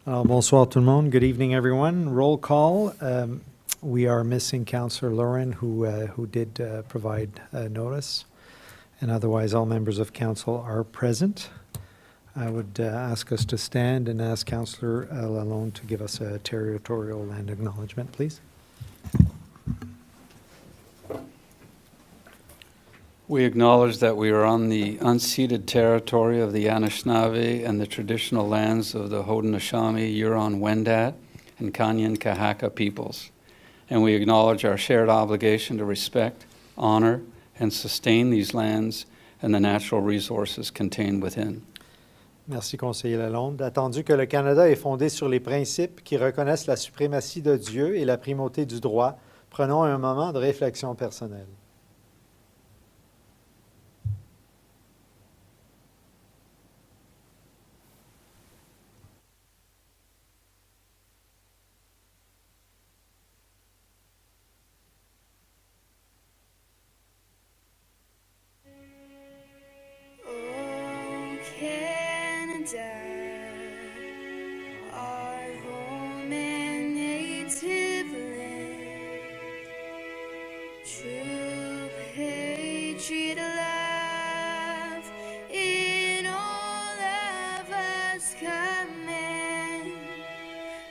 Alors, bonsoir tout le monde. Good evening, everyone. Roll call. We are missing Councillor Lauren, who did provide notice, and otherwise all members of council are present. I would ask us to stand and ask Councillor Lalonde to give us a territorial land acknowledgement, please. We acknowledge that we are on the unceded territory of the Anishinaabe and the traditional lands of the Haudenosaunee, Huron-Wendat, and Kanyen-Kahaka peoples. And we acknowledge our shared obligation to respect, honor, and sustain these lands and the natural resources contained within. Merci, conseiller Lalonde. Attendu que le Canada est fondé sur les principes qui reconnaissent la suprématie de Dieu et la primauté du droit, prenons un moment de réflexion personnelle. Our home and native land, true patriot love in all of us command.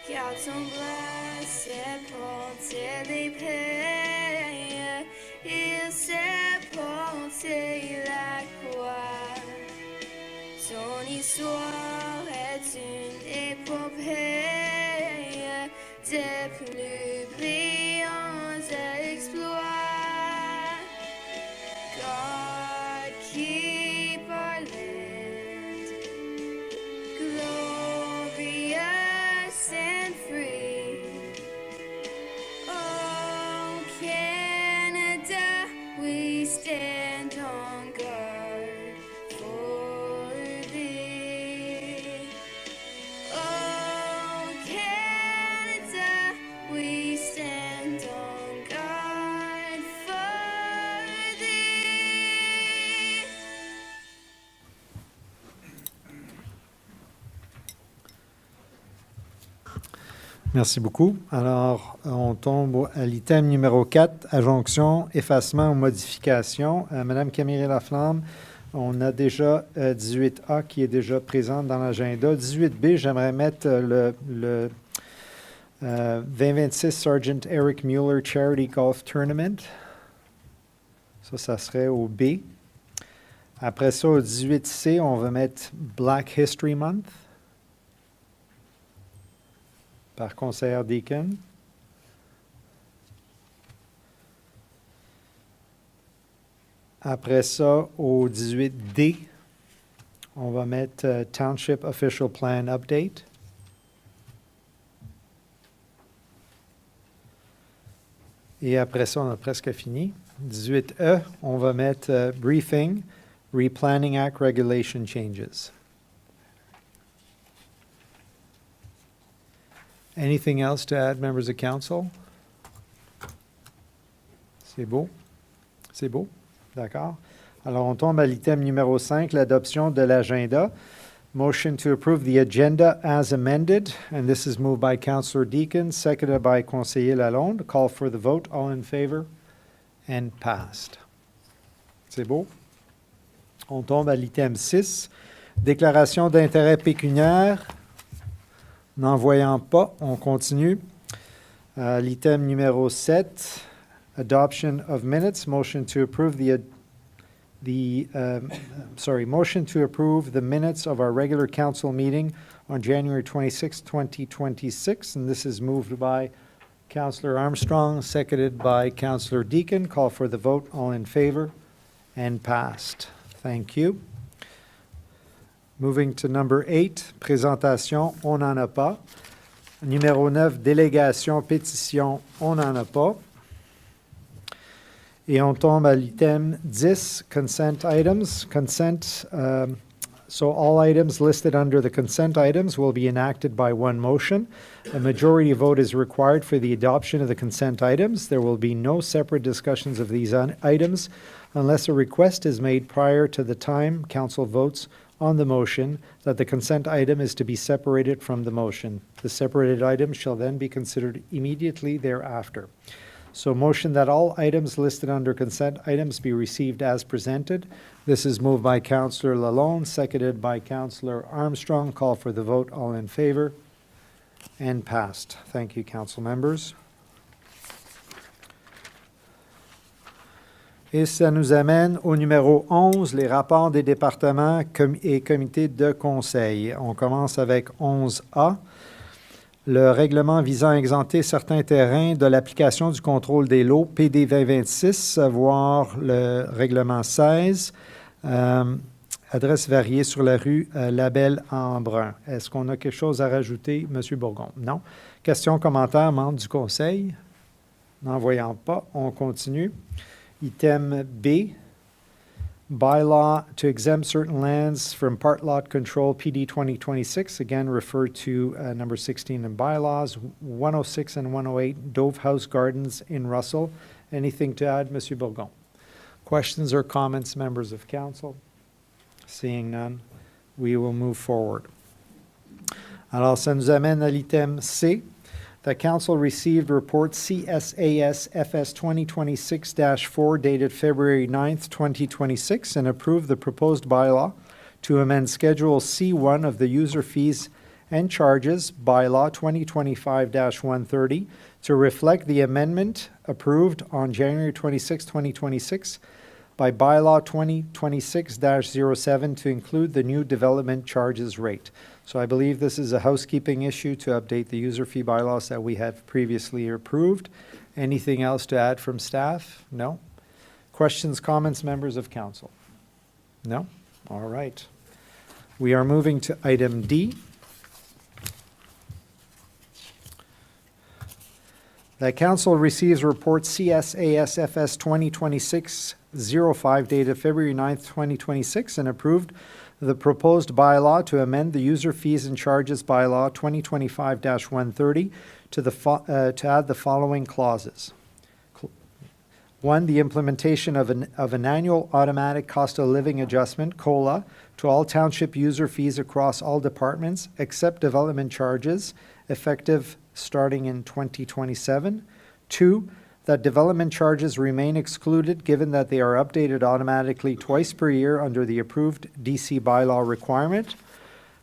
Car ton bras s'est porté les paix, il s'est porté la croix. Ton histoire est une épopée des plus brillants exploits. God keep our land glorious and free. Oh, Canada, we stand on guard for thee. Oh, Canada, we stand on guard for thee. Merci beaucoup. Alors, on tombe à l'item numéro 4, adjonction, effacement ou modification. Madame Camille Laflamme, on a déjà 18A qui est déjà présente dans l'agenda. 18B, j'aimerais mettre le 2026 Sergeant Eric Mueller Charity Golf Tournament. Ça serait au B. Après ça, au 18C, on va mettre Black History Month par conseillère Deacon. Après ça, au 18D, on va mettre Township Official Plan Update. Et après ça, on a presque fini. 18E, on va mettre Briefing, Replanning Act Regulation Changes. Anything else to add, members of council? C'est beau? C'est beau? D'accord. Alors, on tombe à l'item numéro 5, l'adoption de l'agenda. Motion to approve the agenda as amended, and this is moved by Councillor Deacon, seconded by Conseiller Lalonde. Call for the vote. All in favor? And passed. C'est beau? On tombe à l'item 6, déclaration d'intérêt pécuniaire. N'en voyant pas, on continue. L'item numéro 7, adoption of minutes. Motion to approve motion to approve the minutes of our regular council meeting on January 26, 2026. And this is moved by Councillor Armstrong, seconded by Councillor Deacon. Call for the vote. All in favor? And passed. Thank you. Moving to number 8, présentation, on n'en a pas. Numéro 9, délégation, pétition, on n'en a pas. Et on tombe à l'item 10, consent items. Consent, So all items listed under the consent items will be enacted by one motion. A majority vote is required for the adoption of the consent items. There will be no separate discussions of these items unless a request is made prior to the time council votes on the motion that the consent item is to be separated from the motion. The separated item shall then be considered immediately thereafter. So motion that all items listed under consent items be received as presented. This is moved by Councillor Lalonde, seconded by Councillor Armstrong. Call for the vote. All in favor? And passed. Thank you, council members. Et ça nous amène au numéro 11, les rapports des départements et comités de conseil. On commence avec 11A. Le règlement visant à exempter certains terrains de l'application du contrôle des lots PD 2026, voire le règlement 16, adresse variée sur la rue Labelle-Embrun. Est-ce qu'on a quelque chose à rajouter, M. Bourgon? Non. Questions, commentaires, membres du conseil? N'en voyant pas, on continue. Item B, bylaw to exempt certain lands from part lot control, PD 2026, again refer to number 16 in bylaws, 106 and 108, Dove House Gardens in Russell. Anything to add, M. Bourgon? Questions or comments, members of council? Seeing none, we will move forward. Alors, ça nous amène à l'item C. The council received report CSAS FS 2026-4 dated February 9th, 2026 and approved the proposed bylaw to amend Schedule C1 of the user fees and charges bylaw 2025-130 to reflect the amendment approved on January 26, 2026 by bylaw 2026-07 to include the new development charges rate. So I believe this is a housekeeping issue to update the user fee bylaws that we have previously approved. Anything else to add from staff? No? Questions, comments, members of council? No? All right. We are moving to item D. The council receives report CSAS FS 2026-05 dated February 9th, 2026 and approved the proposed bylaw to amend the user fees and charges bylaw 2025-130 to add the following clauses. 1, the implementation of an annual automatic cost of living adjustment, COLA, to all township user fees across all departments except development charges, effective starting in 2027. 2, that development charges remain excluded given that they are updated automatically twice per year under the approved DC bylaw requirement.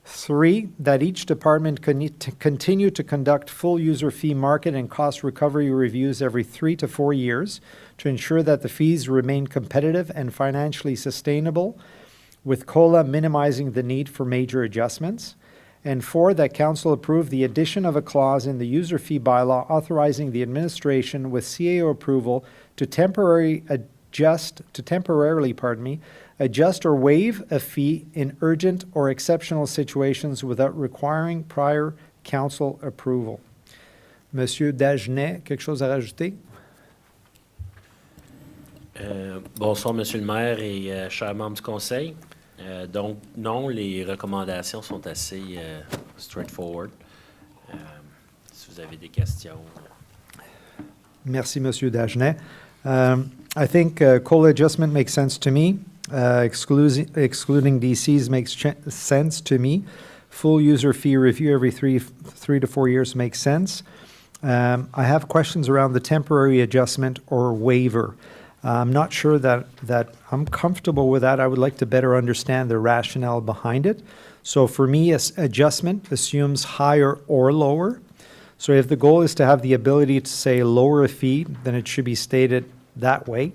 3, that each department continue to conduct full user fee market and cost recovery reviews every 3 to 4 years to ensure that the fees remain competitive and financially sustainable, with COLA minimizing the need for major adjustments. And 4, that council approve the addition of a clause in the user fee bylaw authorizing the administration with CAO approval to temporarily adjust or waive a fee in urgent or exceptional situations without requiring prior council approval. Monsieur Dagenet, quelque chose à rajouter? Bonsoir, Monsieur le maire et chers membres du conseil. Donc, non, les recommandations sont assez straightforward. Si vous avez des questions. Merci, Monsieur Dagenet. I think COLA adjustment makes sense to me. Excluding DCs makes sense to me. Full user fee review every 3 to 4 years makes sense. I have questions around the temporary adjustment or waiver. I'm not sure that I'm comfortable with that. I would like to better understand the rationale behind it. So for me, adjustment assumes higher or lower. So if the goal is to have the ability to say lower a fee, then it should be stated that way.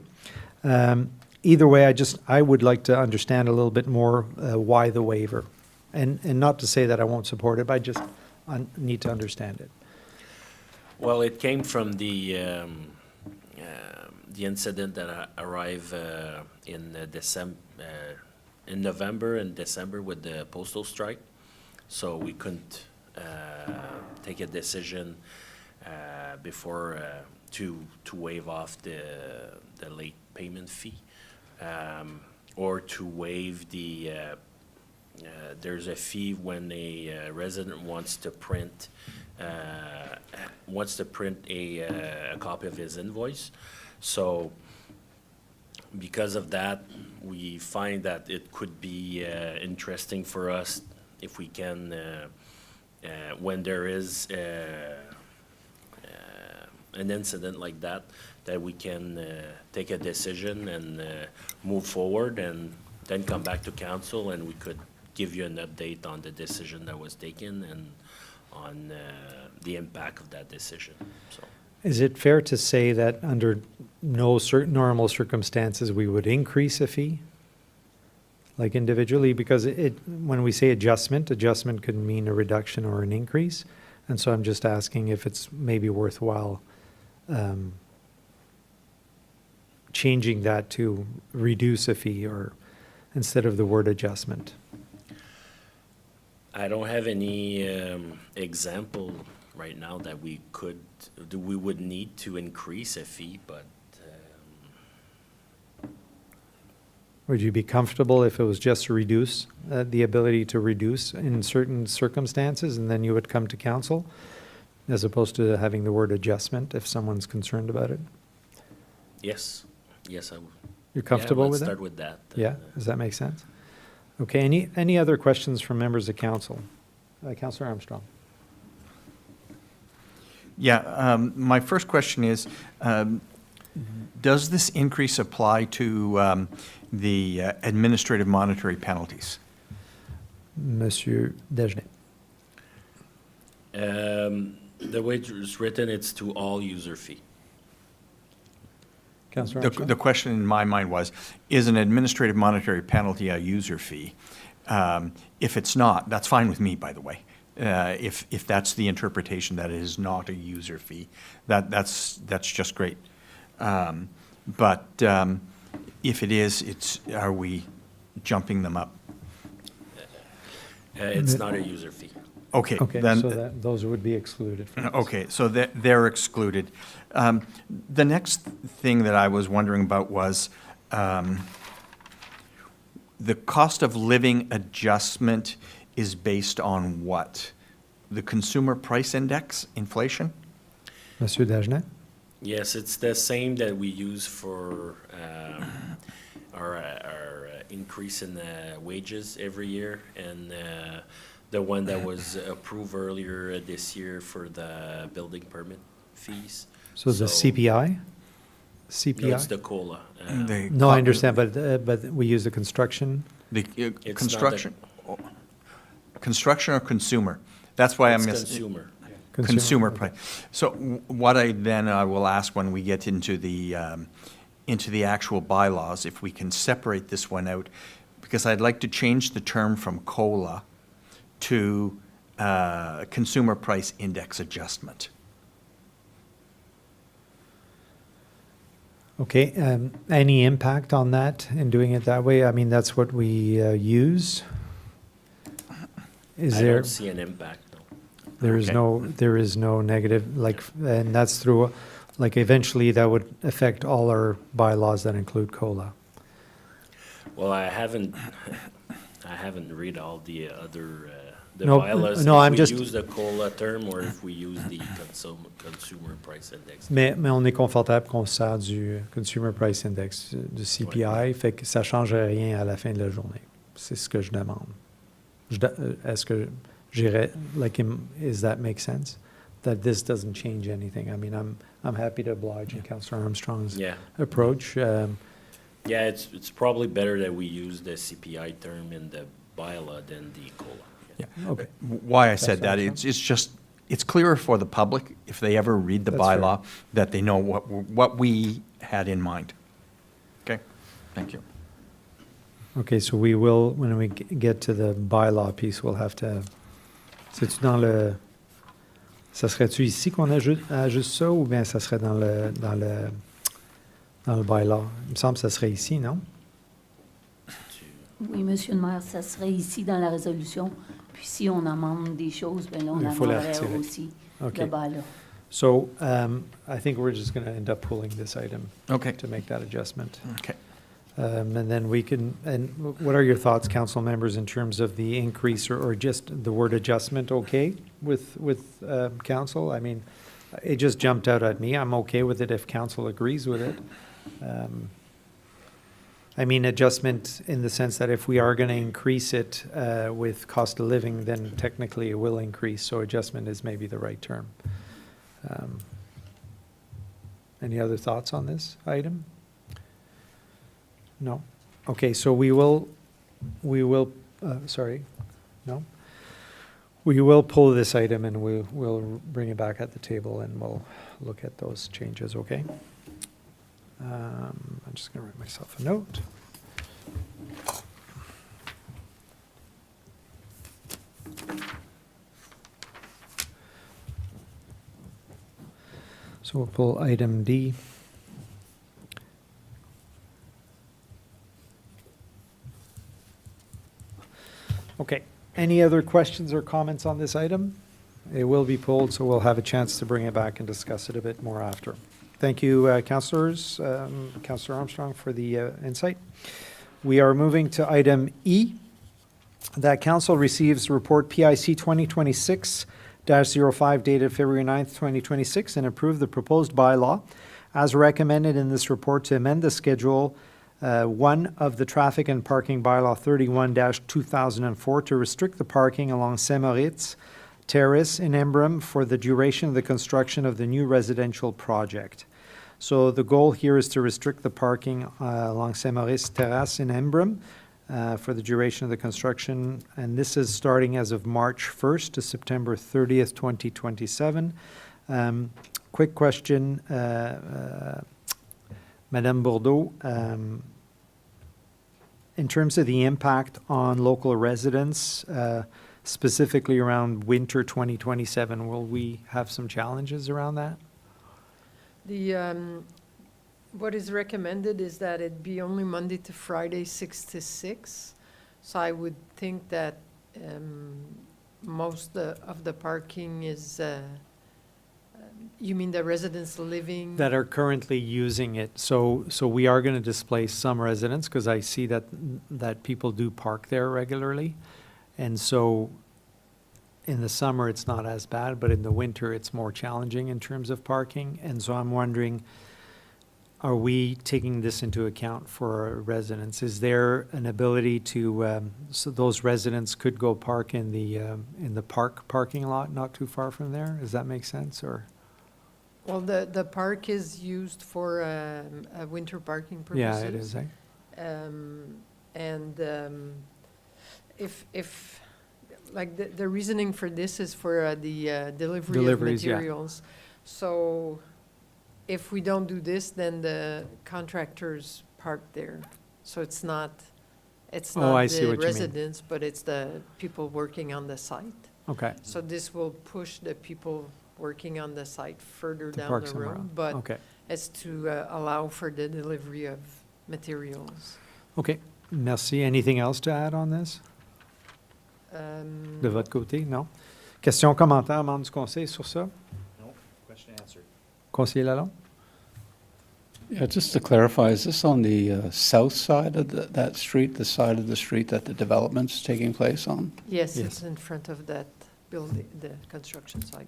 Either way, I would like to understand a little bit more why the waiver. And not to say that I won't support it, but I need to understand it. Well, it came from the incident that arrived in November and December with the postal strike. So we couldn't take a decision before to waive off the late payment fee or to waive the there's a fee when a resident wants to print a copy of his invoice. So because of that, we find that it could be interesting for us if we can, when there is an incident like that we can take a decision and move forward and then come back to council, and we could give you an update on the decision that was taken and on the impact of that decision. So, Is it fair to say that under no normal circumstances, we would increase a fee? Like individually, because when we say adjustment could mean a reduction or an increase. And so I'm just asking if it's maybe worthwhile changing that to reduce a fee or instead of the word adjustment. I don't have any example right now that we would need to increase a fee, but Would you be comfortable if it was just reduce, the ability to reduce in certain circumstances, and then you would come to council, as opposed to having the word adjustment if someone's concerned about it? yes, I would. You're comfortable with Let's that? start with that. Yeah, does that make sense? Okay, any other questions from members of council? Councillor Armstrong. Yeah, my first question is, does this increase apply to the administrative monetary penalties? Monsieur Dagenet. The way it's written, it's to all user fee. Councillor The Armstrong? question in my mind was, is an administrative monetary penalty a user fee? If it's not, that's fine with me, by the way. If that's the interpretation, that it is not a user fee, that's just great. But if it is, are we jumping them up? It's not a user fee. Okay, Okay, then. so those would be excluded from this. Okay, so they're excluded. The next thing that I was wondering about was the cost of living adjustment is based on what? The consumer price index, inflation? Monsieur Dagenet? Yes, it's the same that we use for our increase in wages every year, and the one that was approved earlier this year for the building permit fees. So the CPI? No, it's CPI? the COLA. The No, co- I understand, but we use the construction. The It's not construction? Construction or consumer? That's why It's I'm consumer. consumer price. So what I will ask when we get into the actual bylaws, if we can separate this one out, because I'd like to change the term from COLA to consumer price index adjustment. Okay, any impact on that in doing it that way? I mean, that's what we use. Is I there, don't see an impact, no. there is no negative, like, and that's through, like, eventually that would affect all our bylaws that include COLA. Well, I haven't read all the other the No, bylaws. no, if I'm we just- use the COLA term or if we use the consumer price index. Mais on est confortable qu'on se sert du Consumer Price Index, du CPI, fait que ça ne change rien à la fin de la journée. C'est ce que je demande. Est-ce que j'irais, like, does that make sense? That this doesn't change anything? I mean, I'm happy to oblige in Councillor Armstrong's Yeah, approach. yeah, it's probably better that we use the CPI term in the bylaw than the COLA. Yeah. Okay. Why I said that, That's it's just, it's clearer for the public, if they ever read the That's fair. bylaw, that they know what we had in mind. Okay, thank you. Okay, so we will, when we get to the bylaw piece, we'll have to, c'est-tu dans le, ça serait-tu ici qu'on ajuste ça ou bien ça serait dans le bylaw? Il me semble que ça serait ici, non? Oui, Monsieur le maire, ça serait ici dans la résolution. Puis si on amende des choses, bien là, on Il faut la amenderait retirer. aussi Okay. le bylaw. So I think we're just going to end up pulling this item Okay, to make that adjustment. okay. And then we can, and what are your thoughts, council members, in terms of the increase or just the word adjustment, okay, with council? I mean, it just jumped out at me. I'm okay with it if council agrees with it. I mean, adjustment in the sense that if we are going to increase it with cost of living, then technically it will increase, so adjustment is maybe the right term. Any other thoughts on this item? No? Okay, so we will, sorry, no? We will pull this item and we'll bring it back at the table and we'll look at those changes, okay? I'm just going to write myself a note. So we'll pull item D. Okay, any other questions or comments on this item? It will be pulled, so we'll have a chance to bring it back and discuss it a bit more after. Thank you, councillors, Councillor Armstrong, for the insight. We are moving to item E, that council receives report PIC 2026-05 dated February 9th, 2026, and approve the proposed bylaw as recommended in this report to amend the Schedule 1 of the Traffic and Parking Bylaw 31-2004 to restrict the parking along Saint-Moritz Terrace in Embrun for the duration of the construction of the new residential project. So the goal here is to restrict the parking along Saint-Moritz Terrace in Embrun for the duration of the construction, and this is starting as of March 1st to September 30th, 2027. Quick question, Madame Bourdeau, in terms of the impact on local residents, specifically around winter 2027, will we have some challenges around that? What is recommended is that it be only Monday to Friday, 6 to 6. So I would think that most of the parking is, you mean the residents living? That are currently using it. So we are going to displace some residents because I see that people do park there regularly. And so in the summer, it's not as bad, but in the winter, it's more challenging in terms of parking. And so I'm wondering, are we taking this into account for our residents? Is there an ability to, so those residents could go park in the park parking lot not too far from there? Does that make sense, or? Well, the park is used for winter parking purposes. Yeah, it is, eh? If like the reasoning for this is for the delivery of Deliveries, yeah. materials. So if we don't do this, then the contractors park there. So it's not I see the what you mean. residents, but it's the people working on the site. Okay. So this will push the people working on the site further To down park the somewhere road, else. but Okay. it's to allow for the delivery of materials. Okay, merci. Anything else to add on this? De votre côté, non? Question, commentaire, membres du conseil sur ça? No, question answered. Conseiller Lalonde? Yeah, just to clarify, is this on the south side of that street, the side of the street that the development's taking place on? Yes, Yes. it's in front of that building, the construction site.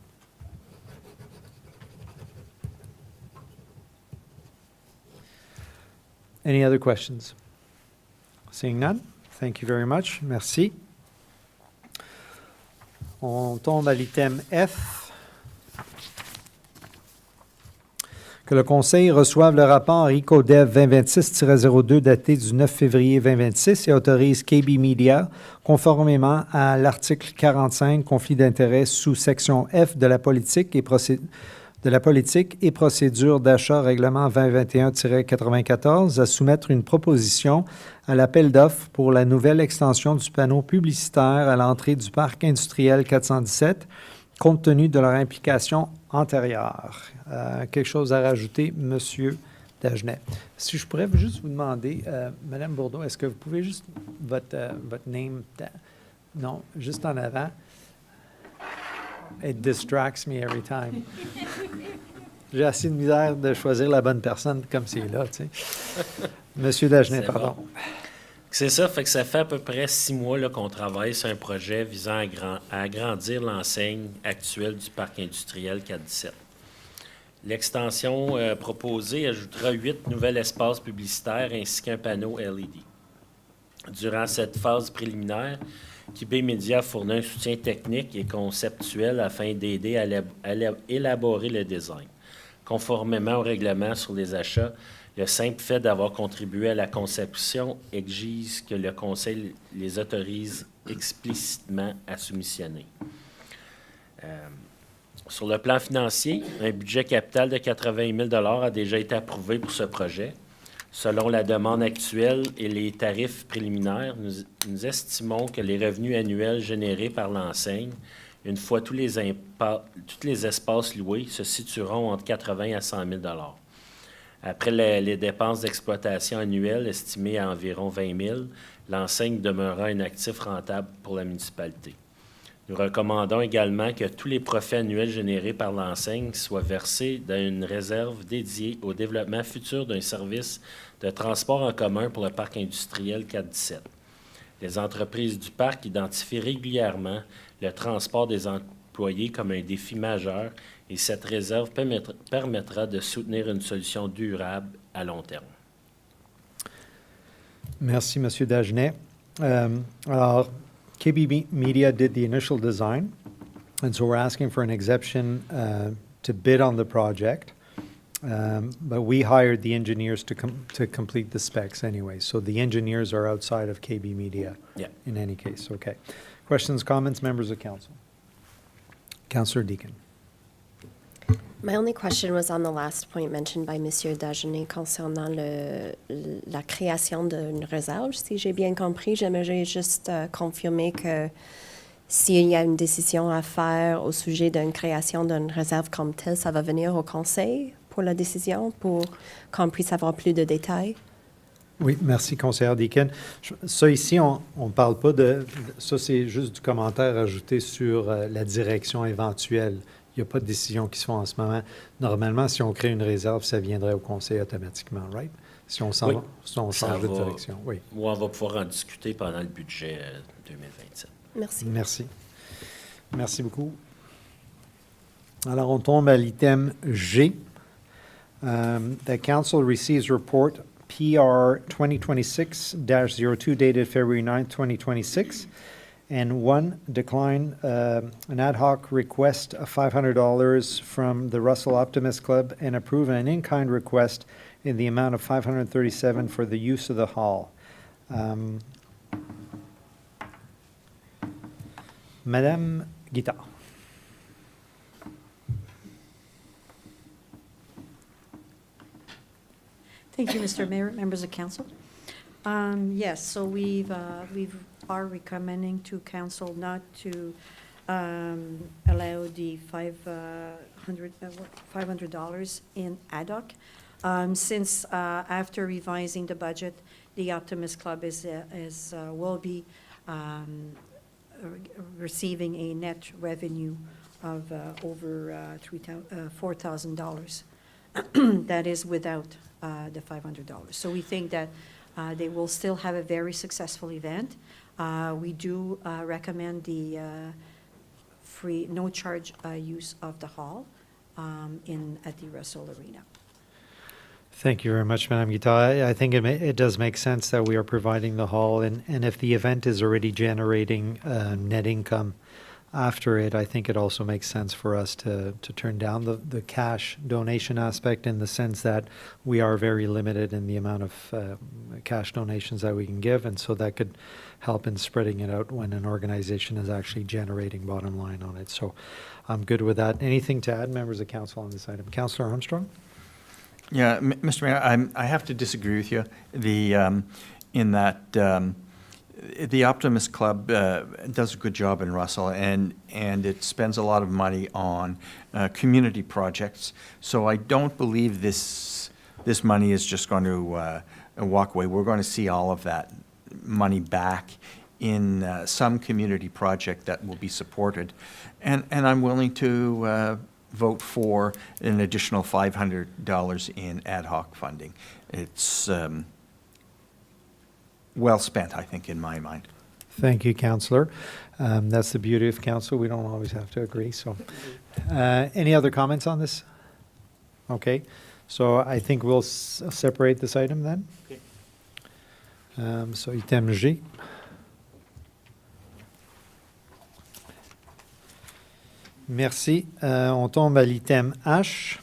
Any other questions? Seeing none, thank you very much. Merci. On tombe à l'item F. Que le Conseil reçoive le rapport RICODEV 2026-02 daté du 9 février 2026 et autorise KB Media, conformément à l'article 45, conflit d'intérêts sous section F de la politique et procédure d'achat règlement 2021-94, à soumettre une proposition à l'appel d'offres pour la nouvelle extension du panneau publicitaire à l'entrée du parc industriel 417, compte tenu de leur implication antérieure. Quelque chose à rajouter, Monsieur Dagenet? Si je pourrais juste vous demander, Madame Bourdeau, est-ce que vous pouvez juste votre name? Non, juste en avant. It distracts me every time. J'ai assez de misère de choisir la bonne personne comme c'est là, tu sais. Monsieur Dagenet, C'est pardon. bon. C'est ça, fait que ça fait à peu près 6 mois là, qu'on travaille sur un projet visant à agrandir l'enseigne actuelle du parc industriel 417. L'extension proposée ajoutera 8 nouveaux espaces publicitaires ainsi qu'un panneau LED. Durant cette phase préliminaire, QB Media fournit un soutien technique et conceptuel afin d'aider à élaborer le design. Conformément au règlement sur les achats, le simple fait d'avoir contribué à la conception exige que le Conseil les autorise explicitement à soumissionner. Sur le plan financier, un budget capital de 80 000 a déjà été approuvé pour ce projet. Selon la demande actuelle et les tarifs préliminaires, nous estimons que les revenus annuels générés par l'enseigne, une fois tous les espaces loués, se situeront entre 80 à 100 000 Après les dépenses d'exploitation annuelles estimées à environ 20 000 l'enseigne demeurera un actif rentable pour la municipalité. Nous recommandons également que tous les profits annuels générés par l'enseigne soient versés dans une réserve dédiée au développement futur d'un service de transport en commun pour le parc industriel 417. Les entreprises du parc identifient régulièrement le transport des employés comme un défi majeur et cette réserve permettra de soutenir une solution durable à long terme. Merci, Monsieur Dagenet. Alors, KBB Media did the initial design, and so we're asking for an exemption to bid on the project. But we hired the engineers to complete the specs anyway, so the engineers are outside of KB Media. Yeah. In any case, okay. Questions, comments, members of council? Councillor Deacon. My only question was on the last point mentioned by Monsieur Dagenet concernant la création d'une réserve. Si j'ai bien compris, j'aimerais juste confirmer que s'il y a une décision à faire au sujet d'une création d'une réserve comme telle, ça va venir au Conseil pour la décision, pour qu'on puisse avoir plus de détails. Oui, merci, conseillère Deacon. Ça ici, on ne parle pas de... Ça, c'est juste du commentaire ajouté sur la direction éventuelle. Il n'y a pas de décision qui se fait en ce moment. Normalement, si on crée une réserve, ça viendrait au Conseil automatiquement, right? Si on, Oui. si on change de direction, oui. Ou on va pouvoir en discuter pendant le budget 2027. Merci. Merci. Merci beaucoup. Alors, on tombe à l'item G. The council receives report PR 2026-02 dated February 9th, 2026. And one, decline an ad hoc request of $500 from the Russell Optimist Club and approve an in-kind request in the amount of $537 for the use of the hall. Madame Guittard. Thank you, Mr. Mayor, members of council. Yes, so we are recommending to council not to allow the $500 in ad hoc. Since after revising the budget, the Optimist Club will be receiving a net revenue of over $4,000. That is without the $500. So we think that they will still have a very successful event. We do recommend the free, no charge use of the hall at the Russell Arena. Thank you very much, Madame Guittard. I think it does make sense that we are providing the hall, and if the event is already generating net income after it, I think it also makes sense for us to turn down the cash donation aspect, in the sense that we are very limited in the amount of cash donations that we can give, and so that could help in spreading it out when an organization is actually generating bottom line on it. So I'm good with that. Anything to add, members of council, on this item? Councillor Armstrong? Yeah, Mr. Mayor, I have to disagree with you. In that the Optimist Club does a good job in Russell, and it spends a lot of money on community projects. So I don't believe this money is just going to walk away. We're going to see all of that money back in some community project that will be supported, and I'm willing to vote for an additional $500 in ad hoc funding. It's well spent, I think, in my mind. Thank you, Councillor. That's the beauty of council. We don't always have to agree, so. Any other comments on this? Okay, so I think we'll separate this item then. Okay. So item G. Merci. On tombe à l'item H.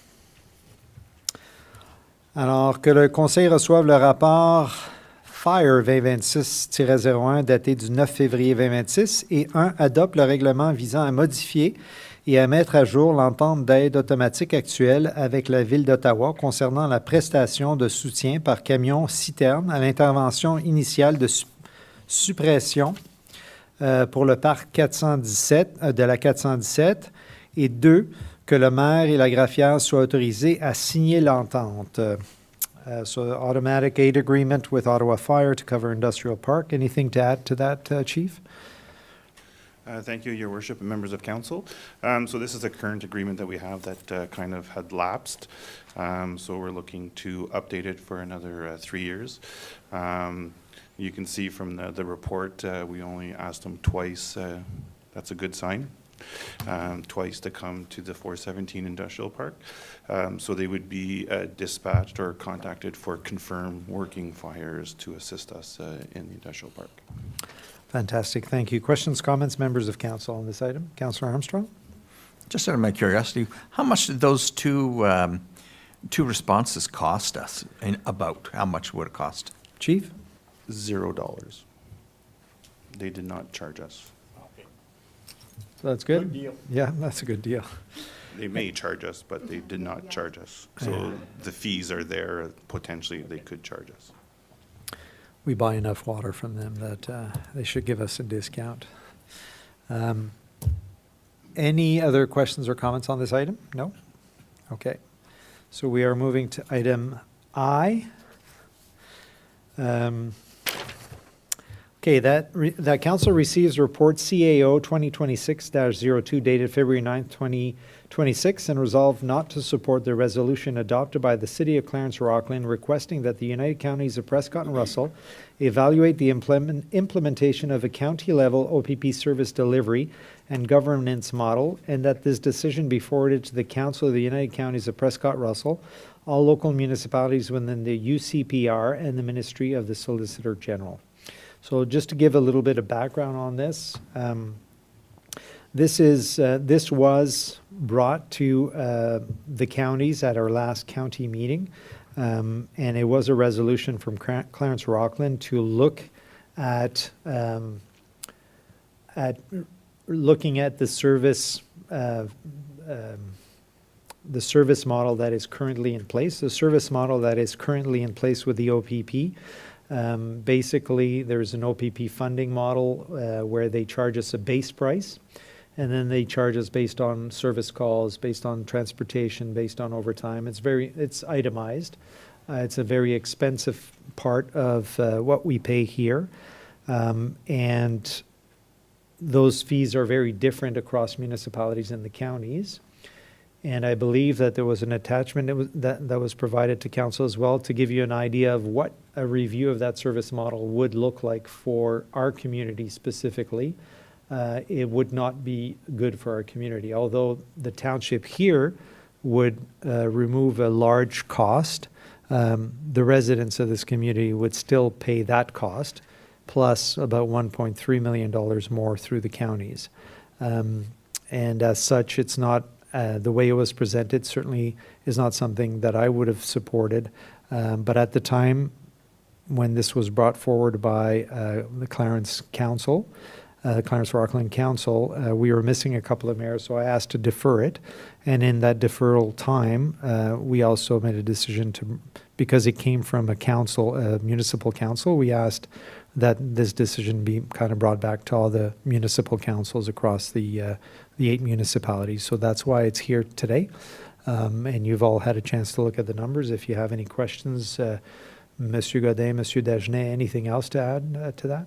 Alors que le Conseil reçoive le rapport FIRE 2026-01 daté du 9 février 2026 et 1. Adopte le règlement visant à modifier et à mettre à jour l'entente d'aide automatique actuelle avec la Ville d'Ottawa concernant la prestation de soutien par camion-citerne à l'intervention initiale de suppression pour le parc 417, de la 417, et 2, que le maire et la greffière soient autorisés à signer l'entente. So automatic aid agreement with Ottawa Fire to cover Industrial Park. Anything to add to that, Chief? Thank you, Your Worship, and members of council. So this is a current agreement that we have that kind of had lapsed. So we're looking to update it for another 3 years. You can see from the report, we only asked them twice. That's a good sign. Twice to come to the 417 Industrial Park. So they would be dispatched or contacted for confirmed working fires to assist us in the Industrial Park. Fantastic, thank you. Questions, comments, members of council on this item? Councillor Armstrong? Just out of my curiosity, how much did those two responses cost us? And about how much would it cost? Chief? $0. They did not charge us. So that's good? Good deal. Yeah, that's a good deal. They may charge us, but they did not charge us. So the fees are there. Potentially, they could charge us. We buy enough water from them that they should give us a discount. Any other questions or comments on this item? No? Okay. So we are moving to item I. Okay, that council receives report CAO 2026-02 dated February 9th, 2026 and resolved not to support the resolution adopted by the City of Clarence-Rockland requesting that the United Counties of Prescott and Russell evaluate the implementation of a county-level OPP service delivery and governance model, and that this decision be forwarded to the Council of the United Counties of Prescott-Russell, all local municipalities within the UCPR, and the Ministry of the Solicitor General. So just to give a little bit of background on this, this was brought to the counties at our last county meeting, and it was a resolution from Clarence-Rockland to look at looking at the service model that is currently in place. The service model that is currently in place with the OPP. Basically, there's an OPP funding model where they charge us a base price, and then they charge us based on service calls, based on transportation, based on overtime. It's itemized. It's a very expensive part of what we pay here, and those fees are very different across municipalities and the counties. And I believe that there was an attachment that was provided to council as well to give you an idea of what a review of that service model would look like for our community specifically. It would not be good for our community. Although the township here would remove a large cost, the residents of this community would still pay that cost, plus about $1.3 million more through the counties. And as such, it's not the way it was presented certainly is not something that I would have supported. But at the time when this was brought forward by the Clarence Council, Clarence-Rockland Council, we were missing a couple of mayors, so I asked to defer it. And in that deferral time, we also made a decision to, because it came from a council, a municipal council, we asked that this decision be kind of brought back to all the municipal councils across the 8 municipalities. So that's why it's here today. And you've all had a chance to look at the numbers. If you have any questions, Monsieur Godin, Monsieur Dagenet, anything else to add to that?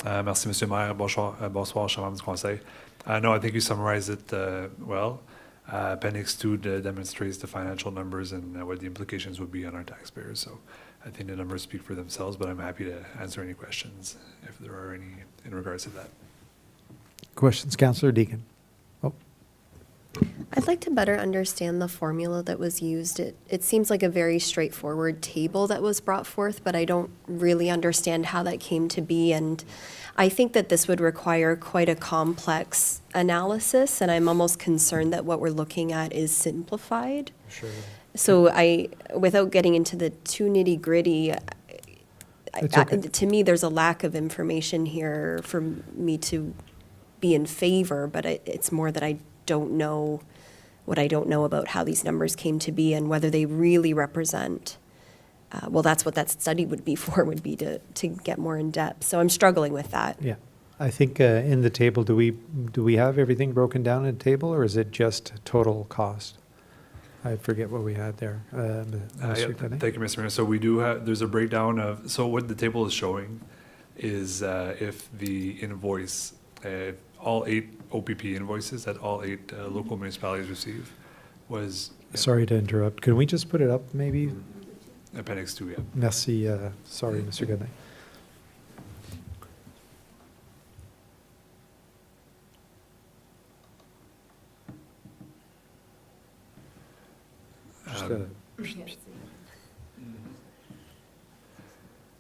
Merci, Monsieur Maire. Bonsoir, chers membres du Conseil. No, I think you summarized it well. Appendix 2 demonstrates the financial numbers and what the implications would be on our taxpayers. So I think the numbers speak for themselves, but I'm happy to answer any questions if there are any in regards to that. Questions, Councillor Deacon? Oh, I'd like to better understand the formula that was used. It seems like a very straightforward table that was brought forth, but I don't really understand how that came to be. And I think that this would require quite a complex analysis, and I'm almost concerned that what we're looking at is simplified. sure. So without getting into the too nitty gritty, It's okay. to me, there's a lack of information here for me to be in favor, but it's more that I don't know what I don't know about how these numbers came to be and whether they really represent. Well, that's what that study would be for, would be to get more in depth. So I'm struggling with that. Yeah. I think in the table, do we have everything broken down in the table, or is it just total cost? I forget what we had there. Mr. Clement? Thank you, Mr. Mayor. So we do have, there's a breakdown of, so what the table is showing is if the invoice, all 8 OPP invoices that all 8 local municipalities receive was. Sorry to interrupt. Can we just put it up, maybe? Appendix 2, yeah. Merci. Sorry, Mr. Goodnight.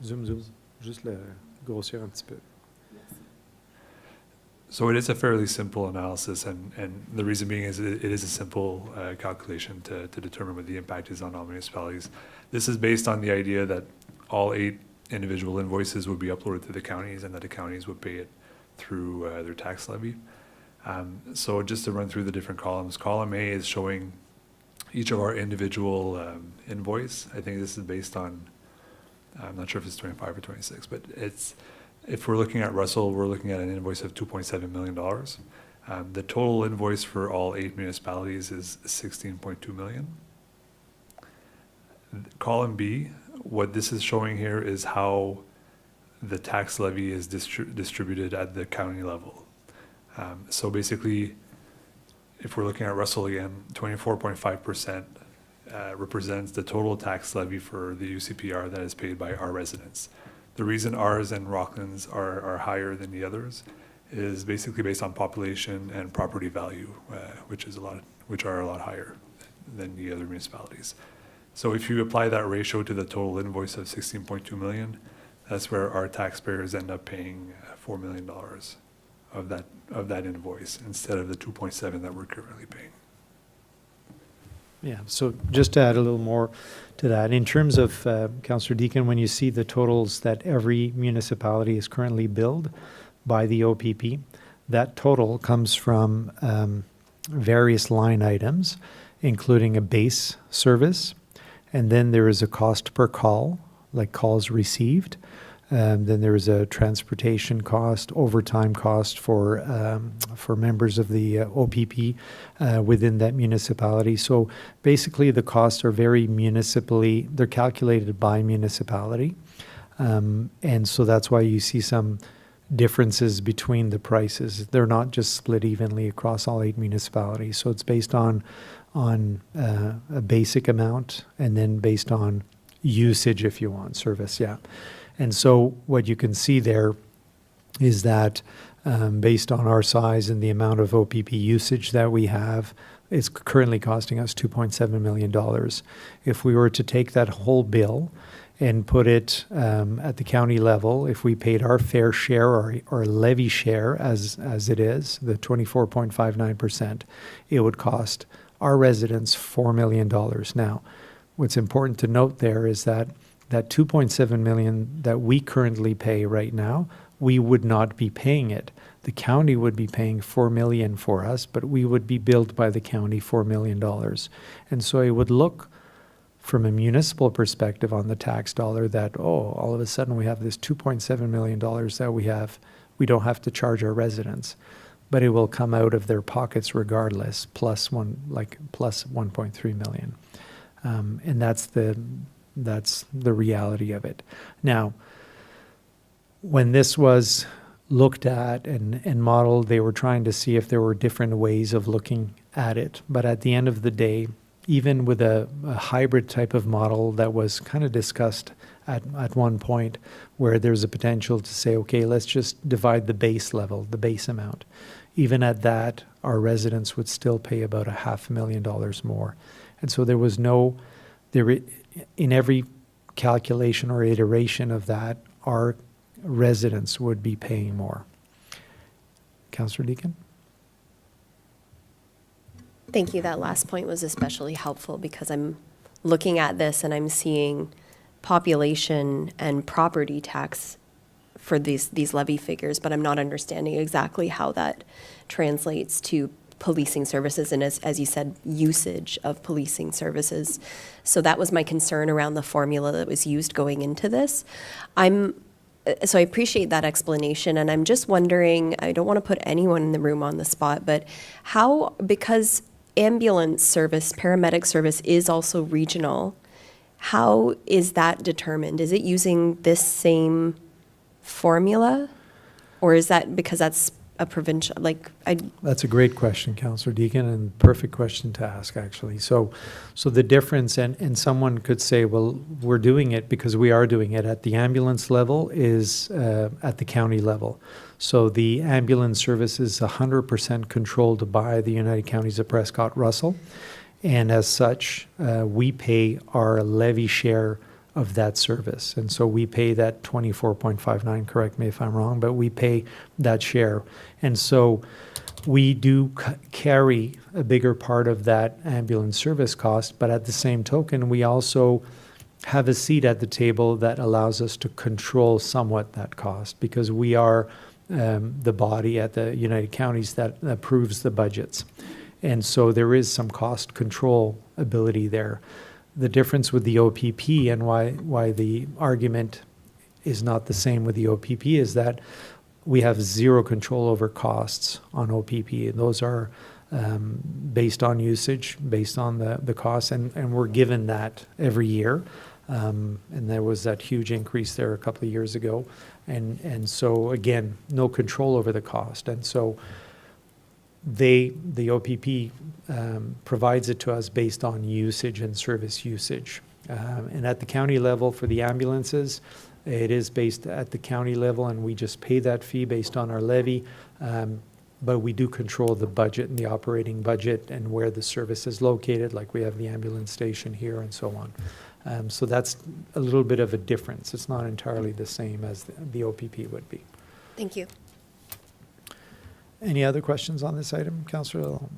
Zoom. Juste le grossir un petit peu. So it is a fairly simple analysis, and the reason being is it is a simple calculation to determine what the impact is on all municipalities. This is based on the idea that all 8 individual invoices would be uploaded to the counties and that the counties would pay it through their tax levy. So just to run through the different columns, column A is showing each of our individual invoice. I think this is based on, I'm not sure if it's 25 or 26, but it's, if we're looking at Russell, we're looking at an invoice of $2.7 million. The total invoice for all 8 municipalities is $16.2 million. Column B, what this is showing here is how the tax levy is distributed at the county level. So basically, if we're looking at Russell again, 24.5% represents the total tax levy for the UCPR that is paid by our residents. The reason ours and Rockland's are higher than the others is basically based on population and property value, which are a lot higher than the other municipalities. So if you apply that ratio to the total invoice of $16.2 million, that's where our taxpayers end up paying $4 million of that invoice instead of the 2.7 that we're currently paying. Yeah, so just to add a little more to that, in terms of, Councillor Deacon, when you see the totals that every municipality is currently billed by the OPP, that total comes from various line items, including a base service, and then there is a cost per call, like calls received. Then there is a transportation cost, overtime cost for members of the OPP within that municipality. So basically, the costs are very municipally, they're calculated by municipality. And so that's why you see some differences between the prices. They're not just split evenly across all 8 municipalities. So it's based on a basic amount and then based on usage, if you want, service, yeah. And so what you can see there is that based on our size and the amount of OPP usage that we have, it's currently costing us $2.7 million. If we were to take that whole bill and put it at the county level, if we paid our fair share or levy share as it is, the 24.59%, it would cost our residents $4 million. Now, what's important to note there is that 2.7 million that we currently pay right now, we would not be paying it. The county would be paying $4 million for us, but we would be billed by the county $4 million. And so it would look from a municipal perspective on the tax dollar that, oh, all of a sudden we have this $2.7 million that we don't have to charge our residents, but it will come out of their pockets regardless, plus 1.3 million. And that's the reality of it. Now, when this was looked at and modeled, they were trying to see if there were different ways of looking at it. But at the end of the day, even with a hybrid type of model that was kind of discussed at one point, where there's a potential to say, okay, let's just divide the base level, the base amount. Even at that, our residents would still pay about $500,000 more. And so there was in every calculation or iteration of that, our residents would be paying more. Councillor Deakin? Thank you. That last point was especially helpful because I'm looking at this and I'm seeing population and property tax for these levy figures, but I'm not understanding exactly how that translates to policing services and, as you said, usage of policing services. So that was my concern around the formula that was used going into this. So I appreciate that explanation, and I'm just wondering, I don't want to put anyone in the room on the spot, but how, because ambulance service, paramedic service is also regional, how is that determined? Is it using this same formula? Or is that because that's a provincial, That's a great question, Councillor Deakin, and perfect question to ask, actually. So the difference, and someone could say, well, we're doing it because we are doing it at the ambulance level is at the county level. So the ambulance service is 100% controlled by the United Counties of Prescott-Russell. And as such, we pay our levy share of that service. And so we pay that 24.59, correct me if I'm wrong, but we pay that share. And so we do carry a bigger part of that ambulance service cost, but at the same token, we also have a seat at the table that allows us to control somewhat that cost because we are the body at the United Counties that approves the budgets. And so there is some cost control ability there. The difference with the OPP and why the argument is not the same with the OPP is that we have zero control over costs on OPP. And those are based on usage, based on the costs, and we're given that every year. And there was that huge increase there a couple of years ago. And so, again, no control over the cost. And so the OPP provides it to us based on usage and service usage. And at the county level for the ambulances, it is based at the county level, and we just pay that fee based on our levy. But we do control the budget and the operating budget and where the service is located, like we have the ambulance station here and so on. So that's a little bit of a difference. It's not entirely the same as the OPP would be. Thank you. Any other questions on this item, Councillor Lalonde?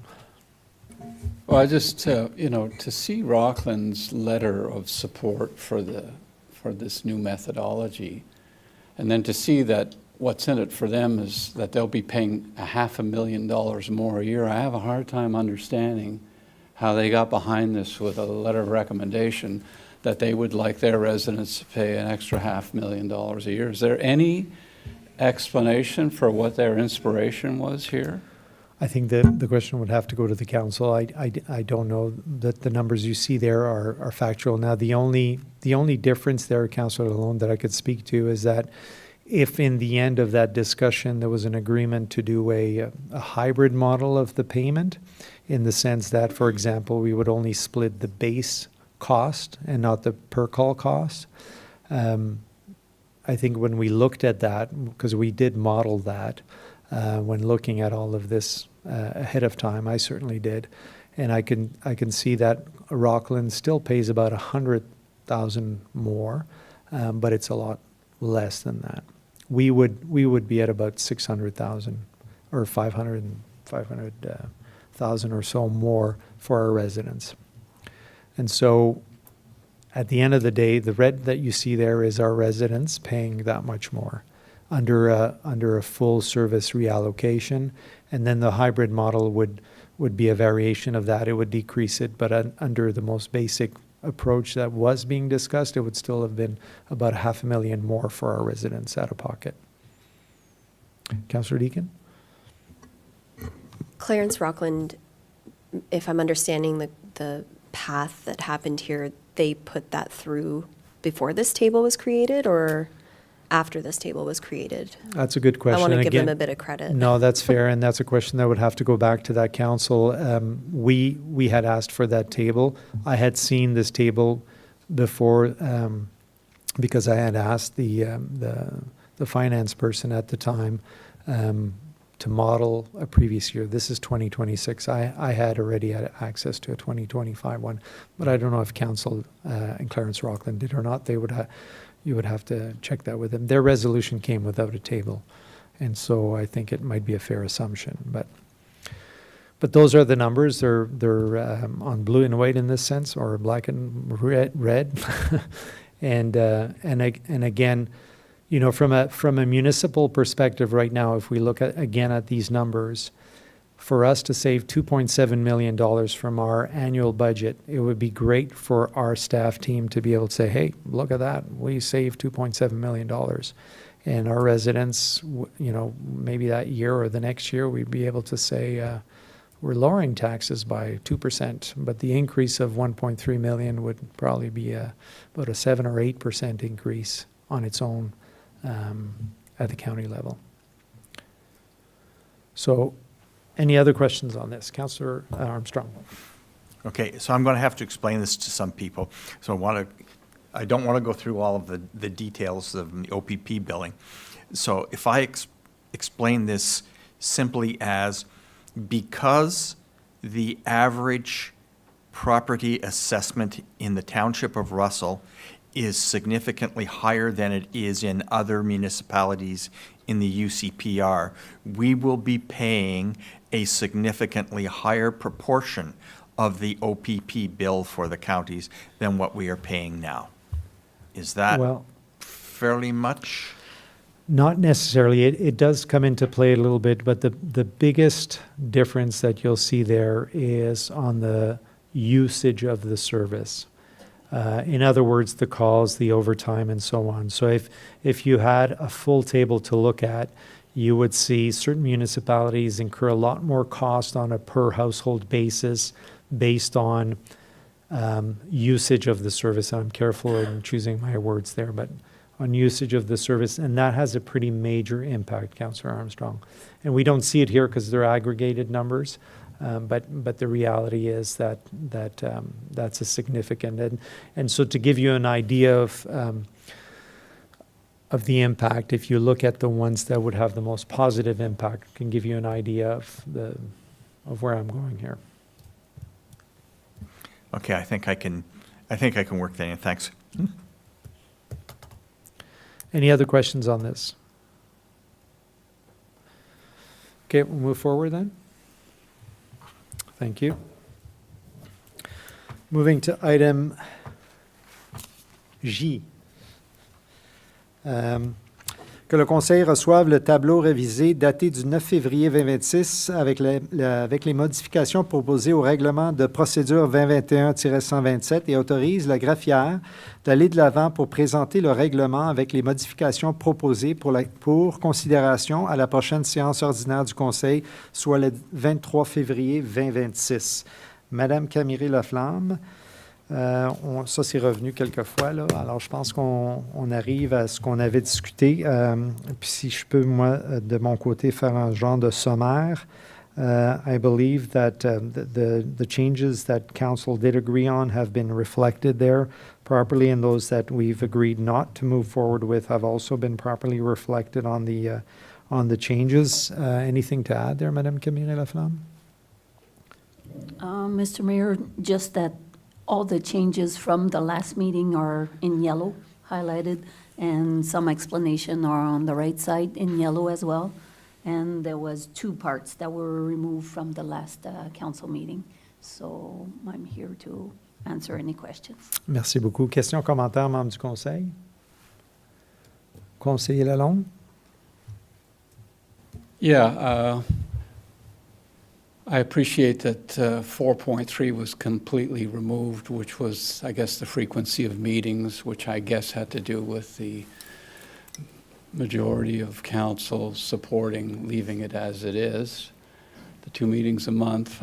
Well, I just, to see Rockland's letter of support for this new methodology, and then to see that what's in it for them is that they'll be paying $500,000 more a year, I have a hard time understanding how they got behind this with a letter of recommendation that they would like their residents to pay an extra $500,000 a year. Is there any explanation for what their inspiration was here? I think the question would have to go to the council. I don't know that the numbers you see there are factual. Now, the only difference there, Councillor Lalonde, that I could speak to is that if in the end of that discussion there was an agreement to do a hybrid model of the payment, in the sense that, for example, we would only split the base cost and not the per call cost. I think when we looked at that, because we did model that when looking at all of this ahead of time, I certainly did, and I can see that Rockland still pays about $100,000 more, but it's a lot less than that. We would be at about 600,000 or 500,000 or so more for our residents. And so at the end of the day, the red that you see there is our residents paying that much more under a full service reallocation. And then the hybrid model would be a variation of that. It would decrease it, but under the most basic approach that was being discussed, it would still have been about $500,000 more for our residents out of pocket. Councillor Deakin? Clarence Rockland, if I'm understanding the path that happened here, they put that through before this table was created, or after this table was created. That's a good question. I want to And give them again- a bit of credit. No, that's fair, and that's a question that would have to go back to that council. We had asked for that table. I had seen this table before because I had asked the finance person at the time to model a previous year. This is 2026. I had already had access to a 2025 one, but I don't know if council and Clarence Rockland did or not. You would have to check that with them. Their resolution came without a table, and so I think it might be a fair assumption. But those are the numbers. They're on blue and white in this sense, or black and red. and again, you know, from a municipal perspective right now, if we look at these numbers, for us to save $2.7 million from our annual budget, it would be great for our staff team to be able to say, hey, look at that, we saved $2.7 million. And our residents, you know, maybe that year or the next year, we'd be able to say, we're lowering taxes by 2%, but the increase of 1.3 million would probably be about a 7 or 8% increase on its own at the county level. So, any other questions on this? Councillor Armstrong. Okay, so I'm going to have to explain this to some people. So I don't want to go through all of the details of the OPP billing. So if I explain this simply as, because the average property assessment in the township of Russell is significantly higher than it is in other municipalities in the UCPR, we will be paying a significantly higher proportion of the OPP bill for the counties than what we are paying now. Is that Well, fairly much? not necessarily. It does come into play a little bit, but the biggest difference that you'll see there is on the usage of the service. In other words, the calls, the overtime, and so on. So if you had a full table to look at, you would see certain municipalities incur a lot more cost on a per household basis based on usage of the service. I'm careful in choosing my words there, but on usage of the service, and that has a pretty major impact, Councillor Armstrong. And we don't see it here because they're aggregated numbers, but the reality is that that's a significant. And so to give you an idea of the impact, if you look at the ones that would have the most positive impact, can give you an idea of where I'm going here. Okay, I think I can work that in. Thanks. Any other questions on this? Okay, we'll move forward then. Thank you. Moving to item J. Que le Conseil reçoive le tableau révisé daté du 9 février 2026 avec les modifications proposées au règlement de procédure 2021-127 et autorise la greffière d'aller de l'avant pour présenter le règlement avec les modifications proposées pour considération à la prochaine séance ordinaire du Conseil, soit le 23 février 2026. Madame Camille-Laflamme, ça, c'est revenu quelquefois, là. Alors, je pense qu'on arrive à ce qu'on avait discuté. Puis, si je peux, moi, de mon côté, faire un genre de sommaire, I believe that the changes that council did agree on have been reflected there properly, and those that we've agreed not to move forward with have also been properly reflected on the changes. Anything to add there, Madame Camille-Laflamme? Mr. Mayor, just that all the changes from the last meeting are in yellow, highlighted, and some explanation are on the right side in yellow as well. And there was 2 parts that were removed from the last council meeting. So I'm here to answer any questions. Merci beaucoup. Questions, commentaires, membres du Conseil? Conseiller Lalonde? Yeah, I appreciate that 4.3 was completely removed, which was, I guess, the frequency of meetings, which I guess had to do with the majority of council supporting leaving it as it is, the 2 meetings a month.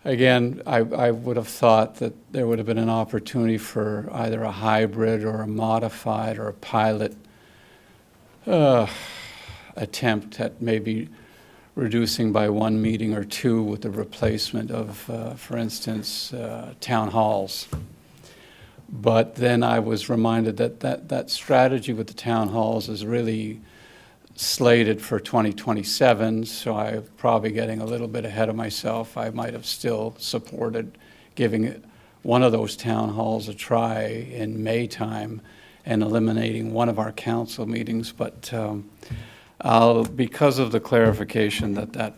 Again, I would have thought that there would have been an opportunity for either a hybrid or a modified or a pilot attempt at maybe reducing by one meeting or two with the replacement of, for instance, town halls. But then I was reminded that strategy with the town halls is really slated for 2027, so I'm probably getting a little bit ahead of myself. I might have still supported giving one of those town halls a try in May time and eliminating one of our council meetings, but because of the clarification that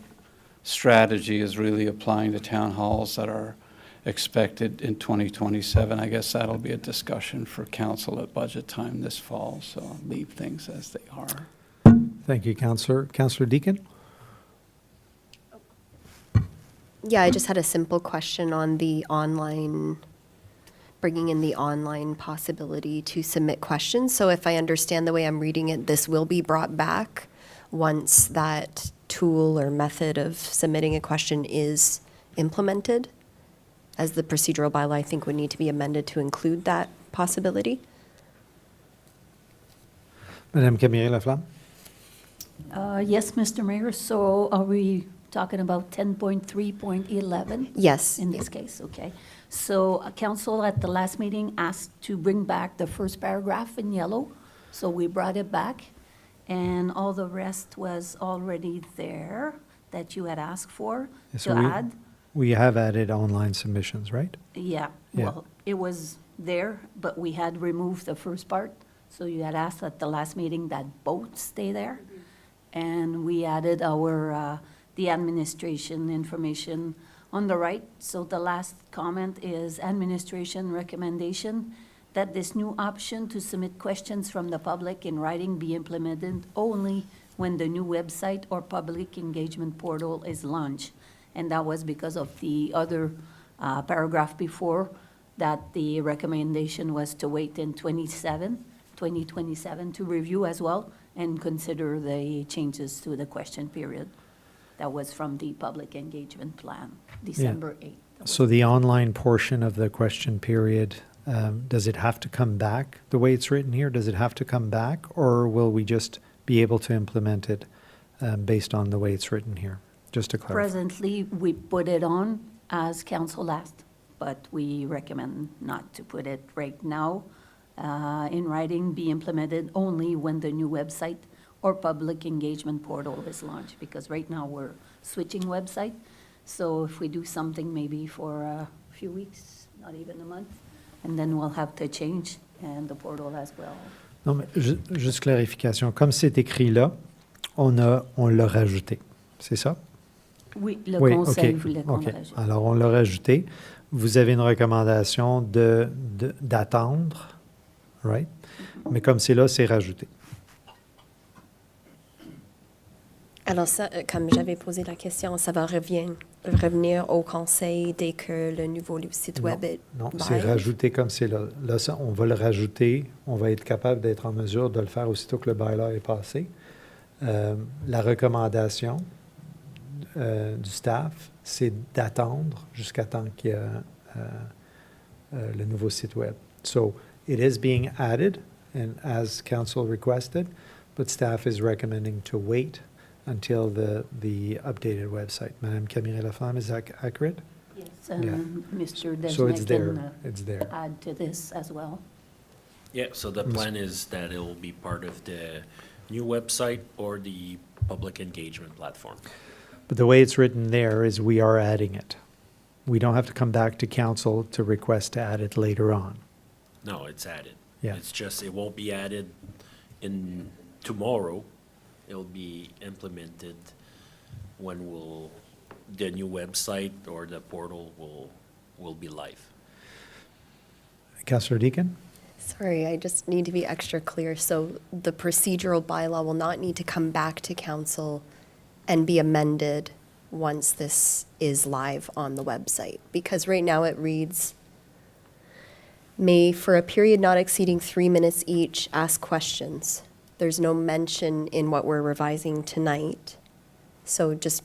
strategy is really applying to town halls that are expected in 2027, I guess that'll be a discussion for council at budget time this fall, so I'll leave things as they are. Thank you, Councillor. Councillor Deacon? Yeah, I just had a simple question on the online, bringing in the online possibility to submit questions. So if I understand the way I'm reading it, this will be brought back once that tool or method of submitting a question is implemented, as the procedural bylaw, I think, would need to be amended to include that possibility. Madame Camille-Laflamme? Yes, Mr. Mayor, so are we talking about 10.3.11? Yes. In this case, okay. So council at the last meeting asked to bring back the first paragraph in yellow, so we brought it back, and all the rest was already there that you had asked for Yes, to so add. We have added online submissions, right? Yeah, Yeah. well, it was there, but we had removed the first part, so you had asked at the last meeting that both stay there. And we added our, the administration information on the right. So the last comment is administration recommendation that this new option to submit questions from the public in writing be implemented only when the new website or public engagement portal is launched. And that was because of the other paragraph before, that the recommendation was to wait in 2027 to review as well and consider the changes to the question period. That was from the public engagement plan, December 8th. So the online portion of the question period, does it have to come back the way it's written here? Does it have to come back, or will we just be able to implement it based on the way it's written here? Just to clarify. Presently, we put it on as council asked, but we recommend not to put it right now. In writing, be implemented only when the new website or public engagement portal is launched, because right now we're switching website. So if we do something maybe for a few weeks, not even a month, and then we'll have to change, and the portal as well. Non, mais juste clarification. Comme c'est écrit là, on l'a rajouté. C'est ça? Oui, le Oui, conseil OK, voulait qu'on OK. le rajoute. Alors, on l'a rajouté. Vous avez une recommandation d'attendre, right? Mais comme c'est là, c'est rajouté. Alors ça, comme j'avais posé la question, ça va revenir au conseil dès que le nouveau site web est Non, c'est live? rajouté comme c'est là. Là, ça, on va le rajouter. On va être capable d'être en mesure de le faire aussitôt que le bylaw est passé. La recommandation du staff, c'est d'attendre jusqu'à temps qu'il y ait le nouveau site web. So, it is being added, and as council requested, but staff is recommending to wait until the updated website. Madame Camille-Laflamme, is that accurate? Yes, Yeah. Mr. So it's Desjardins there, can it's there. add to this as well. Yeah, so the plan is that it will be part of the new website or the public engagement platform. But the way it's written there is we are adding it. We don't have to come back to council to request to add it later on. No, it's added. Yeah. It's just, it won't be added in tomorrow. It'll be implemented when the new website or the portal will be live. Councillor Deacon? Sorry, I just need to be extra clear. So the procedural bylaw will not need to come back to council and be amended once this is live on the website. Because right now it reads, may, for a period not exceeding 3 minutes each, ask questions. There's no mention in what we're revising tonight. So just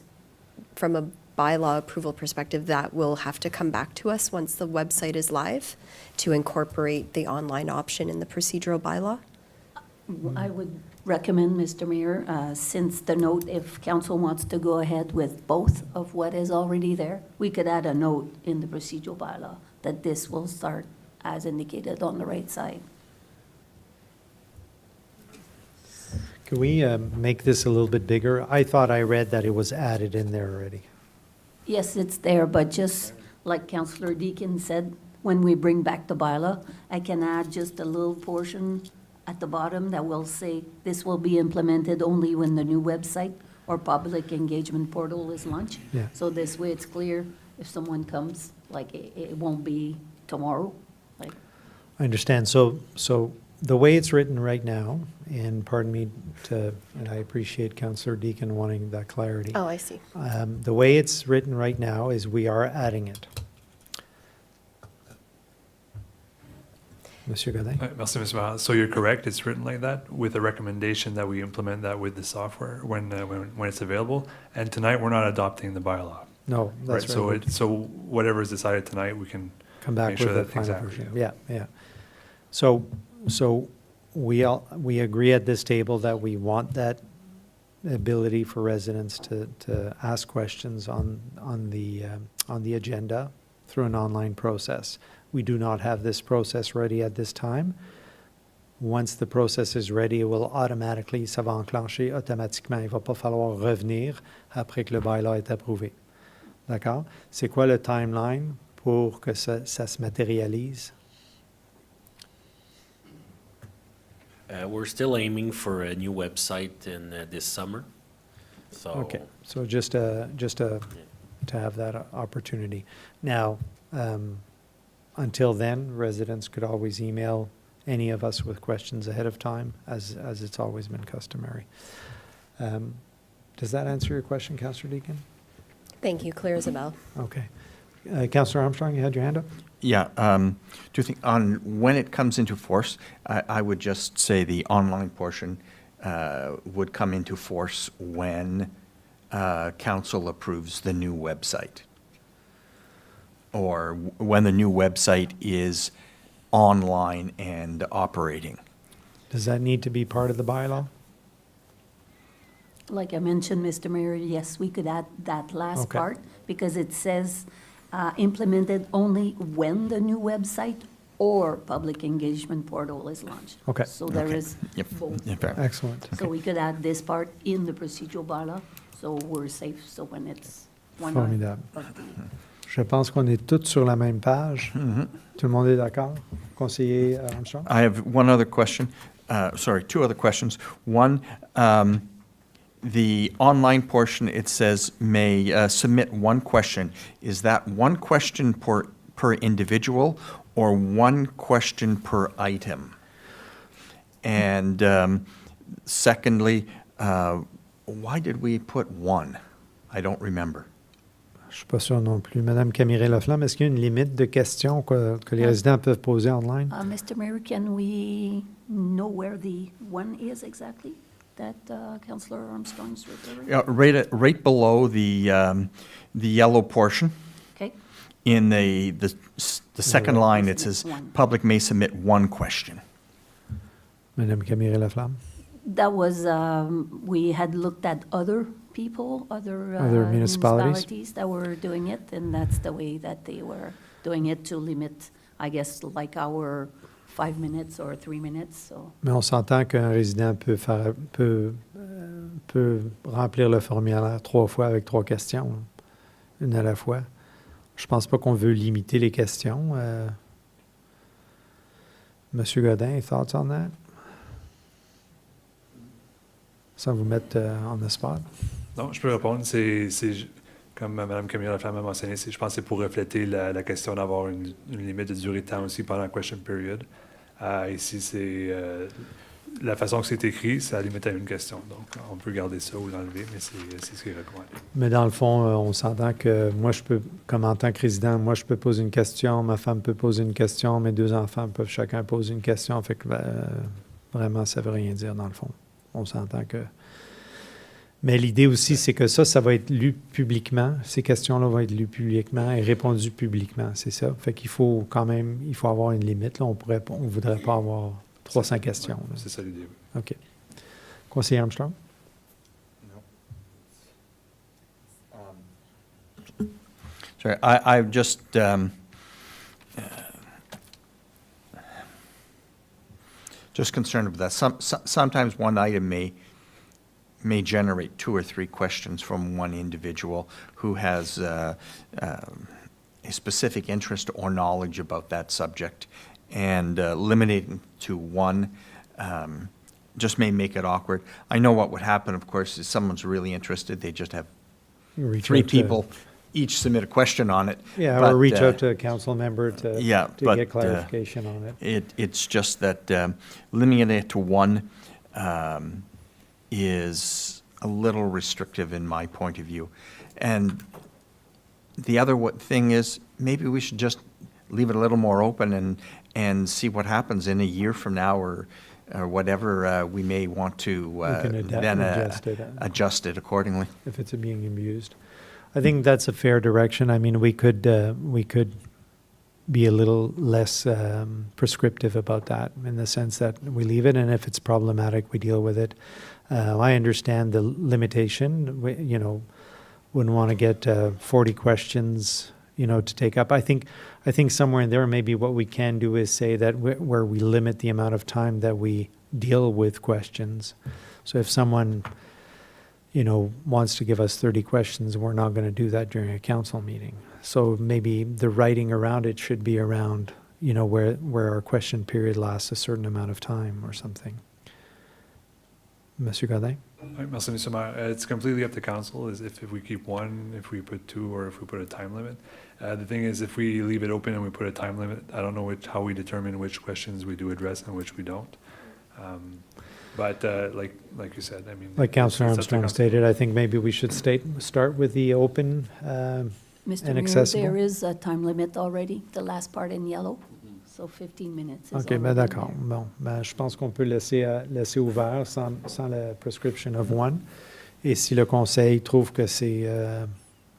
from a bylaw approval perspective, that will have to come back to us once the website is live to incorporate the online option in the procedural bylaw? I would recommend, Mr. Mayor, since the note, if council wants to go ahead with both of what is already there, we could add a note in the procedural bylaw that this will start as indicated on the right side. Can we make this a little bit bigger? I thought I read that it was added in there already. Yes, it's there, but just like Councillor Deakin said, when we bring back the bylaw, I can add just a little portion at the bottom that will say, this will be implemented only when the new website or public engagement portal is launched. Yeah. So this way it's clear if someone comes, like, it won't be tomorrow, like. I understand. So the way it's written right now, and pardon me and I appreciate Councillor Deakin wanting that clarity. Oh, I see. The way it's written right now is we are adding it. Monsieur Godin? Merci, Mr. Mayor. So you're correct, it's written like that, with a recommendation that we implement that with the software when it's available. And tonight, we're not adopting the bylaw. No, that's right. So whatever is decided tonight, we can Come back make with sure the that, final exactly. version. Yeah. So we agree at this table that we want that ability for residents to ask questions on the agenda through an online process. We do not have this process ready at this time. Once the process is ready, it will automatically, ça va enclencher automatiquement. Il ne va pas falloir revenir après que le bylaw est approuvé. D'accord? C'est quoi le timeline pour que ça se matérialise? We're still aiming for a new website in this summer. So Okay, so just to have that opportunity. Now, until then, residents could always email any of us with questions ahead of time, as it's always been customary. Does that answer your question, Councillor Deakin? Thank you. Clear as a bell. Okay. Councillor Armstrong, you had your hand up? Yeah, do you think on when it comes into force, I would just say the online portion would come into force when council approves the new website, or when the new website is online and operating. Does that need to be part of the bylaw? Like I mentioned, Mr. Mayor, yes, we could add that last Okay. part, because it says implemented only when the new website or public engagement portal is launched. Okay. So there Okay. is Yep. both. Yeah, fair. Excellent. So we could add this part in the procedural bylaw, so we're safe, so when it's one of Formidable. the. Je pense qu'on est tous sur la même page. Tout le monde est d'accord? Conseiller Armstrong? I have one other question, two other questions. One, the online portion, it says may submit one question. Is that one question per individual or one question per item? And secondly, why did we put one? I don't remember. Je ne suis pas sûr non plus. Madame Camille-Laflamme, est-ce qu'il y a une limite de questions que les résidents peuvent poser online? Mr. Mayor, can we know where the one is exactly that Councillor Armstrong's referring? Yeah, right below the yellow portion. Okay, In the second line, it says, One. public may submit one question. Madame Camille-Laflamme? that was, we had looked at other people, other Other municipalities? municipalities that were doing it, and that's the way that they were doing it to limit, I guess, like our 5 minutes or 3 minutes, so. Mais on s'entend qu'un résident peut remplir le formulaire 3 fois avec 3 questions, une à la fois. Je pense pas qu'on veut limiter les questions. Monsieur Godin, thoughts on that? Sans vous mettre on the spot. Non, je peux répondre. C'est comme Mme Camille Laflamme a mentionné, je pense que c'est pour refléter la question d'avoir une limite de durée de temps aussi pendant la question period. Ici, c'est la façon que c'est écrit, ça limite à une question. Donc, on peut garder ça ou l'enlever, mais c'est ce qui est recommandé. Mais dans le fond, on s'entend que moi, je peux, comme en tant que résident, moi, je peux poser une question, ma femme peut poser une question, mes 2 enfants peuvent chacun poser une question. Fait que vraiment, ça veut rien dire dans le fond. On s'entend que Mais l'idée aussi, c'est que ça va être lu publiquement. Ces questions-là vont être lues publiquement et répondues publiquement, c'est ça. Fait qu'il faut quand même, il faut avoir une limite. Là, on voudrait pas avoir 300 questions. là. C'est ça l'idée. Oui. OK. Conseiller Armstrong? Sorry, I'm just concerned with that. Sometimes one item may generate 2 or 3 questions from one individual who has a specific interest or knowledge about that subject, and limiting to one just may make it awkward. I know what would happen, of course, is someone's really interested, they just have Reach 3 out to- people each submit a question on it. Yeah, but, or reach out to a council member to but, get clarification on it. It's just that limiting it to one is a little restrictive in my point of view. And the other thing is, maybe we should just leave it a little more open and see what happens in a year from now or whatever. We may want to We can then adjust it. adjust it accordingly. If it's being abused. I think that's a fair direction. I mean, we could be a little less prescriptive about that in the sense that we leave it, and if it's problematic, we deal with it. I understand the limitation. Wouldn't want to get 40 questions, to take up. I think somewhere in there, maybe what we can do is say that where we limit the amount of time that we deal with questions. So if someone wants to give us 30 questions, we're not going to do that during a council meeting. So maybe the writing around it should be around, where our question period lasts a certain amount of time or something. Monsieur Godin? Oui, merci, Monsieur Maire. It's completely up to council, is if we keep one, if we put 2, or if we put a time limit. The thing is, if we leave it open and we put a time limit, I don't know how we determine which questions we do address and which we don't. But like you said, I mean, Like Councillor it's up to Armstrong council. stated, I think maybe we should start with the open Mr. and Mayor, accessible. there is a time limit already, the last part in yellow, so 15 minutes is OK, already d'accord. there. Bon, je pense qu'on peut laisser ouvert sans la prescription of one. Et si le conseil trouve que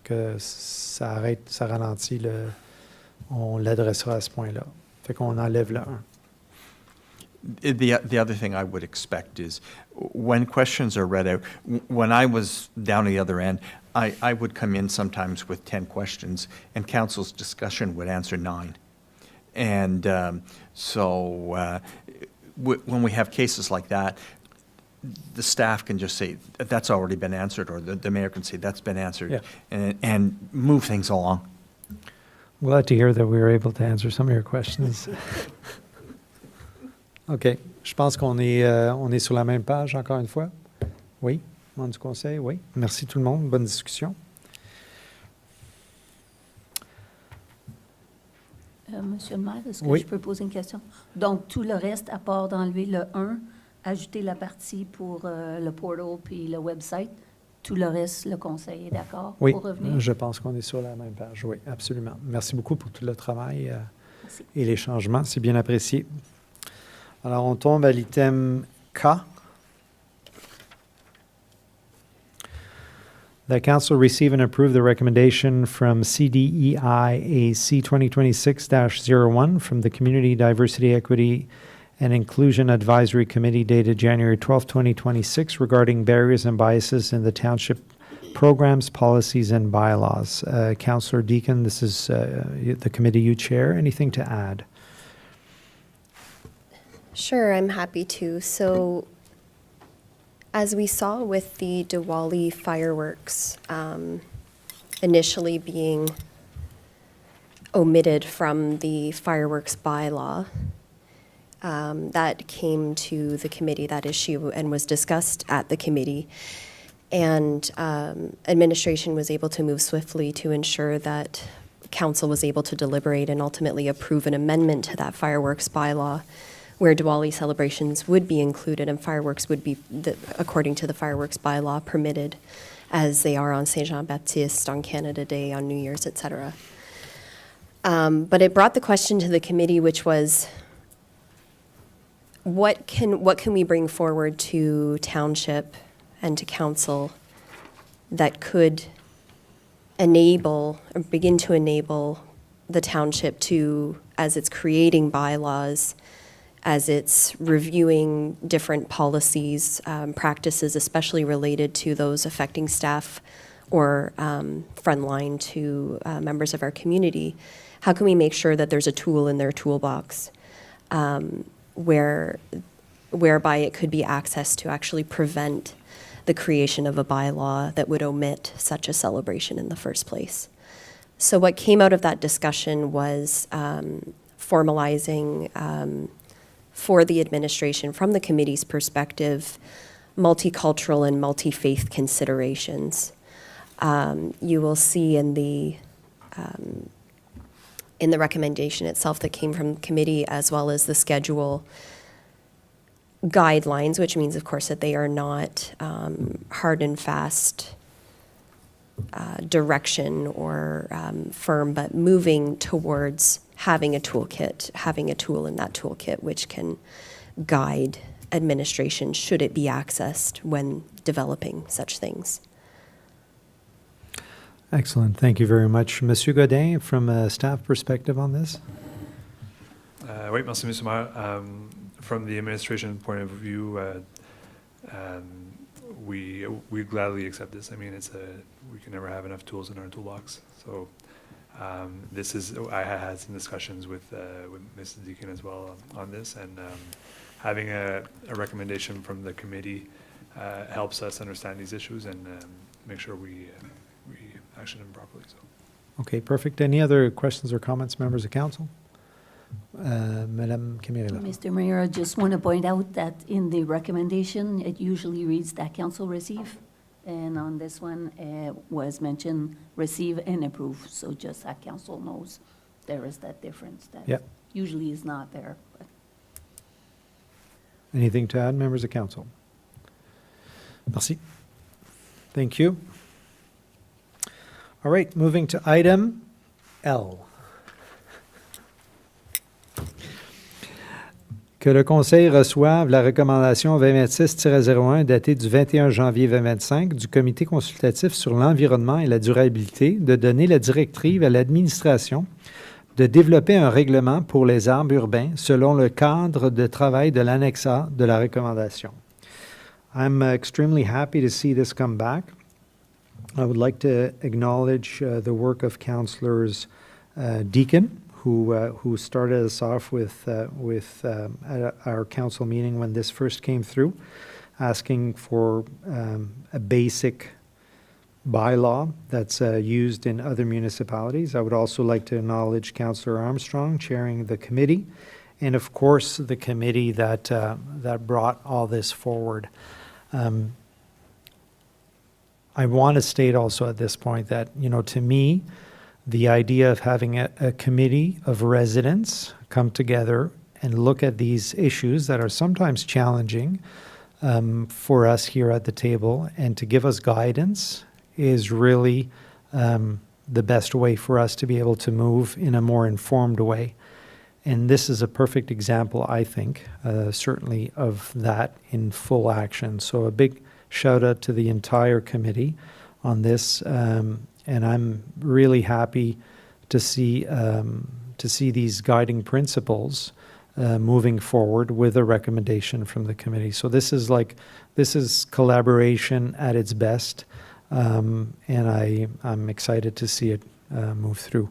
que ça ralentit, on l'adressera à ce point-là. Fait qu'on enlève le 1. The other thing I would expect is when questions are read out, when I was down the other end, I would come in sometimes with 10 questions, and council's discussion would answer 9. And when we have cases like that, the staff can just say, that's already been answered, or the mayor can say, that's been answered, Yeah. and move things along. Glad to hear that we were able to answer some of your questions. OK. Je pense qu'on est sur la même page, encore une fois. Oui? Membre du conseil? Oui. Merci tout le monde. Bonne discussion. Monsieur le maire, est-ce que Oui. je peux poser une question? Donc, tout le reste, à part d'enlever le 1, ajouter la partie pour le portal puis le website, tout le reste, le conseil est d'accord Oui, pour revenir? je pense qu'on est sur la même page. Oui, absolument. Merci beaucoup pour tout le travail Merci. et les changements. C'est bien apprécié. Alors, on tombe à l'item K. The council receive and approve the recommendation from CDEI-AC 2026-01 from the Community Diversity, Equity, and Inclusion Advisory Committee dated January 12, 2026 regarding barriers and biases in the township programs, policies, and bylaws. Councillor Deacon, this is the committee you chair. Anything to add? Sure, I'm happy to. So, as we saw with the Diwali fireworks initially being omitted from the fireworks bylaw, that came to the committee, that issue, and was discussed at the committee. And administration was able to move swiftly to ensure that council was able to deliberate and ultimately approve an amendment to that fireworks bylaw where Diwali celebrations would be included and fireworks would be, according to the fireworks bylaw, permitted as they are on Saint Jean-Baptiste, on Canada Day, on New Year's, etc. But it brought the question to the committee, which was, what can we bring forward to township and to council that could enable, or begin to enable the township to, as it's creating bylaws, as it's reviewing different policies, practices, especially related to those affecting staff or frontline to members of our community, how can we make sure that there's a tool in their toolbox whereby it could be accessed to actually prevent the creation of a bylaw that would omit such a celebration in the first place. So what came out of that discussion was formalizing for the administration, from the committee's perspective, multicultural and multi-faith considerations. You will see in the recommendation itself that came from the committee, as well as the schedule guidelines, which means, of course, that they are not hard and fast direction or firm, but moving towards having a toolkit, having a tool in that toolkit which can guide administration should it be accessed when developing such things. Excellent. Thank you very much. Monsieur Godin, from a staff perspective on this? Oui, merci, Monsieur le Maire. From the administration point of view, we gladly accept this. I mean, we can never have enough tools in our toolbox. So this is, I had some discussions with Mrs. Deacon as well on this, and having a recommendation from the committee helps us understand these issues and make sure we action them properly. So. Okay, perfect. Any other questions or comments, members of council? Madame Camirela. Mr. Mayor, I just want to point out that in the recommendation, it usually reads that council receive. And on this one, was mentioned receive and approve. So just that council knows there is that difference that Yep. usually is not there. But Anything to add, members of council? Merci. Thank you. All right, moving to item L. Que le Conseil reçoive la recommandation 2026-01 datée du 21 janvier 2025 du Comité consultatif sur l'environnement et la durabilité de donner la directive à l'administration de développer un règlement pour les arbres urbains selon le cadre de travail de l'annexe A de la recommandation. I'm extremely happy to see this come back. I would like to acknowledge the work of Councillors Deacon, who started us off with at our council meeting when this first came through, asking for a basic bylaw that's used in other municipalities. I would also like to acknowledge Councillor Armstrong chairing the committee, and of course the committee that brought all this forward. I want to state also at this point that, to me, the idea of having a committee of residents come together and look at these issues that are sometimes challenging for us here at the table and to give us guidance is really the best way for us to be able to move in a more informed way. And this is a perfect example, I think, certainly of that in full action. So a big shout out to the entire committee on this. And I'm really happy to see these guiding principles moving forward with a recommendation from the committee. So this is collaboration at its best, and I'm excited to see it move through.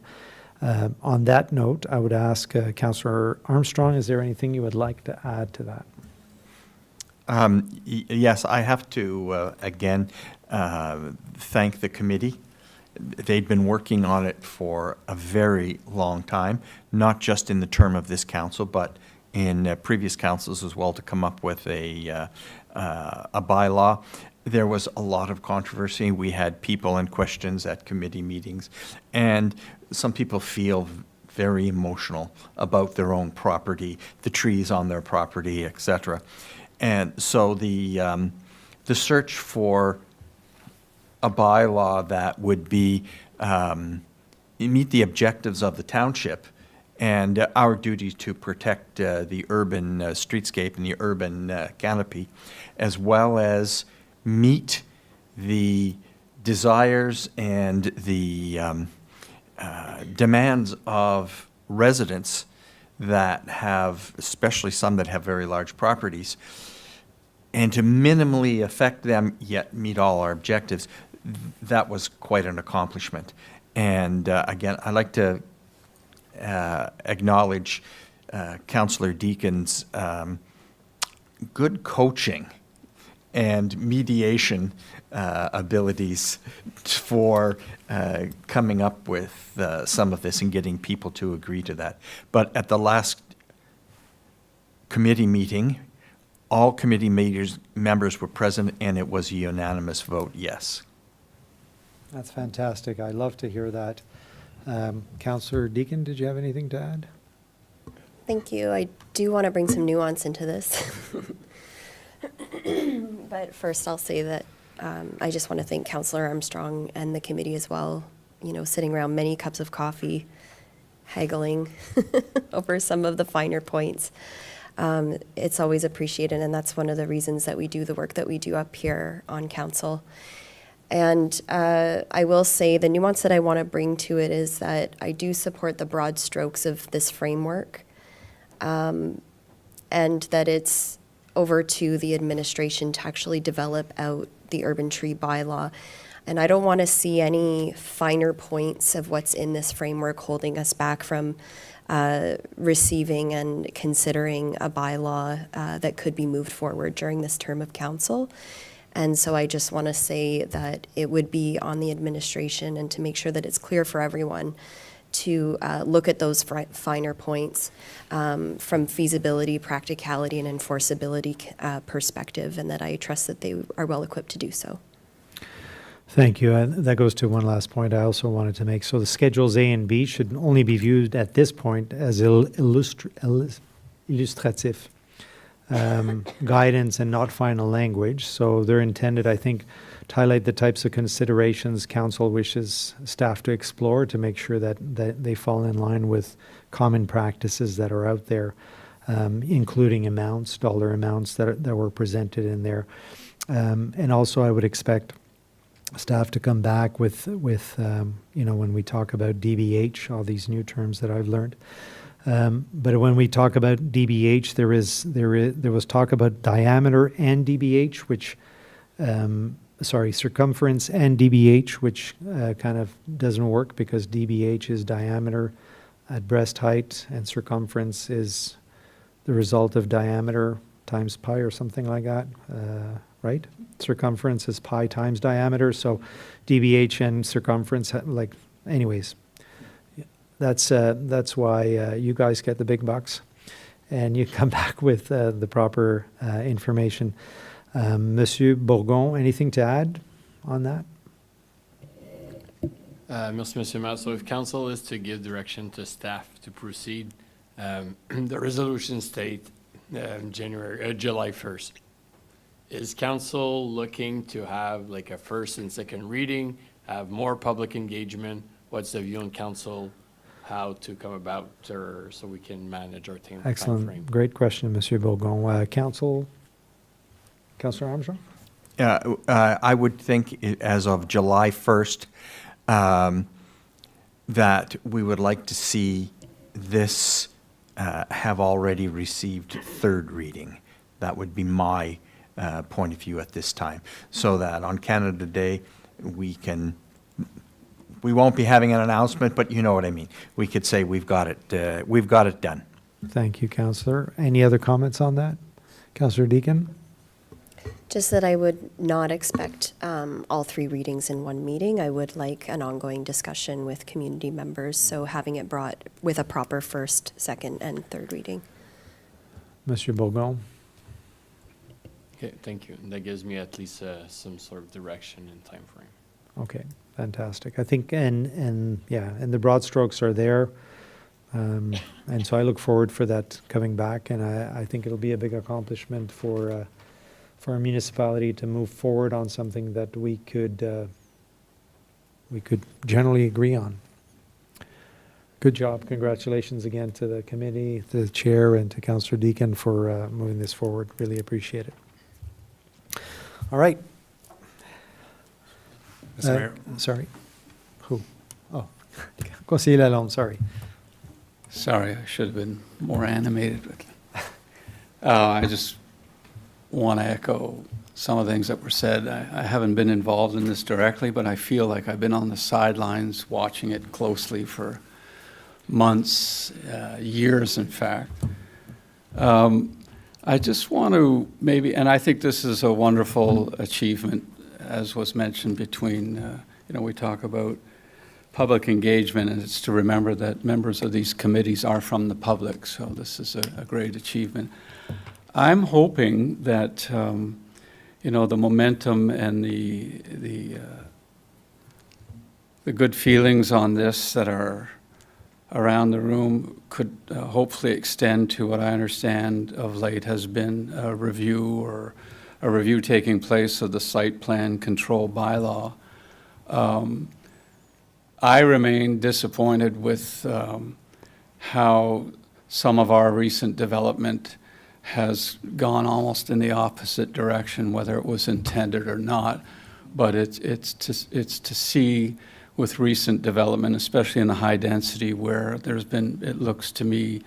On that note, I would ask Councillor Armstrong, is there anything you would like to add to that? Yes, I have to again thank the committee. They'd been working on it for a very long time, not just in the term of this council, but in previous councils as well, to come up with a bylaw. There was a lot of controversy. We had people and questions at committee meetings, and some people feel very emotional about their own property, the trees on their property, etc. And so the search for a bylaw that would be meet the objectives of the township and our duty to protect the urban streetscape and the urban canopy, as well as meet the desires and the demands of residents that have, especially some that have very large properties, and to minimally affect them yet meet all our objectives, that was quite an accomplishment. And again, I'd like to acknowledge Councillor Deacon's good coaching and mediation abilities for coming up with some of this and getting people to agree to that. But at the last committee meeting, all committee members were present, and it was a unanimous vote, yes. That's fantastic. I love to hear that. Councillor Deacon, did you have anything to add? Thank you. I do want to bring some nuance into this. But first, I'll say that I just want to thank Councillor Armstrong and the committee as well, you know, sitting around many cups of coffee, haggling over some of the finer points. It's always appreciated, and that's one of the reasons that we do the work that we do up here on council. And I will say the nuance that I want to bring to it is that I do support the broad strokes of this framework, and that it's over to the administration to actually develop out the urban tree bylaw. And I don't want to see any finer points of what's in this framework holding us back from receiving and considering a bylaw that could be moved forward during this term of council. And so I just want to say that it would be on the administration and to make sure that it's clear for everyone to look at those finer points from feasibility, practicality, and enforceability perspective, and that I trust that they are well equipped to do so. Thank you. That goes to one last point I also wanted to make. So the Schedules A and B should only be viewed at this point as illustrative guidance and not final language. So they're intended, I think, to highlight the types of considerations council wishes staff to explore to make sure that they fall in line with common practices that are out there, including amounts, dollar amounts that were presented in there. And also I would expect staff to come back with you know, when we talk about DBH, all these new terms that I've learned. But when we talk about DBH, there was talk about diameter and DBH, which, circumference and DBH, which kind of doesn't work because DBH is diameter at breast height and circumference is the result of diameter times pi or something like that, right? Circumference is pi times diameter, so DBH and circumference, like, anyways. That's why you guys get the big bucks, and you come back with the proper information. Monsieur Bourgon, anything to add on that? Merci, Monsieur Mayor. So if council is to give direction to staff to proceed, the resolution state July 1st. Is council looking to have like a first and second reading, have more public engagement? What's the view on council? How to come about, or so we can manage our time frame? Excellent. Great question, Monsieur Bourgon. Councillor Armstrong? I would think as of July 1st that we would like to see this have already received third reading. That would be my point of view at this time, so that on Canada Day we won't be having an announcement, but you know what I mean. We could say we've got it done. Thank you, Councillor. Any other comments on that? Councillor Deacon? Just that I would not expect all three readings in one meeting. I would like an ongoing discussion with community members, so having it brought with a proper first, second, and third reading. Monsieur Bourgon? Okay, thank you. And that gives me at least some sort of direction and time frame. Okay, fantastic. I think, and the broad strokes are there. And so I look forward for that coming back, and I think it'll be a big accomplishment for our municipality to move forward on something that we could generally agree on. Good job. Congratulations again to the committee, to the chair, and to Councillor Deacon for moving this forward. Really appreciate it. All right. Mr. Mayor, Sorry. Who? Oh, Conseiller Lalonde, sorry. Sorry, I should have been more animated. I just want to echo some of the things that were said. I haven't been involved in this directly, but I feel like I've been on the sidelines watching it closely for months, years, in fact. I just want to maybe, and I think this is a wonderful achievement, as was mentioned between, we talk about public engagement, and it's to remember that members of these committees are from the public, so this is a great achievement. I'm hoping that, the momentum and the good feelings on this that are around the room could hopefully extend to what I understand of late has been a review taking place of the site plan control bylaw. I remain disappointed with how some of our recent development has gone almost in the opposite direction, whether it was intended or not. But it's to see with recent development, especially in the high density, where there's been, it looks to me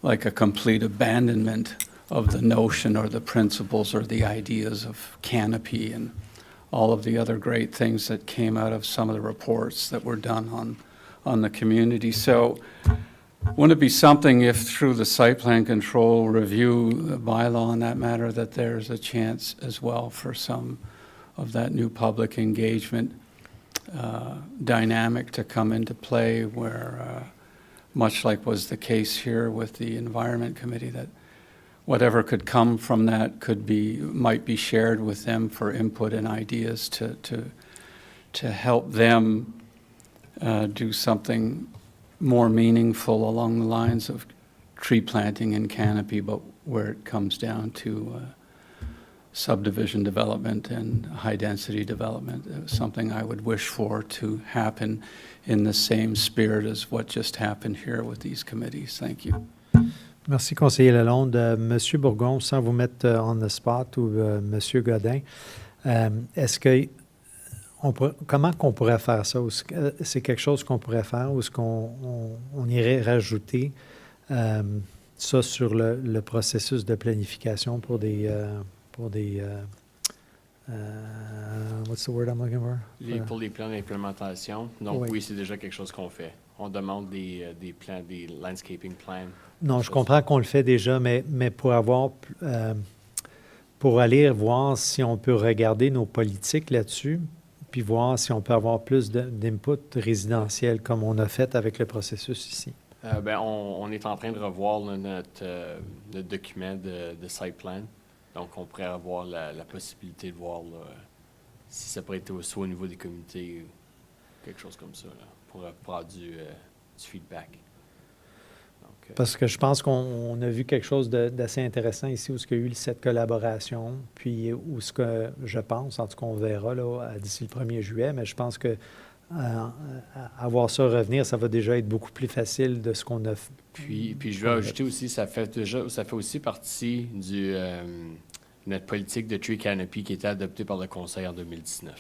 like a complete abandonment of the notion or the principles or the ideas of canopy and all of the other great things that came out of some of the reports that were done on the community. So wouldn't it be something if through the site plan control review bylaw in that matter that there's a chance as well for some of that new public engagement dynamic to come into play where, much like was the case here with the Environment Committee, that whatever could come from that might be shared with them for input and ideas to help them do something more meaningful along the lines of tree planting and canopy, but where it comes down to subdivision development and high-density development, something I would wish for to happen in the same spirit as what just happened here with these committees. Thank you. Merci, conseiller Lalonde. Monsieur Bourgon, sans vous mettre on the spot, ou Monsieur Godin, est-ce que comment qu'on pourrait faire ça? C'est quelque chose qu'on pourrait faire ou est-ce qu'on irait rajouter ça sur le processus de planification pour des what's the word I'm looking for? Pour les plans d'implémentation, donc Oui. oui, c'est déjà quelque chose qu'on fait. On demande des plans, des landscaping plans. Non, je comprends qu'on le fait déjà, mais pour aller voir si on peut regarder nos politiques là-dessus, puis voir si on peut avoir plus d'input résidentiel comme on a fait avec le processus ici. On est en train de revoir là, notre document de site plan. Donc, on pourrait avoir la possibilité de voir là, si ça pourrait être soit au niveau des comités ou quelque chose comme ça, là, pour avoir du feedback. Donc, Parce que je pense qu'on a vu quelque chose d'assez intéressant ici où il y a eu cette collaboration, puis où ce que je pense, en tout cas on verra là, d'ici le 1er juillet, mais je pense que avoir ça revenir, ça va déjà être beaucoup plus facile de ce qu'on a fait. Puis je vais ajouter aussi, ça fait aussi partie de notre politique de tree canopy qui a été adoptée par le Conseil en 2019.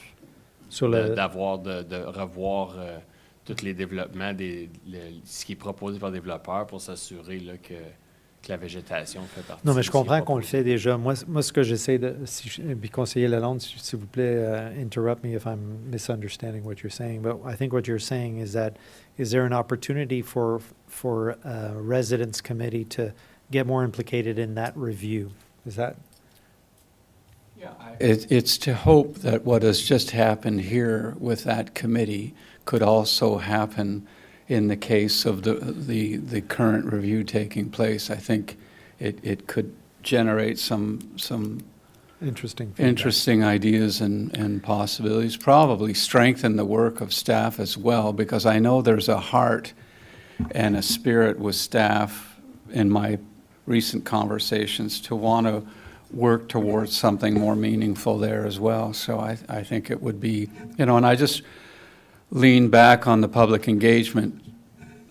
De revoir tous les développements, ce qui est proposé par les développeurs pour s'assurer là, que la végétation fait partie. Non, mais je comprends qu'on le fait déjà. Moi ce que j'essaie de... puis conseiller Lalonde, s'il vous plaît, interrupt me if I'm misunderstanding what you're saying, but I think what you're saying is that is there an opportunity for residents committee to get more implicated in that review? Is that... It's to hope that what has just happened here with that committee could also happen in the case of the current review taking place. I think it could generate some interesting ideas and possibilities, probably strengthen the work of staff as well, because I know there's a heart and a spirit with staff in my recent conversations to want to work towards something more meaningful there as well. So I think it would be, and I just lean back on the public engagement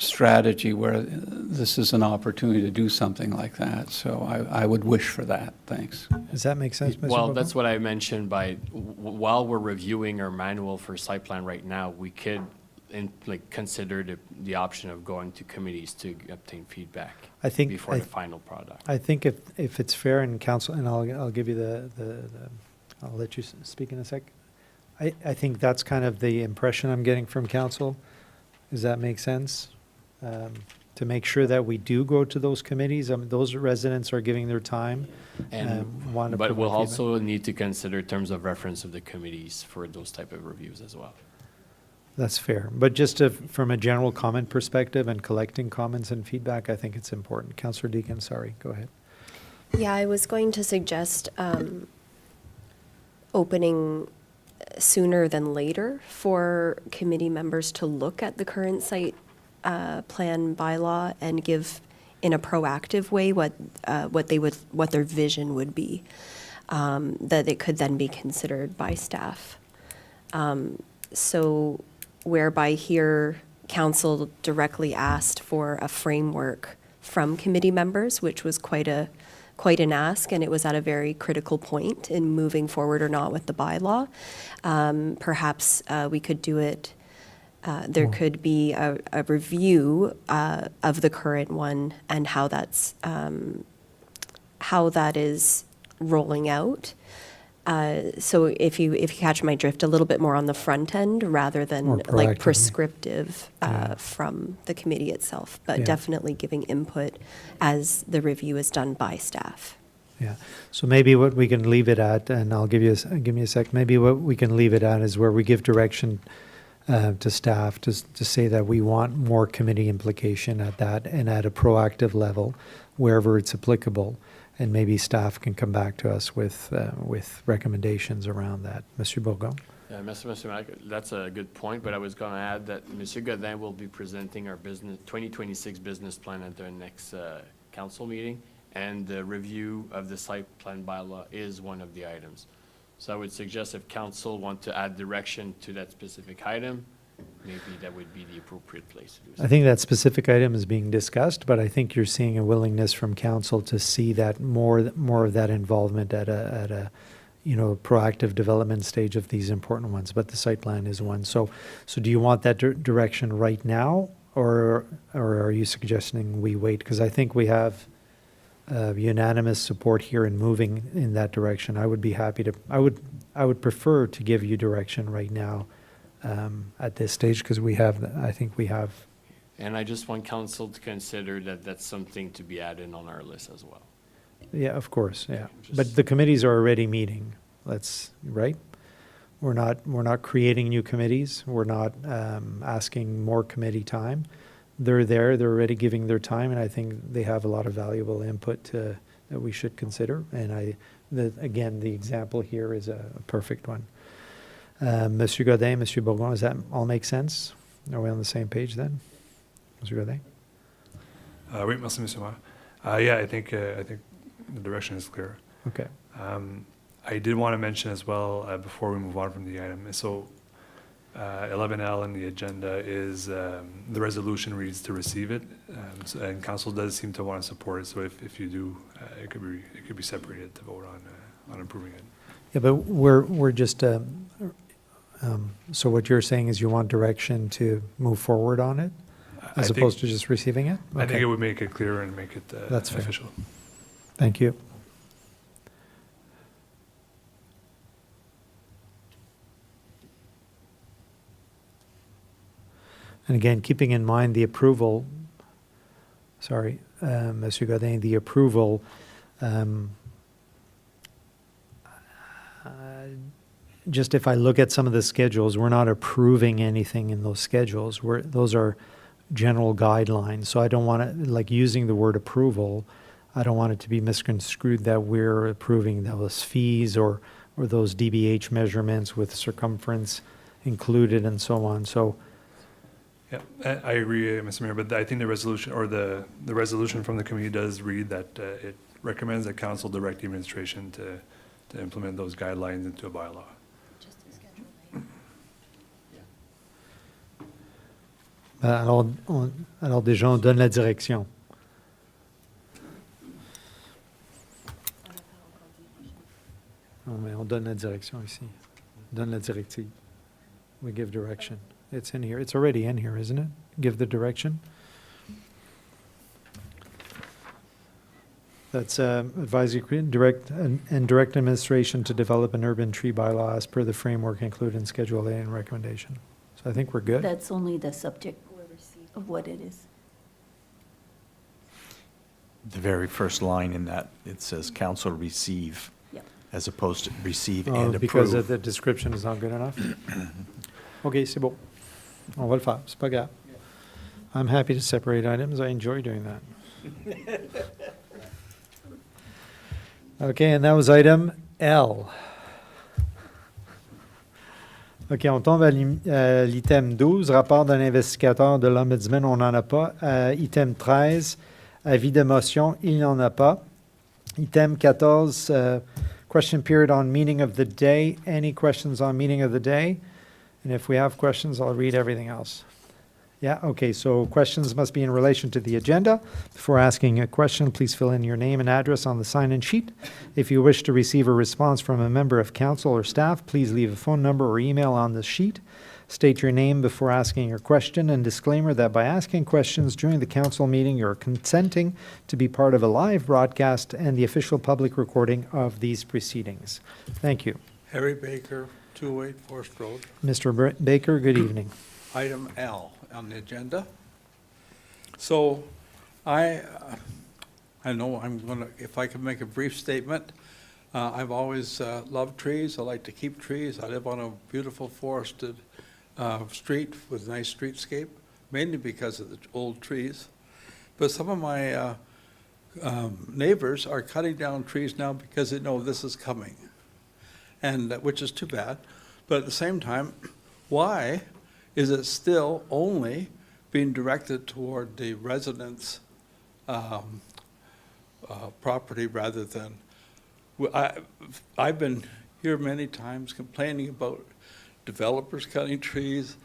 strategy where this is an opportunity to do something like that. So I would wish for that. Thanks. Does that make sense, Mr. Well, Bogo? that's what I mentioned by, while we're reviewing our manual for site plan right now, we could consider the option of going to committees to obtain feedback I think- before the final product. I think if it's fair and council, and I'll give you I'll let you speak in a sec. I think that's kind of the impression I'm getting from council. Does that make sense? To make sure that we do go to those committees, I mean, those residents are giving their time. Want to But we'll provide feedback. also need to consider terms of reference of the committees for those type of reviews as well. That's fair. But just from a general comment perspective and collecting comments and feedback, I think it's important. Councillor Deacon, sorry, go ahead. Yeah, I was going to suggest opening sooner than later for committee members to look at the current site plan bylaw and give in a proactive way what their vision would be, that it could then be considered by staff. So whereby here council directly asked for a framework from committee members, which was quite an ask, and it was at a very critical point in moving forward or not with the bylaw. Perhaps we could do it, there could be a review of the current one and how that is rolling out. So if you catch my drift, a little bit more on the front end rather than More like proactively. prescriptive Yeah. from the committee itself, but Yeah. definitely giving input as the review is done by staff. Yeah, so maybe what we can leave it at, and I'll give me a sec, maybe what we can leave it at is where we give direction to staff to say that we want more committee implication at that and at a proactive level wherever it's applicable. And maybe staff can come back to us with recommendations around that. Monsieur Bourgon? Mr. Mac, that's a good point, but I was going to add that Monsieur Godin will be presenting our 2026 business plan at the next council meeting, and the review of the site plan bylaw is one of the items. So I would suggest if council want to add direction to that specific item, maybe that would be the appropriate place to do so. I think that specific item is being discussed, but I think you're seeing a willingness from council to see that more of that involvement at a proactive development stage of these important ones, but the site plan is one. So do you want that direction right now, or are you suggesting we wait? Because I think we have unanimous support here in moving in that direction. I would be happy to, I would prefer to give you direction right now at this stage, because I think we have. And I just want council to consider that that's something to be added on our list as well. Yeah, of course, yeah. Just- But the committees are already meeting, right? We're not creating new committees. We're not asking more committee time. They're there, they're already giving their time, and I think they have a lot of valuable input that we should consider. And again, the example here is a perfect one. Monsieur Godin, Monsieur Bourgon, does that all make sense? Are we on the same page then? Monsieur Godin? Oui, merci, Monsieur Maire. Yeah, I think the direction is clear. Okay. I did want to mention as well, before we move on from the item, so 11L in the agenda is the resolution reads to receive it, and council does seem to want to support it. So if you do, it could be separated to vote on approving it. Yeah, but we're just, so what you're saying is you want direction to move forward on it, as opposed to just receiving it? I think Okay. it would make it clearer and make it That's fair. official. Thank you. And again, keeping in mind the approval, Monsieur Godin, the approval, just if I look at some of the schedules, we're not approving anything in those schedules. Those are general guidelines. So I don't want to, like using the word approval, I don't want it to be misconstrued that we're approving those fees or those DBH measurements with circumference included and so on. So Yeah, I agree, Mr. Mayor, but I think the resolution, or the resolution from the committee does read that it recommends that council direct the administration to implement those guidelines into a bylaw. Alors déjà, on donne la direction. Non, mais on donne la direction ici. On donne la directive. We give direction. It's in here. It's already in here, isn't it? Give the direction. That's advisory, direct administration to develop an urban tree bylaw as per the framework included in Schedule A and recommendation. So I think we're good. That's only the subject of what it is. The very first line in that, it says council receive, Yep. as opposed to receive Oh, and because approve. the description is not good enough? OK, c'est bon. On va le faire, c'est pas grave. I'm happy to separate items, I enjoy doing that. OK, and that was item L. OK, on tombe à l'item 12, rapport d'un investigateur de l'Ombudsman, on n'en a pas. Item 13, avis de motion, il n'y en a pas. Item 14, question period on meeting of the day. Any questions on meeting of the day? And if we have questions, I'll read everything else. Yeah, okay, so questions must be in relation to the agenda. Before asking a question, please fill in your name and address on the sign-in sheet. If you wish to receive a response from a member of council or staff, please leave a phone number or email on the sheet. State your name before asking your question, and disclaimer that by asking questions during the council meeting, you're consenting to be part of a live broadcast and the official public recording of these proceedings. Thank you. Harry Baker, 208 Forest Road. Mr. Baker, good evening. Item L on the agenda. So I know I'm going to, if I can make a brief statement, I've always loved trees. I like to keep trees. I live on a beautiful forested street with nice streetscape, mainly because of the old trees. But some of my neighbors are cutting down trees now because they know this is coming, and which is too bad. But at the same time, why is it still only being directed toward the residents' property rather than, I've been here many times complaining about developers cutting trees,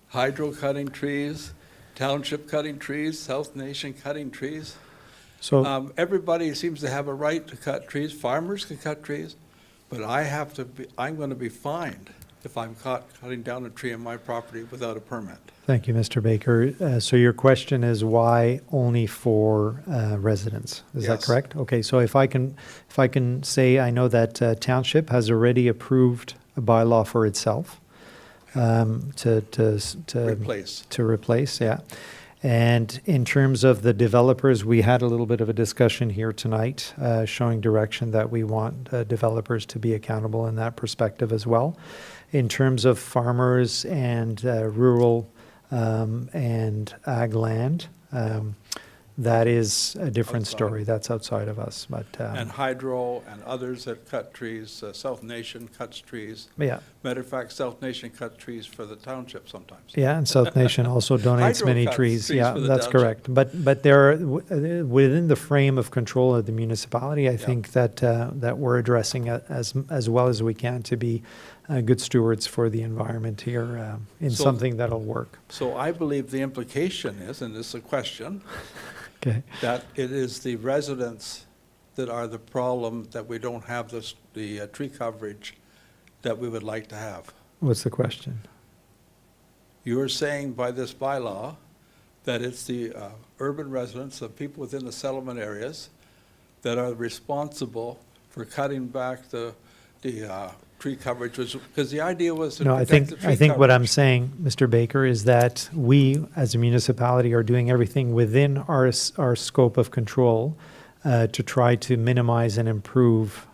hydro cutting trees, township cutting trees, South Nation cutting trees. So, Everybody seems to have a right to cut trees. Farmers can cut trees, but I'm going to be fined if I'm caught cutting down a tree on my property without a permit. thank you, Mr. Baker. So your question is why only for residents? Is that Yes. correct? Okay, so if I can say, I know that Township has already approved a bylaw for itself to Replace. to replace, yeah. And in terms of the developers, we had a little bit of a discussion here tonight, showing direction that we want developers to be accountable in that perspective as well. In terms of farmers and rural and ag land, that is a different Outside. story. That's outside of us, but, And hydro and others that cut trees, South Nation cuts trees. yeah. Matter of fact, South Nation cuts trees for the township sometimes. Yeah, and South Nation also donates Hydro many cuts trees. trees Yeah, for the that's township. correct. But there, within the frame of control of the municipality, I Yeah. think that we're addressing it as well as we can to be good stewards for the environment here in So- something that'll work. So I believe the implication is, and this is a question, Okay. that it is the residents that are the problem, that we don't have the tree coverage that we would like to have. What's the question? You are saying by this bylaw that it's the urban residents, the people within the settlement areas, that are responsible for cutting back the tree coverage, because the idea was to No, I protect the think, tree I think what I'm coverage. saying, Mr. Baker, is that we, as a municipality, are doing everything within our scope of control to try to minimize and improve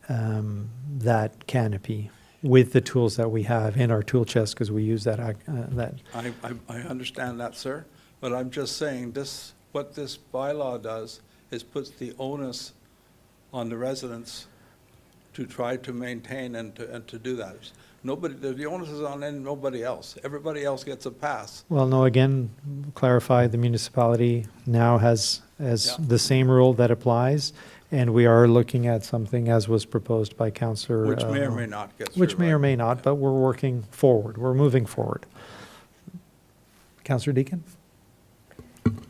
that canopy with the tools that we have in our tool chest, because we use that. I understand that, sir, but I'm just saying what this bylaw does is puts the onus on the residents to try to maintain and to do that. Nobody, the onus is on nobody else. Everybody else gets a pass. Well, no, again, clarify, the municipality now has Yeah. the same rule that applies, and we are looking at something as was proposed by Councillor. Which may or may not get through. Which may or right? may not, but we're working forward. We're moving forward. Councillor Deacon?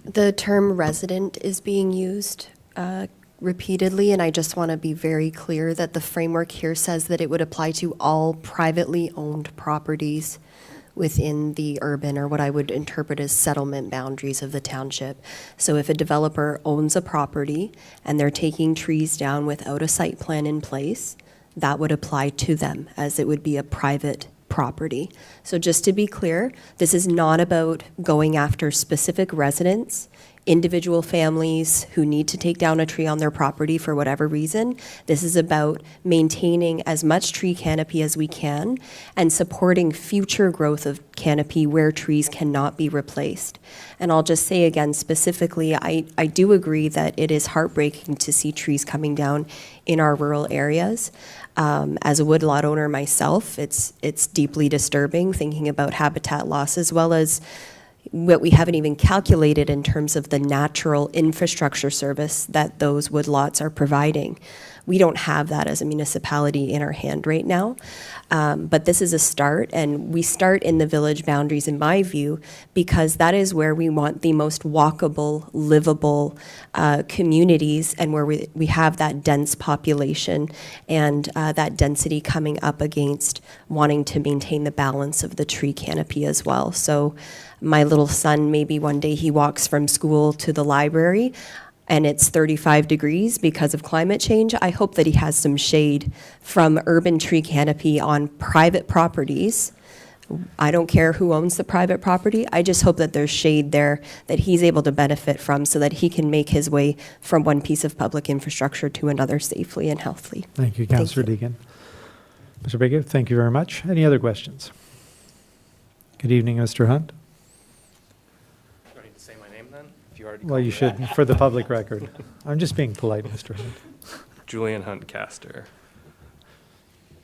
The term resident is being used repeatedly, and I just want to be very clear that the framework here says that it would apply to all privately owned properties within the urban, or what I would interpret as settlement boundaries of the township. So if a developer owns a property and they're taking trees down without a site plan in place, that would apply to them, as it would be a private property. So just to be clear, this is not about going after specific residents, individual families who need to take down a tree on their property for whatever reason. This is about maintaining as much tree canopy as we can and supporting future growth of canopy where trees cannot be replaced. And I'll just say again, specifically, I do agree that it is heartbreaking to see trees coming down in our rural areas. As a woodlot owner myself, it's deeply disturbing thinking about habitat loss, as well as what we haven't even calculated in terms of the natural infrastructure service that those woodlots are providing. We don't have that as a municipality in our hand right now, but this is a start, and we start in the village boundaries, in my view, because that is where we want the most walkable, livable communities, and where we have that dense population and that density coming up against wanting to maintain the balance of the tree canopy as well. So my little son, maybe one day he walks from school to the library and it's 35 degrees because of climate change. I hope that he has some shade from urban tree canopy on private properties. I don't care who owns the private property. I just hope that there's shade there that he's able to benefit from, so that he can make his way from one piece of public infrastructure to another safely and healthily. Thank you, Councillor Deacon. Mr. Baker, thank you very much. Any other questions? Good evening, Mr. Hunt. Do I need to say my name then? If you already Well, called you me should, that. for the public record. I'm just being polite, Mr. Hunt. Julian Hunt Caster.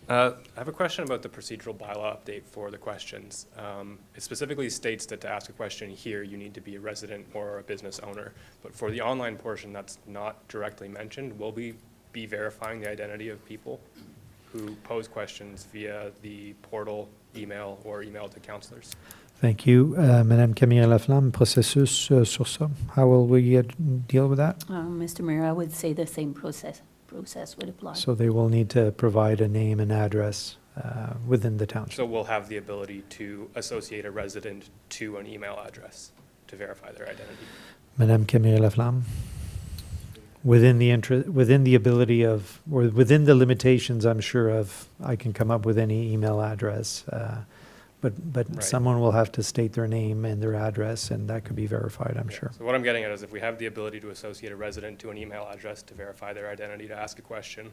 I have a question about the procedural bylaw update for the questions. It specifically states that to ask a question here, you need to be a resident or a business owner. But for the online portion, that's not directly mentioned. Will we be verifying the identity of people who pose questions via the portal, email, or email to councillors? Thank you. Madame Camille Laflamme, processus sur ça. How will we deal with that? Mr. Mayor, I would say the same process would apply. So they will need to provide a name and address within the township. So we'll have the ability to associate a resident to an email address to verify their identity. Madame Camille Laflamme, within the ability of, or within the limitations, I'm sure of, I can come up with any email address, but Right. someone will have to state their name and their address, and that could be verified, I'm sure. So what I'm getting at is if we have the ability to associate a resident to an email address to verify their identity, to ask a question,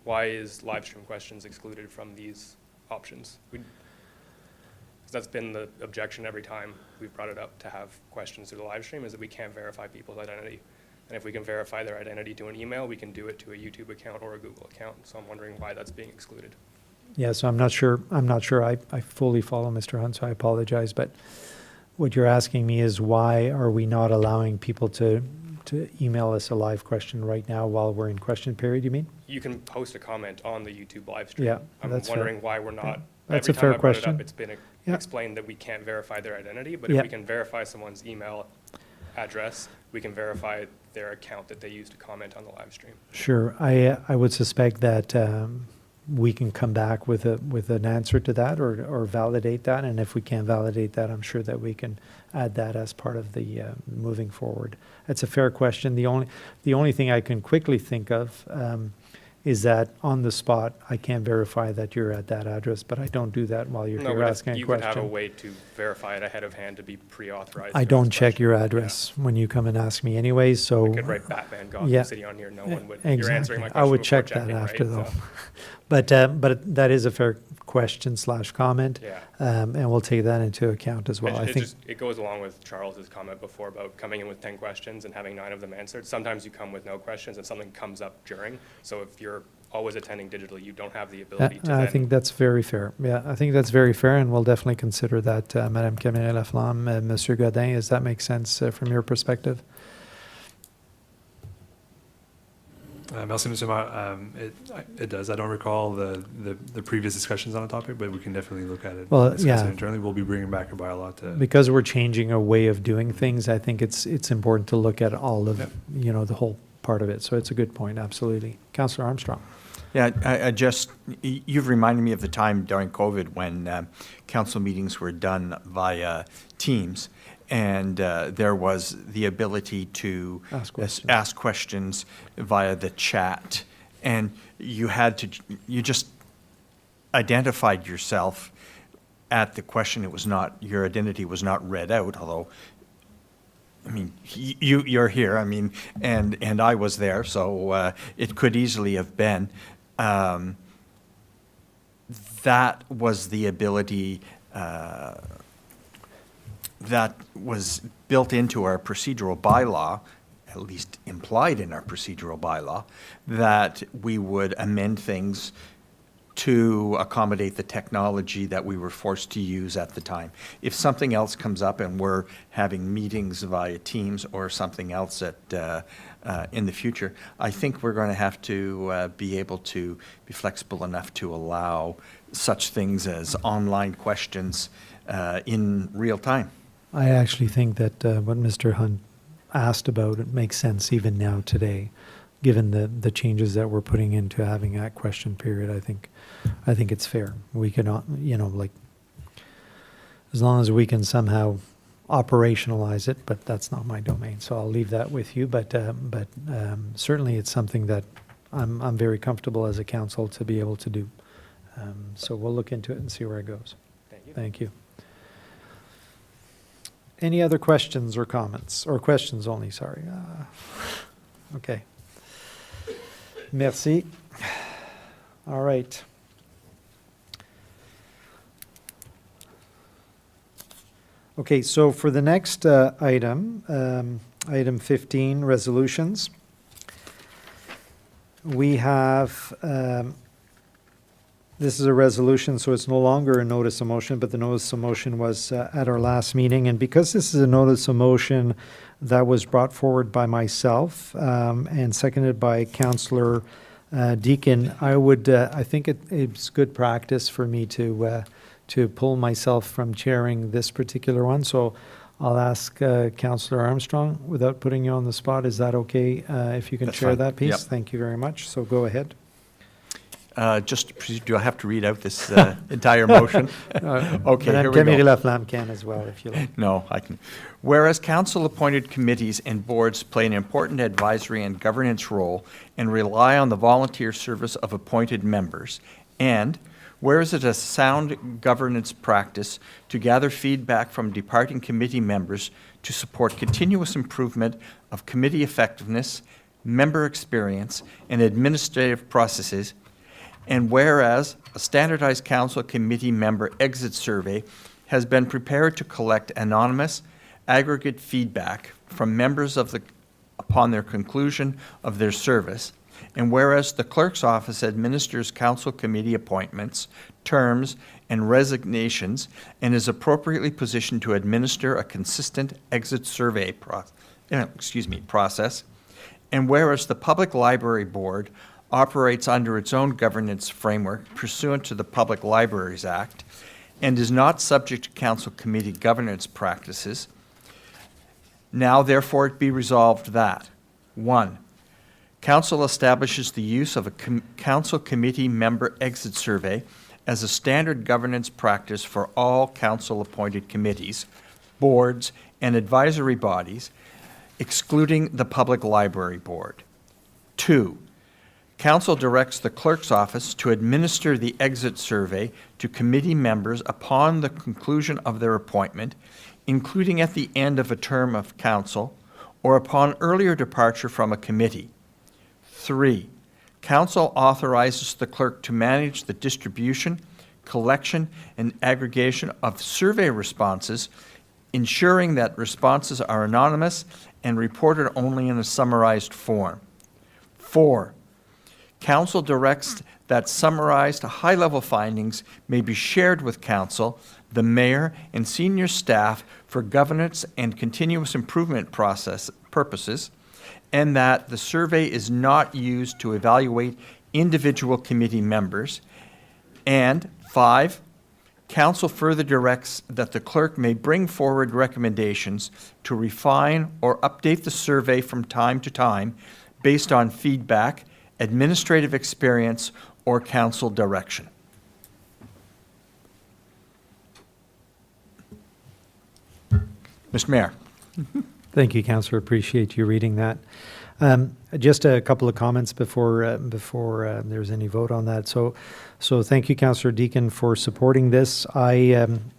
why is live stream questions excluded from these options? 'Cause that's been the objection every time we've brought it up to have questions through the live stream, is that we can't verify people's identity. And if we can verify their identity to an email, we can do it to a YouTube account or a Google account. So I'm wondering why that's being excluded. Yeah, so I'm not sure I fully follow Mr. Hunt, so I apologize, but what you're asking me is why are we not allowing people to email us a live question right now while we're in question period, you mean? You can post a comment on the YouTube live stream. Yeah, I'm that's fair. wondering why we're not. That's every a fair time I brought it up, question. it's been Yeah. explained that we can't verify their identity, but Yeah. if we can verify someone's email address, we can verify their account that they use to comment on the live stream. Sure. I would suspect that we can come back with an answer to that or validate that. And if we can't validate that, I'm sure that we can add that as part of the moving forward. It's a fair question. The only thing I can quickly think of is that on the spot, I can't verify that you're at that address, but I don't do that while you're No, here but if asking a you could have a question. way to verify it ahead of hand to be pre-authorized. I to don't ask check your questions. address when you come and ask me anyways, so. We could write Batman Gotham Yeah. City on here, no one would, Exactly. you're answering my I question would before check that checking, after right? though. So, But that is a fair question / comment. Yeah. And we'll take that into account as well. I think, It goes along with Charles's comment before about coming in with 10 questions and having 9 of them answered. Sometimes you come with no questions and something comes up during. So if you're always attending digitally, you don't have the ability to I then. think that's very fair. Yeah, I think that's very fair, and we'll definitely consider that, Madame Camille Laflamme, Monsieur Godin. Does that make sense from your perspective? Merci, Monsieur Maire. It does. I don't recall the previous discussions on the topic, but we can definitely look at it. Well, discuss it yeah. internally. We'll be bringing back a bylaw to. Because we're changing a way of doing things, I think it's important to look at all of, Yep. the whole part of it. So it's a good point, absolutely. Councillor Armstrong. Yeah, you've reminded me of the time during COVID when council meetings were done via Teams, and there was the ability to ask questions via the chat, and you just identified yourself at the question. It was not, your identity was not read out, although, I mean, you're here, I mean, and I was there, so it could easily have been. That was the ability that was built into our procedural bylaw, at least implied in our procedural bylaw, that we would amend things to accommodate the technology that we were forced to use at the time. If something else comes up and we're having meetings via Teams or something else in the future, I think we're going to have to be able to be flexible enough to allow such things as online questions in real time. I actually think that what Mr. Hunt asked about, it makes sense even now today, given the changes that we're putting into having that question period. I think it's fair. We cannot, as long as we can somehow operationalize it, but that's not my domain, so I'll leave that with you. But certainly it's something that I'm very comfortable as a council to be able to do. So we'll look into it and see where it goes. Thank you. Thank you. Any other questions or comments? Or questions only, sorry. Okay. Merci. All right. Okay, so for the next item, item 15, resolutions, we have, this is a resolution, so it's no longer a notice of motion, but the notice of motion was at our last meeting. And because this is a notice of motion that was brought forward by myself and seconded by Councillor Deakin, I think it's good practice for me to pull myself from chairing this particular one. So I'll ask Councillor Armstrong, without putting you on the spot, is that okay if you can That's chair fine. that piece? Yep. Thank you very much. So go ahead. Do I have to read out this entire motion? Okay, here we Camille go. Laflamme can as well, if you like. No, I can. Whereas council-appointed committees and boards play an important advisory and governance role and rely on the volunteer service of appointed members, and whereas it is sound governance practice to gather feedback from departing committee members to support continuous improvement of committee effectiveness, member experience, and administrative processes, and whereas a standardized council committee member exit survey has been prepared to collect anonymous, aggregate feedback from members upon their conclusion of their service, and whereas the clerk's office administers council committee appointments, terms, and resignations, and is appropriately positioned to administer a consistent exit survey process, and whereas the Public Library Board operates under its own governance framework pursuant to the Public Libraries Act and is not subject to council committee governance practices, now therefore it be resolved that 1. Council establishes the use of a council committee member exit survey as a standard governance practice for all council-appointed committees, boards, and advisory bodies, excluding the Public Library Board. 2. Council directs the clerk's office to administer the exit survey to committee members upon the conclusion of their appointment, including at the end of a term of council or upon earlier departure from a committee. 3. Council authorizes the clerk to manage the distribution, collection, and aggregation of survey responses, ensuring that responses are anonymous and reported only in a summarized form. 4. Council directs that summarized high-level findings may be shared with Council, the Mayor, and senior staff for governance and continuous improvement process purposes, and that the survey is not used to evaluate individual committee members. And 5, council further directs that the clerk may bring forward recommendations to refine or update the survey from time to time based on feedback, administrative experience, or council direction. Mr. Mayor. Thank you, Councillor. Appreciate you reading that. Just a couple of comments before there's any vote on that. So thank you, Councillor Deacon, for supporting this. I'm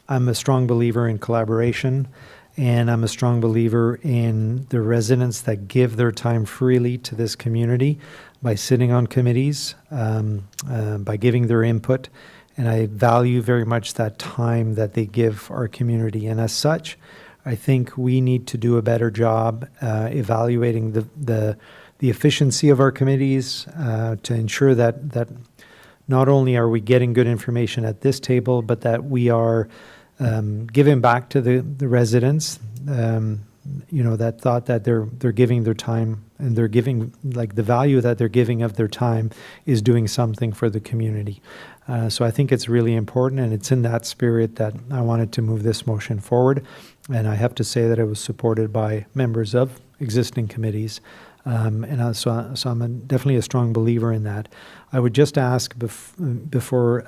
a strong believer in collaboration, and I'm a strong believer in the residents that give their time freely to this community by sitting on committees, by giving their input, and I value very much that time that they give our community. And as such, I think we need to do a better job evaluating the efficiency of our committees to ensure that not only are we getting good information at this table, but that we are giving back to the residents. That thought that they're giving their time, and they're giving, like, the value that they're giving of their time is doing something for the community. So I think it's really important, and it's in that spirit that I wanted to move this motion forward. And I have to say that it was supported by members of existing committees. So I'm definitely a strong believer in that. I would just ask before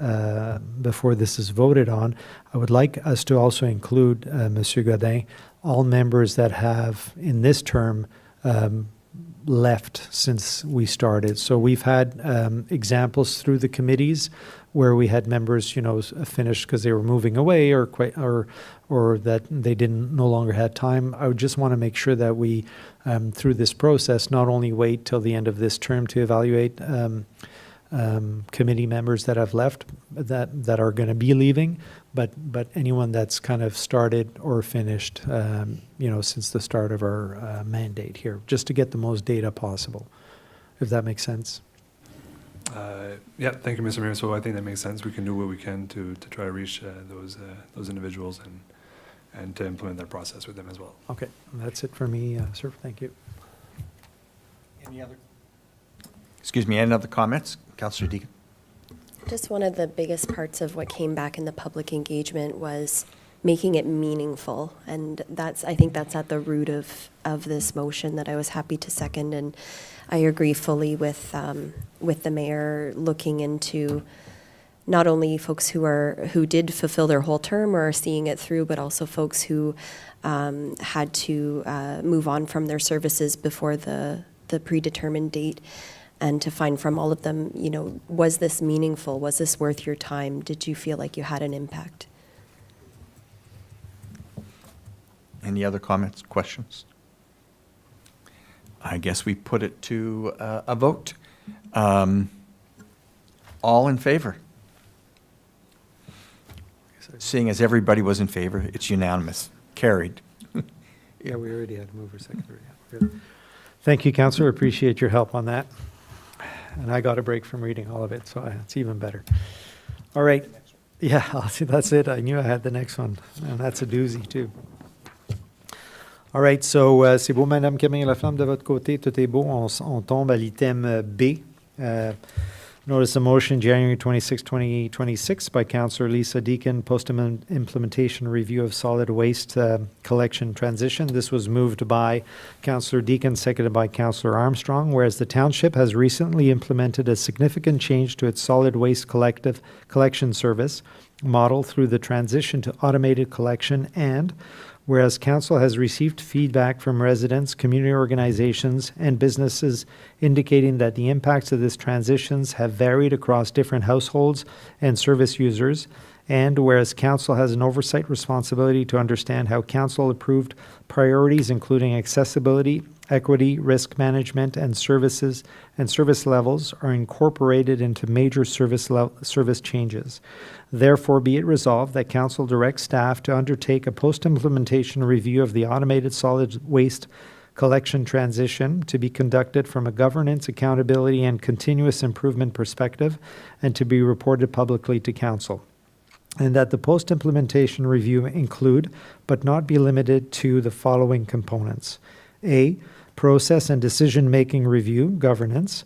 this is voted on, I would like us to also include, Monsieur Godin, all members that have in this term left since we started. So we've had examples through the committees where we had members, finish because they were moving away or that they no longer had time. I would just want to make sure that we, through this process, not only wait till the end of this term to evaluate committee members that have left, that are going to be leaving, but anyone that's kind of started or finished, since the start of our mandate here, just to get the most data possible, if that makes sense. Yeah, thank you, Mr. Mayor. So I think that makes sense. We can do what we can to try to reach those individuals and to implement that process with them as well. Okay, that's it for me, sir. Thank you. Any other comments? Councillor Deacon. Just one of the biggest parts of what came back in the public engagement was making it meaningful. And I think that's at the root of this motion that I was happy to second. And I agree fully with the mayor looking into not only folks who did fulfill their whole term or are seeing it through, but also folks who had to move on from their services before the predetermined date, and to find from all of them, was this meaningful? Was this worth your time? Did you feel like you had an impact? Any other comments, questions? I guess we put it to a vote. All in favor? Seeing as everybody was in favor, it's unanimous. Carried. Yeah, we already had mover seconder. Yeah. Thank you, Councillor. Appreciate your help on that. And I got a break from reading all of it, so it's even better. All right. Yeah, that's it. I knew I had the next one, and that's a doozy too. All right, so c'est beau, Madame Camille Laflamme, de votre côté, tout est beau. On tombe à l'item B. Notice of motion, January 26, 2026, by Councillor Lisa Deacon, post-implementation review of solid waste collection transition. This was moved by Councillor Deacon, seconded by Councillor Armstrong, whereas the township has recently implemented a significant change to its solid waste collection service model through the transition to automated collection, and whereas Council has received feedback from residents, community organizations, and businesses indicating that the impacts of these transitions have varied across different households and service users, and whereas Council has an oversight responsibility to understand how Council-approved priorities, including accessibility, equity, risk management, and service levels, are incorporated into major service changes. Therefore, be it resolved that Council directs staff to undertake a post-implementation review of the automated solid waste collection transition to be conducted from a governance, accountability, and continuous improvement perspective, and to be reported publicly to Council. And that the post-implementation review include, but not be limited to, the following components. A, process and decision-making review, governance.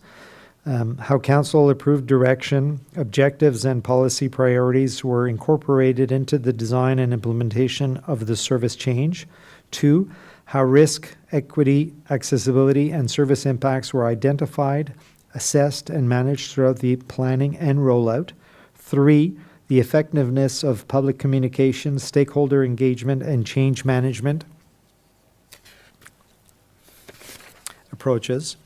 How council approved direction, objectives, and policy priorities were incorporated into the design and implementation of the service change. 2, how risk, equity, accessibility, and service impacts were identified, assessed, and managed throughout the planning and rollout. 3, the effectiveness of public communication, stakeholder engagement, and change management approaches.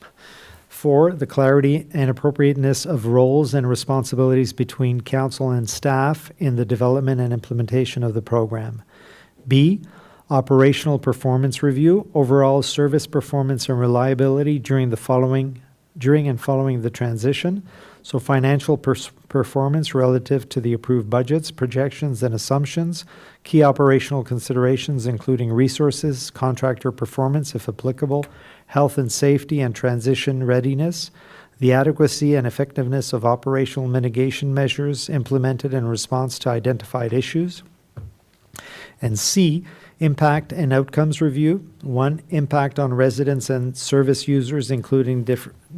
4, the clarity and appropriateness of roles and responsibilities between council and staff in the development and implementation of the program. B, operational performance review, overall service performance and reliability during and following the transition. So financial performance relative to the approved budgets, projections, and assumptions, key operational considerations including resources, contractor performance if applicable, health and safety and transition readiness, the adequacy and effectiveness of operational mitigation measures implemented in response to identified issues. And C, impact and outcomes review. 1, impact on residents and service users, including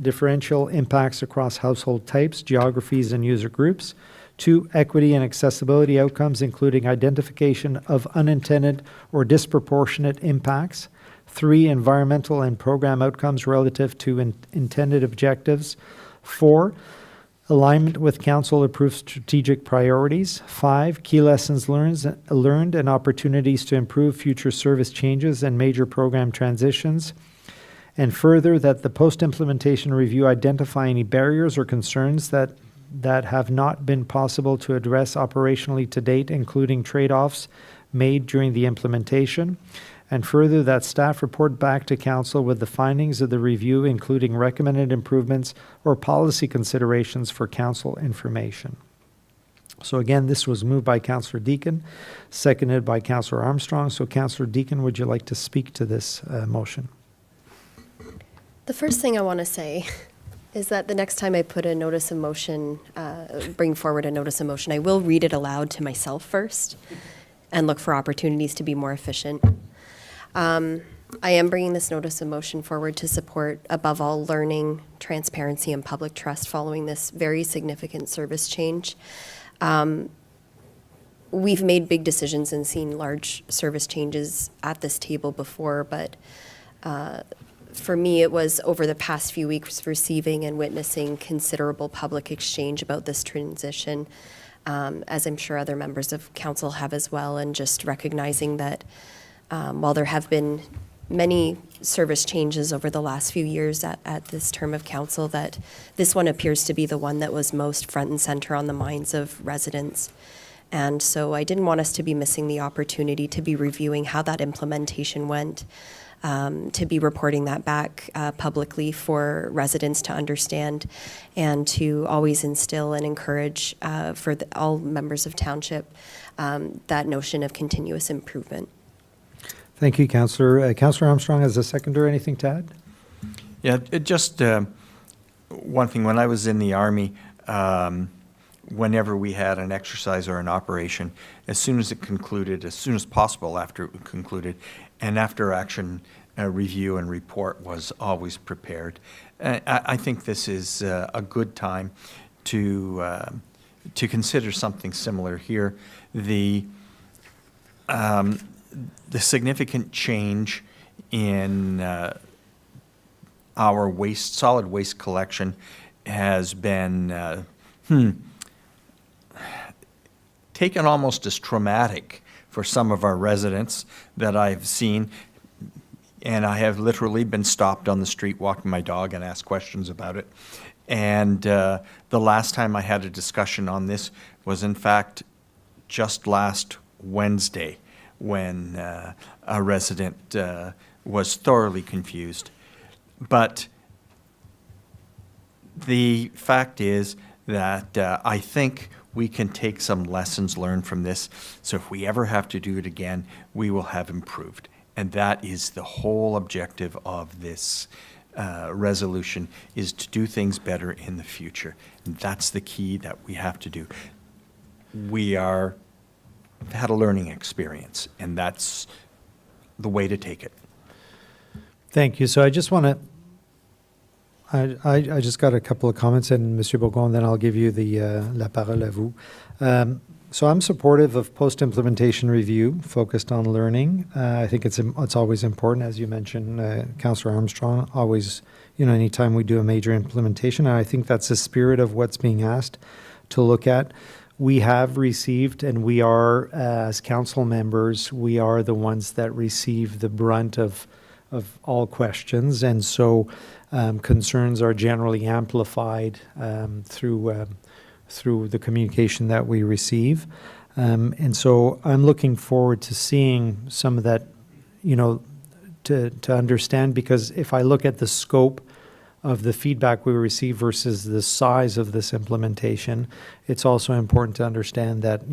differential impacts across household types, geographies, and user groups. 2, equity and accessibility outcomes, including identification of unintended or disproportionate impacts. 3, environmental and program outcomes relative to intended objectives. 4, alignment with council-approved strategic priorities. 5, key lessons learned and opportunities to improve future service changes and major program transitions. And further, that the post-implementation review identify any barriers or concerns that have not been possible to address operationally to date, including trade-offs made during the implementation. And further, that staff report back to council with the findings of the review, including recommended improvements or policy considerations for council information. So again, this was moved by Councillor Deakin, seconded by Councillor Armstrong. So Councillor Deakin, would you like to speak to this motion? The first thing I want to say is that the next time I put a notice of motion, bring forward a notice of motion, I will read it aloud to myself first and look for opportunities to be more efficient. I am bringing this notice of motion forward to support, above all, learning, transparency, and public trust following this very significant service change. We've made big decisions and seen large service changes at this table before, but for me, it was over the past few weeks receiving and witnessing considerable public exchange about this transition, as I'm sure other members of council have as well, and just recognizing that while there have been many service changes over the last few years at this term of council, that this one appears to be the one that was most front and center on the minds of residents. And so I didn't want us to be missing the opportunity to be reviewing how that implementation went, to be reporting that back publicly for residents to understand, and to always instill and encourage for all members of township that notion of continuous improvement. Thank you, Councillor. Councillor Armstrong, as a seconder, anything to add? Yeah, just one thing. When I was in the Army, whenever we had an exercise or an operation, as soon as it concluded, as soon as possible after it concluded, an after-action review and report was always prepared. I think this is a good time to consider something similar here. The significant change in our solid waste collection has been taken almost as traumatic for some of our residents that I've seen. And I have literally been stopped on the street walking my dog and asked questions about it. And the last time I had a discussion on this was, in fact, just last Wednesday, when a resident was thoroughly confused. But the fact is that I think we can take some lessons learned from this. So if we ever have to do it again, we will have improved. And that is the whole objective of this resolution, is to do things better in the future. And that's the key that we have to do. We had a learning experience, and that's the way to take it. Thank you. So I just want to, I just got a couple of comments, and Monsieur Bourgon, then I'll give you the la parole à vous. So I'm supportive of post-implementation review focused on learning. I think it's always important, as you mentioned, Councillor Armstrong, always, anytime we do a major implementation, and I think that's the spirit of what's being asked to look at. We have received, and we are, as council members, we are the ones that receive the brunt of all questions, and so concerns are generally amplified through the communication that we receive. And so I'm looking forward to seeing some of that, to understand, because if I look at the scope of the feedback we receive versus the size of this implementation, it's also important to understand that,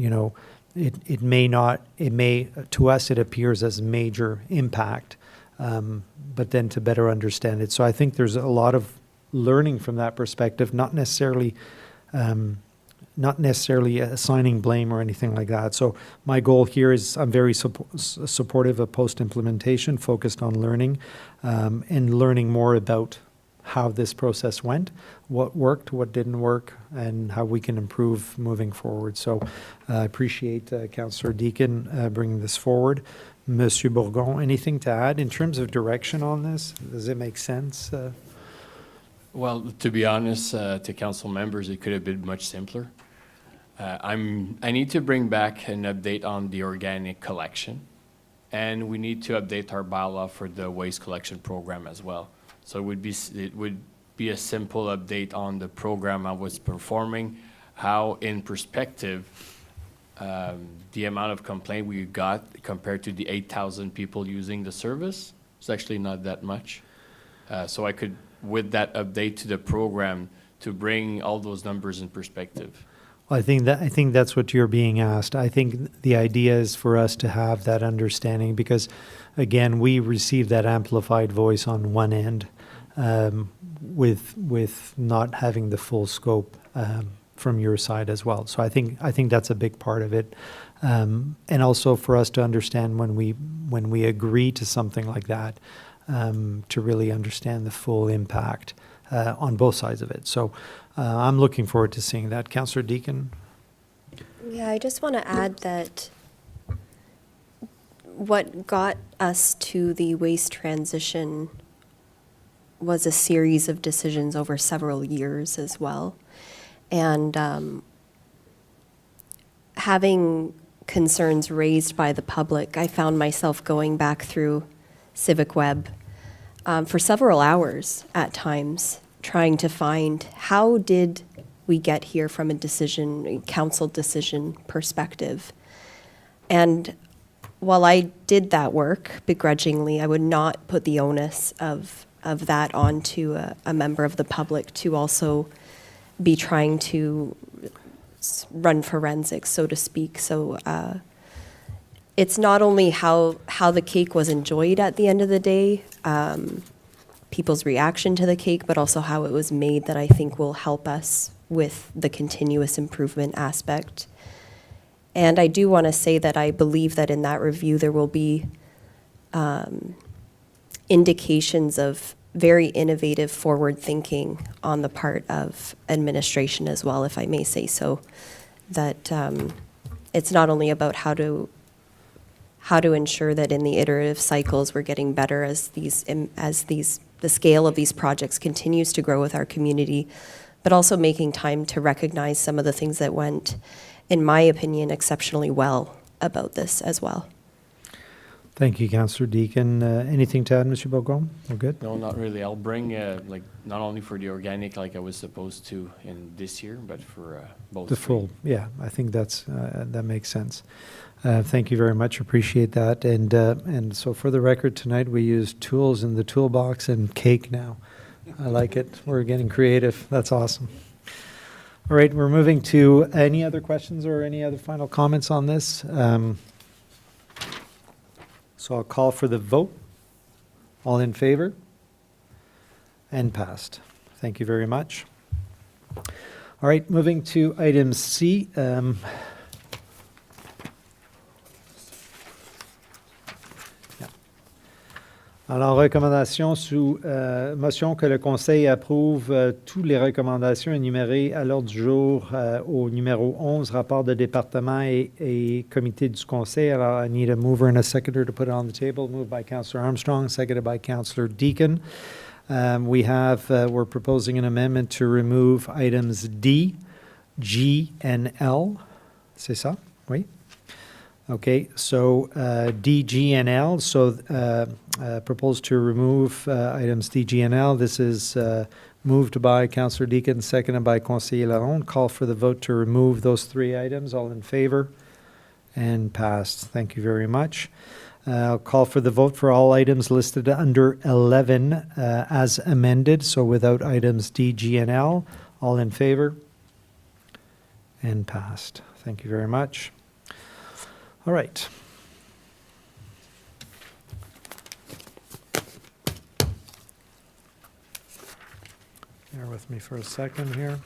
it may, to us, it appears as major impact, but then to better understand it. So I think there's a lot of learning from that perspective, not necessarily assigning blame or anything like that. So my goal here is I'm very supportive of post-implementation, focused on learning, and learning more about how this process went, what worked, what didn't work, and how we can improve moving forward. So I appreciate Councillor Deakin bringing this forward. Monsieur Bourgon, anything to add in terms of direction on this? Does it make sense? Well, to be honest, to council members, it could have been much simpler. I need to bring back an update on the organic collection, and we need to update our bylaw for the waste collection program as well. So it would be a simple update on the program I was performing, how in perspective the amount of complaint we got compared to the 8,000 people using the service. It's actually not that much. So I could, with that update to the program, to bring all those numbers in perspective. Well, I think that's what you're being asked. I think the idea is for us to have that understanding, because again, we receive that amplified voice on one end, with not having the full scope from your side as well. So I think that's a big part of it, and also for us to understand when we agree to something like that, to really understand the full impact on both sides of it. So I'm looking forward to seeing that. Councillor Deakin? Yeah, I just want to add that what got us to the waste transition was a series of decisions over several years as well. And having concerns raised by the public, I found myself going back through Civic Web for several hours at times, trying to find how did we get here from a council decision perspective. And while I did that work begrudgingly, I would not put the onus of that onto a member of the public to also be trying to run forensics, so to speak. So it's not only how the cake was enjoyed at the end of the day, people's reaction to the cake, but also how it was made that I think will help us with the continuous improvement aspect. And I do want to say that I believe that in that review there will be indications of very innovative forward thinking on the part of administration as well, if I may say so, that it's not only about how to ensure that in the iterative cycles we're getting better as the scale of these projects continues to grow with our community, but also making time to recognize some of the things that went, in my opinion, exceptionally well about this as well. Thank you, Councillor Deakin. Anything to add, Mr. Bourgon? We're good? No, not really. I'll bring, not only for the organic like I was supposed to in this year, but for both. The full, yeah, I think that makes sense. Thank you very much. Appreciate that. And so for the record tonight, we use tools in the toolbox and cake now. I like it. We're getting creative. That's awesome. All right, we're moving to any other questions or any other final comments on this? So I'll call for the vote. All in favor? And passed. Thank you very much. All right, moving to item C. Alors, recommandation sous motion que le Conseil approuve toutes les recommandations énumérées à l'ordre du jour au numéro 11, rapport de département et comité du Conseil. Alors, I need a mover and a seconder to put it on the table. Moved by Councillor Armstrong, seconded by Councillor Deacon. We're proposing an amendment to remove items D, G, and L. C'est ça? Oui? Okay, so D, G, and L. So proposed to remove items D, G, and L. This is moved by Councillor Deacon, seconded by Conseiller Lalonde. Call for the vote to remove those three items. All in favor? And passed. Thank you very much. I'll call for the vote for all items listed under 11 as amended, so without items D, G, and L. All in favor? And passed. Thank you very much. All right. Bear with me for a second here.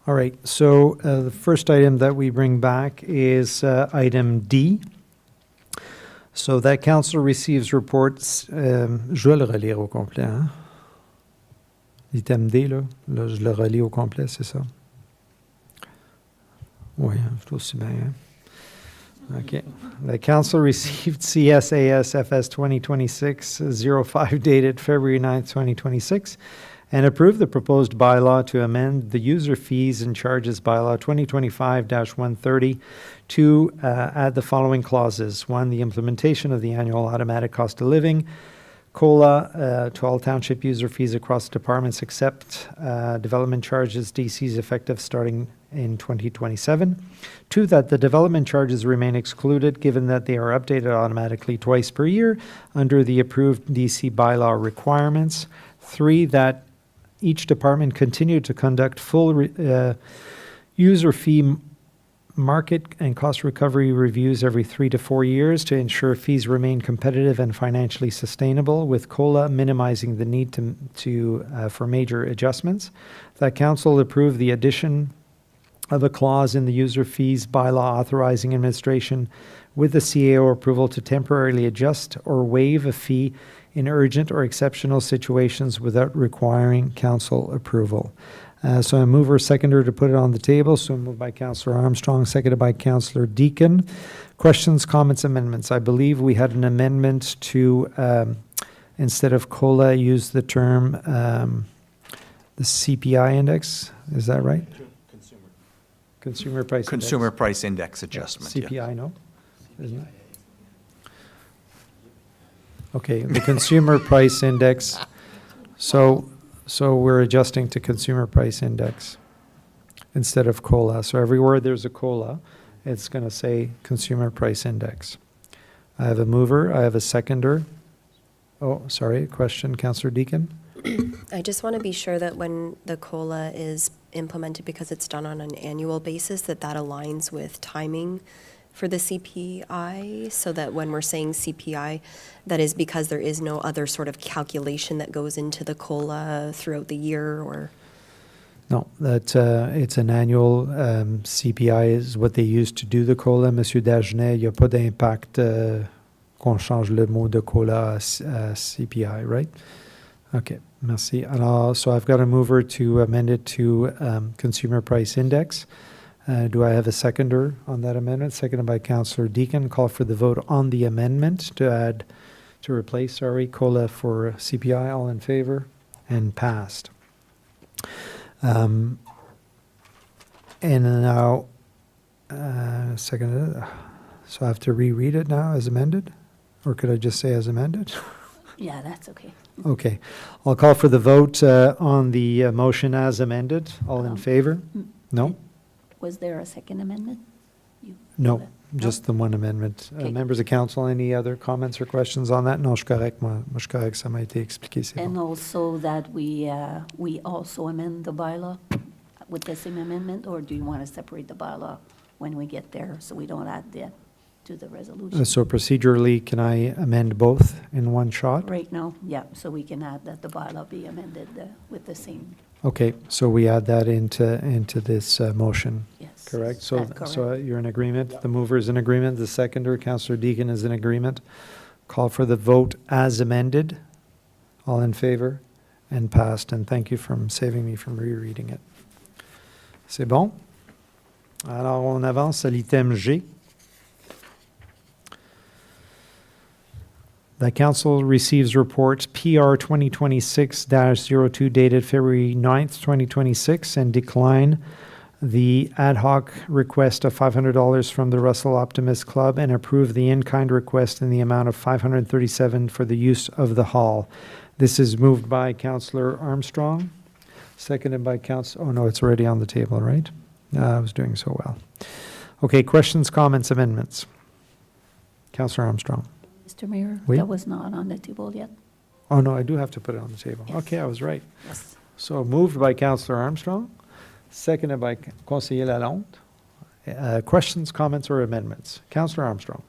All right, so the first item that we bring back is item D. So that council receives reports, je vais le relire au complet, hein? L'item D, là, je le relis au complet, c'est ça? Oui, c'est aussi bien, hein? Okay. The council received CSAS FS 2026-05 dated February 9th, 2026, and approved the proposed bylaw to amend the user fees and charges bylaw 2025-130 to add the following clauses. One, the implementation of the annual automatic cost of living, COLA to all township user fees across departments except development charges, DCs effective starting in 2027. Two, that the development charges remain excluded given that they are updated automatically twice per year under the approved DC bylaw requirements. Three, that each department continue to conduct full user fee market and cost recovery reviews every 3 to 4 years to ensure fees remain competitive and financially sustainable, with COLA minimizing the need for major adjustments. That council approve the addition of a clause in the user fees bylaw authorizing administration with the CAO approval to temporarily adjust or waive a fee in urgent or exceptional situations without requiring council approval. So I move or seconder to put it on the table. So moved by Councillor Armstrong, seconded by Councillor Deacon. Questions, comments, amendments? I believe we had an amendment to, instead of COLA, use the term the CPI index. Is that right? Consumer price index. Consumer price index adjustment. CPI, yeah. no? Isn't it? Okay, the consumer price index. So we're adjusting to consumer price index instead of COLA. So everywhere there's a COLA, it's going to say consumer price index. I have a mover. I have a seconder. Oh, sorry, question, Councillor Deacon? I just want to be sure that when the COLA is implemented, because it's done on an annual basis, that aligns with timing for the CPI, so that when we're saying CPI, that is because there is no other sort of calculation that goes into the COLA throughout the year, or? No, that it's an annual CPI is what they use to do the COLA. Monsieur Dagenet, il n'y a pas d'impact qu'on change le mot de COLA à CPI, right? Okay, merci. Alors, so I've got a mover to amend it to consumer price index. Do I have a seconder on that amendment? Seconded by Councillor Deacon. Call for the vote on the amendment to replace COLA for CPI. All in favor? And passed. And now, seconded. So I have to reread it now as amended? Or could I just say as amended? Yeah, that's okay. Okay. I'll call for the vote on the motion as amended. All in favor? No? Was there a second amendment? No, just the one amendment. Okay. Members of council, any other comments or questions on that? Non, je suis correct, moi. Moi, je suis correct, ça m'a été expliqué, c'est And bon. also that we also amend the bylaw with the same amendment, or do you want to separate the bylaw when we get there so we don't add that? to the resolution. So procedurally, can I amend both in one shot? Right now, yeah, so we can add that the bylaw be amended with the same, Okay, so we add that into this motion, yes. correct? So, That's so correct. you're in agreement? The mover is in agreement, the seconder, Councillor Deacon, is in agreement. Call for the vote as amended. All in favor? And passed, and thank you for saving me from rereading it. C'est bon? Alors, on avance à l'item G. The council receives report PR 2026-02 dated February 9th, 2026, and decline the ad hoc request of $500 from the Russell Optimist Club and approve the in-kind request in the amount of $537 for the use of the hall. This is moved by Councillor Armstrong, seconded by oh no, it's already on the table, right? I was doing so well. Okay, questions, comments, amendments? Councillor Armstrong. Mr. Mayor, Oui. that was not on the table yet. Oh, no, I do have to put it on the table. Yes. Okay, I was right. Yes. So moved by Councillor Armstrong, seconded by Conseiller Lalonde. Questions, comments, or amendments? Councillor Armstrong.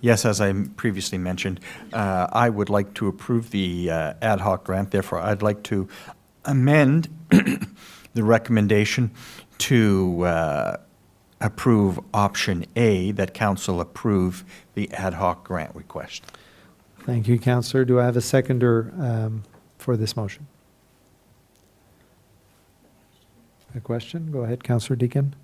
Yes, as I previously mentioned, I would like to approve the ad hoc grant. Therefore, I'd like to amend the recommendation to approve option A, that council approve the ad hoc grant request. Thank you, Councillor. Do I have a seconder for this motion? A question? Go ahead, Councillor Deacon.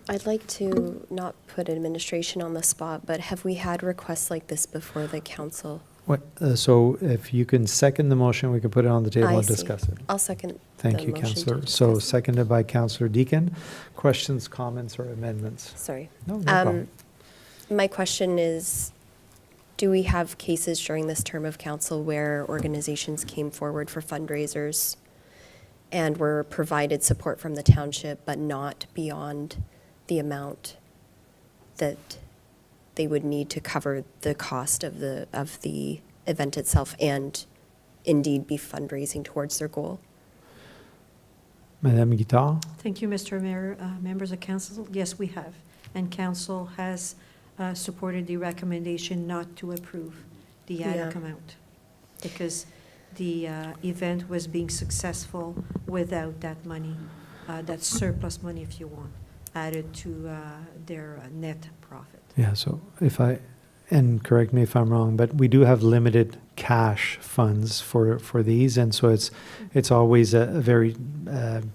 I'd like to not put administration on the spot, but have we had requests like this before the council? What, so if you can second the motion, we can put it on the table I and see. discuss it. I'll second Thank the you, motion to Councillor. So discuss. seconded by Councillor Deacon. Questions, comments, or amendments? Sorry. No, no problem. My question is, do we have cases during this term of council where organizations came forward for fundraisers and were provided support from the township, but not beyond the amount that they would need to cover the cost of the event itself and indeed be fundraising towards their goal? Madame Guittard? Thank you, Mr. Mayor. Members of council, yes, we have. And council has supported the recommendation not to approve the ad hoc Yeah. amount because the event was being successful without that money, that surplus money, if you want, added to their net profit. Yeah, so if and correct me if I'm wrong, but we do have limited cash funds for these, and so it's always a very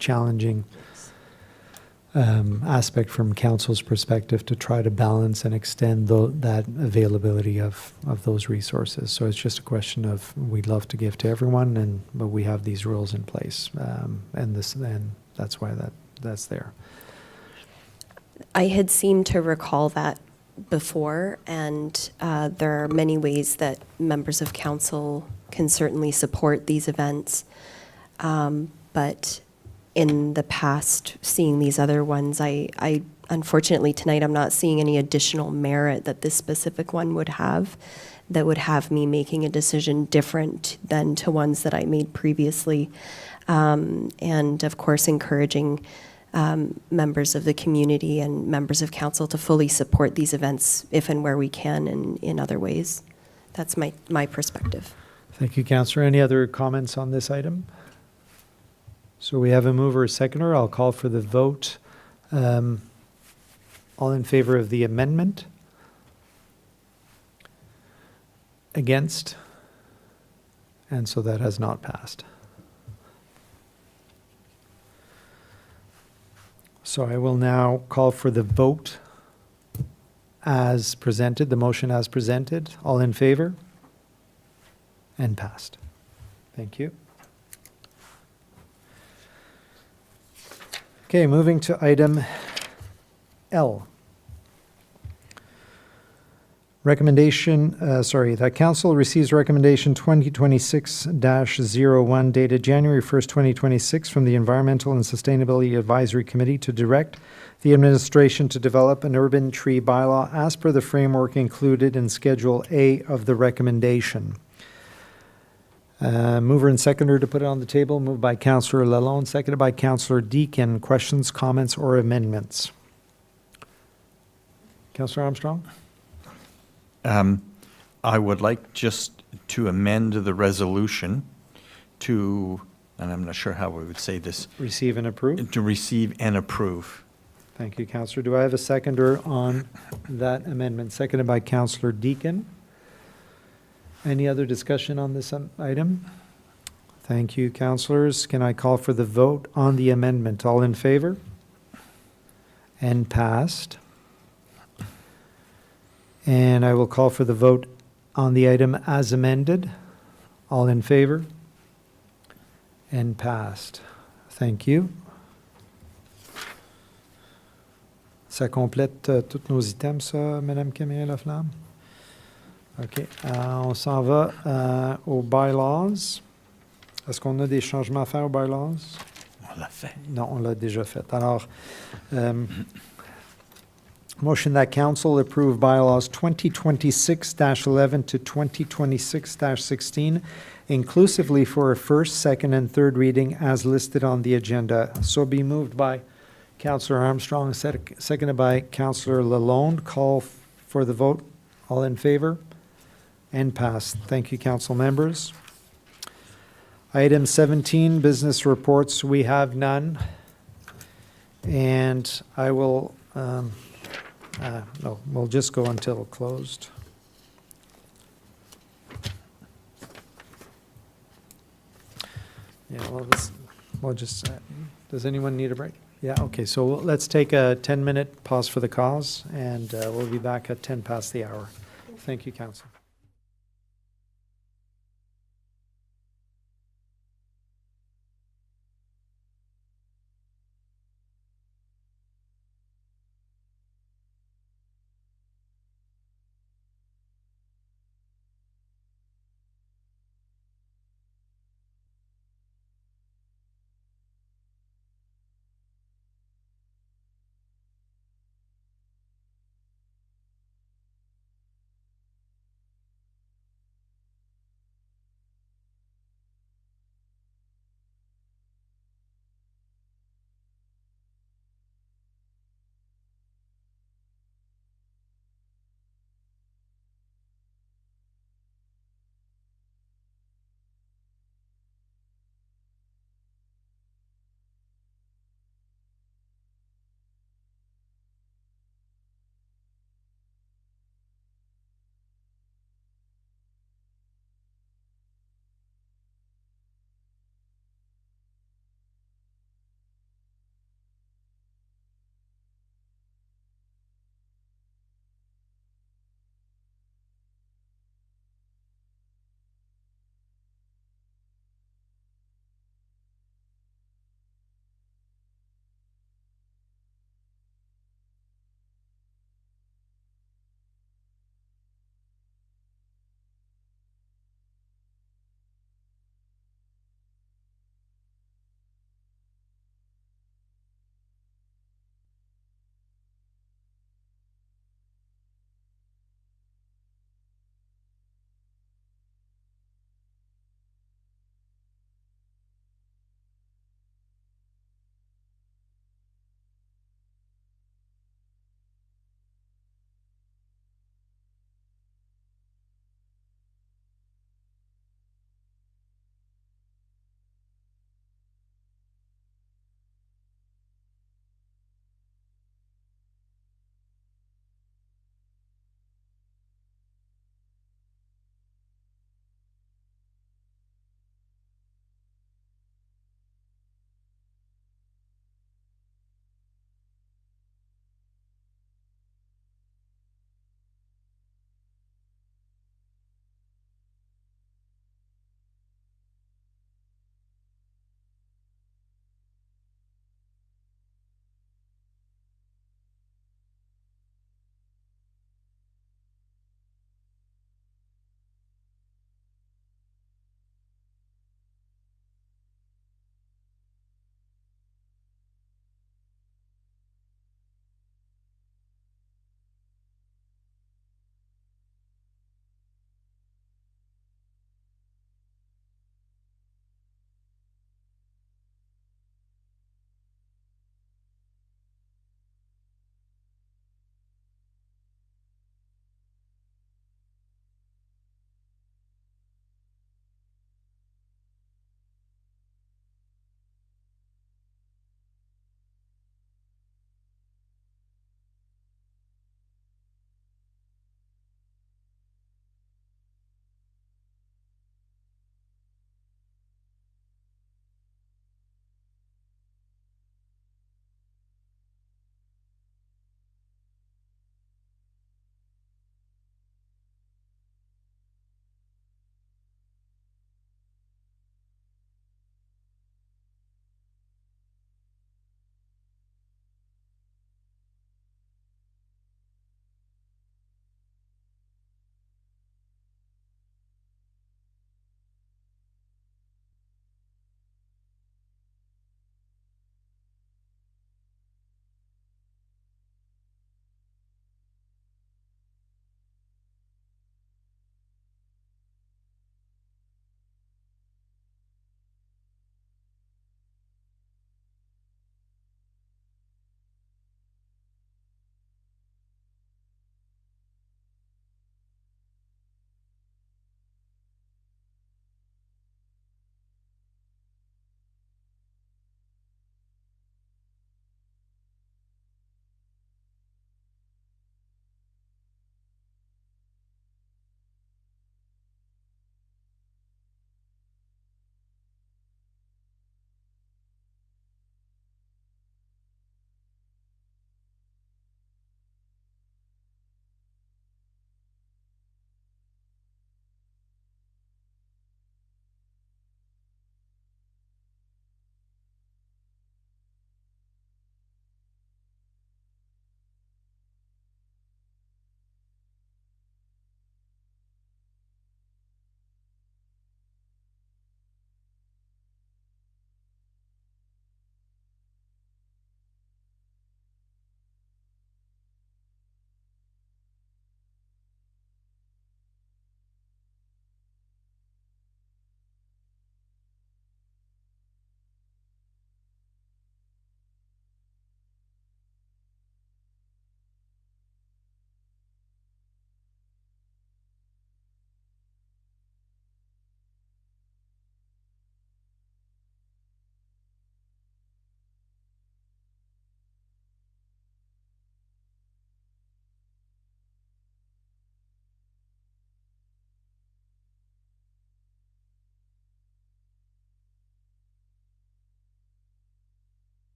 challenging aspect from council's perspective to try to balance and extend that availability of those resources. So it's just a question of we'd love to give to everyone, but we have these rules in place, and that's why that's there. I had seemed to recall that before, and there are many ways that members of council can certainly support these events. But in the past, seeing these other ones, I unfortunately tonight I'm not seeing any additional merit that this specific one would have that would have me making a decision different than to ones that I made previously. And of course, encouraging members of the community and members of council to fully support these events if and where we can and in other ways. That's my perspective. Thank you, Councillor. Any other comments on this item? So we have a mover, a seconder. I'll call for the vote. All in favor of the amendment? Against? And so that has not passed. So I will now call for the vote as presented, the motion as presented. All in favor? And passed. Thank you. Okay, moving to item L. That council receives recommendation 2026-01 dated January 1st, 2026 from the Environmental and Sustainability Advisory Committee to direct the administration to develop an urban tree bylaw as per the framework included in Schedule A of the recommendation. Mover and seconder to put it on the table, moved by Councillor Lalonde, seconded by Councillor Deacon. Questions, comments, or amendments? Councillor Armstrong? I would like just to amend the resolution to, and I'm not sure how we would say this, Receive and approve? to receive and approve. Thank you, Councillor. Do I have a seconder on that amendment? Seconded by Councillor Deacon. Any other discussion on this item? Thank you, councillors. Can I call for the vote on the amendment? All in favor? And passed. And I will call for the vote on the item as amended. All in favor? And passed. Thank you. Ça complète tous nos items, ça, Madame Camille Laflamme? OK. On s'en va aux bylaws. Est-ce qu'on a des changements à faire aux bylaws? On l'a fait. Non, on l'a déjà fait. Alors, motion that council approve bylaws 2026-11 to 2026-16, inclusively for a first, second, and third reading as listed on the agenda. So be moved by Councillor Armstrong, seconded by Councillor Lalonde. Call for the vote. All in favor? And passed. Thank you, council members. Item 17, business reports. We have none. And I will, no, we'll just go until closed. Yeah, we'll just, does anyone need a break? Yeah, okay, so let's take a 10-minute pause for the cause, and we'll be back at 10 past the hour. Thank you, council.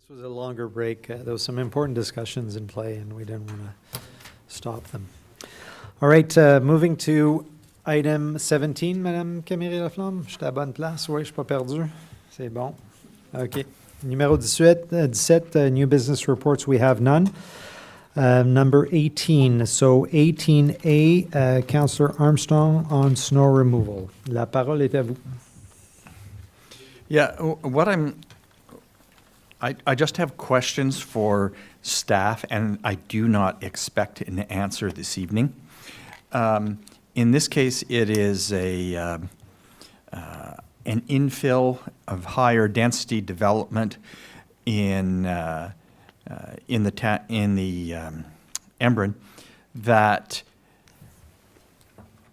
This was a longer break. There was some important discussions in play, and we didn't want to stop them. All right, moving to item 17, Madame Camille-Laflamme. J'étais à bonne place. Oui, je suis pas perdu. C'est bon. OK. Numéro 17, new business reports, we have none. Number 18, so 18A, Councillor Armstrong on snow removal. La parole est à vous. Yeah, I just have questions for staff, and I do not expect an answer this evening. In this case, it is an infill of higher density development in Embrun that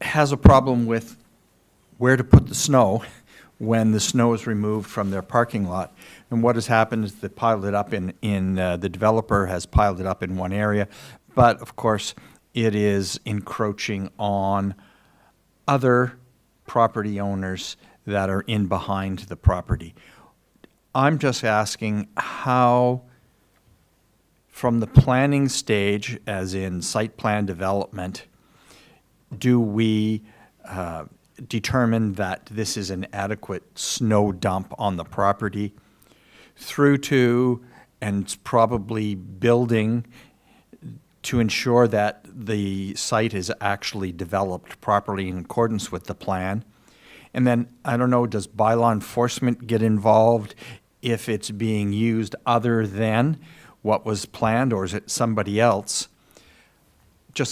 has a problem with where to put the snow when the snow is removed from their parking lot. And what has happened is they piled it up the developer has piled it up in one area, but of course it is encroaching on other property owners that are in behind the property. I'm just asking how, from the planning stage, as in site plan development, do we determine that this is an adequate snow dump on the property, through to and probably building to ensure that the site is actually developed properly in accordance with the plan? And then, I don't know, does bylaw enforcement get involved if it's being used other than what was planned, or is it somebody else?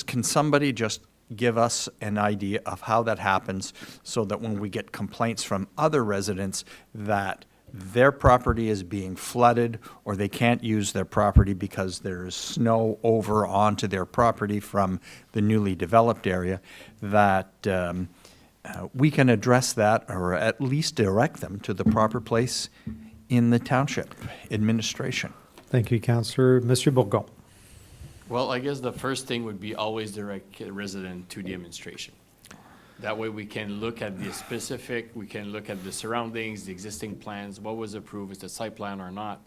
Can somebody just give us an idea of how that happens, so that when we get complaints from other residents that their property is being flooded or they can't use their property because there's snow over onto their property from the newly developed area, that we can address that, or at least direct them to the proper place in the township administration? Thank you, Councillor. Monsieur Bourgon. Well, I guess the first thing would be always direct a resident to the administration. That way we can look at the specific, we can look at the surroundings, the existing plans, what was approved, is the site plan or not.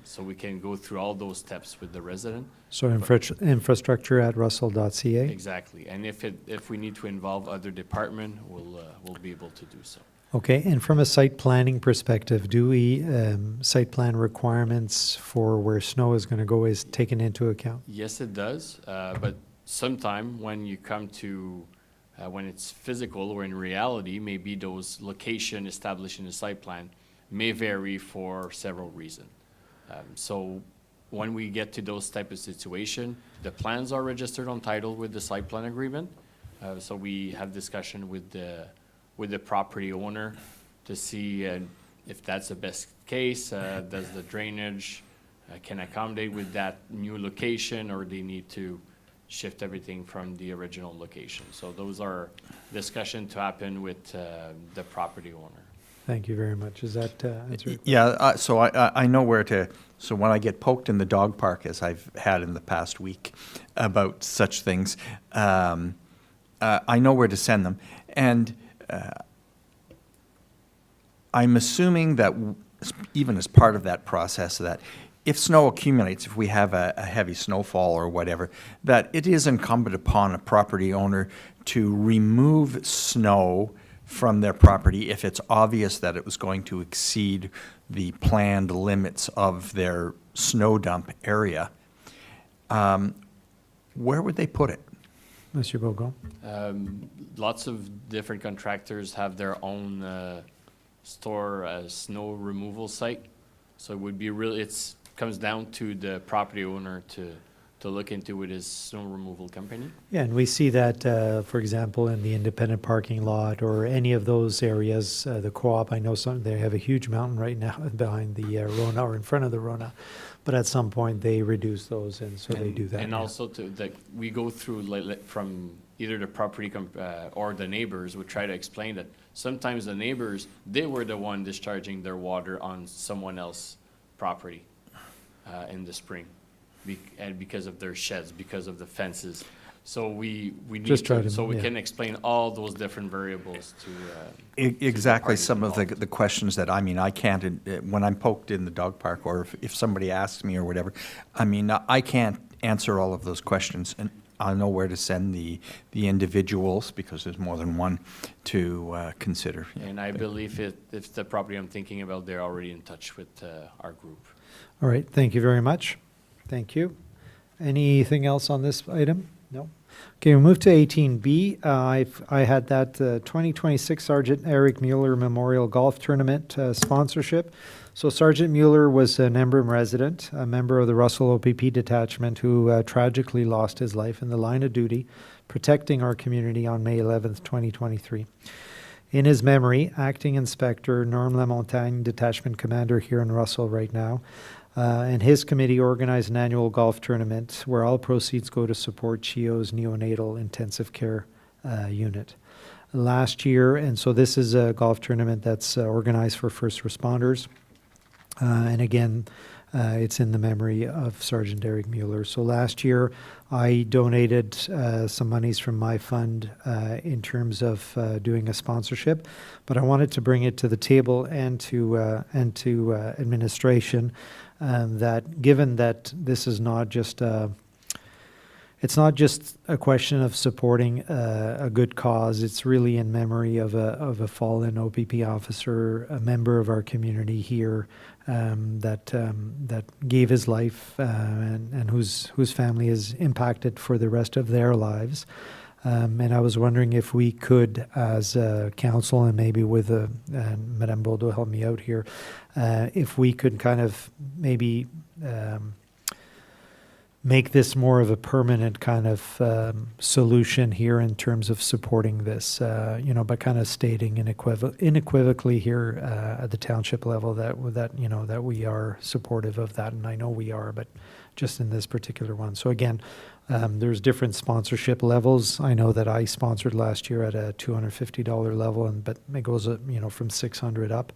So we can go through all those steps with the resident. So infrastructure at russell.ca. Exactly. And if we need to involve other department, we'll be able to do so. Okay, and from a site planning perspective, do we, site plan requirements for where snow is going to go is taken into account? Yes, it does. But sometime when you come to, when it's physical or in reality, maybe those location established in the site plan may vary for several reasons. So when we get to those type of situation, the plans are registered on title with the site plan agreement. So we have discussion with the property owner to see if that's the best case. Does the drainage can accommodate with that new location, or they need to shift everything from the original location? So those are discussions to happen with the property owner. Thank you very much. Is that answer? Yeah, so I know where to, so when I get poked in the dog park, as I've had in the past week about such things, I know where to send them. And I'm assuming that even as part of that process, that if snow accumulates, if we have a heavy snowfall or whatever, that it is incumbent upon a property owner to remove snow from their property if it's obvious that it was going to exceed the planned limits of their snow dump area. Where would they put it? Monsieur Bourgon. Lots of different contractors have their own snow removal site. So it would be really, it comes down to the property owner to look into with his snow removal company. Yeah, and we see that, for example, in the independent parking lot or any of those areas, the co-op, I know they have a huge mountain right now behind the Rona or in front of the Rona, but at some point they reduce those, and so they do that. And now. also we go through from either the property or the neighbors would try to explain that sometimes the neighbors, they were the one discharging their water on someone else's property in the spring. And because of their sheds, because of the fences. So we need Just try to, to- so we yeah. can explain all those different variables to. Exactly, parties some of involved. the questions that, I mean, I can't, when I'm poked in the dog park, or if somebody asks me or whatever, I mean, I can't answer all of those questions, and I know where to send the individuals, because there's more than one, to consider. And I believe if the property I'm thinking about, they're already in touch with our group. All right, thank you very much. Thank you. Anything else on this item? No? Okay, we move to 18B. I had that 2026 Sergeant Eric Mueller Memorial Golf Tournament sponsorship. So Sergeant Mueller was an Emblem resident, a member of the Russell OPP detachment who tragically lost his life in the line of duty protecting our community on May 11th, 2023. In his memory, Acting Inspector Norm Lamontagne, detachment commander here in Russell right now, and his committee organized an annual golf tournament where all proceeds go to support CHIO's neonatal intensive care unit. Last year, and so this is a golf tournament that's organized for first responders. And again, it's in the memory of Sergeant Eric Mueller. So last year, I donated some monies from my fund in terms of doing a sponsorship, but I wanted to bring it to the table and to administration that given that this is not just it's not just a question of supporting a good cause. It's really in memory of a fallen OPP officer, a member of our community here that gave his life and whose family is impacted for the rest of their lives. And I was wondering if we could, as a council, and maybe with and Madame Bordeaux help me out here, if we could kind of maybe make this more of a permanent kind of solution here in terms of supporting this, by kind of stating unequivocally here at the township level that we are supportive of that, and I know we are, but just in this particular one. So again, there's different sponsorship levels. I know that I sponsored last year at a $250 level, but it goes from 600 up.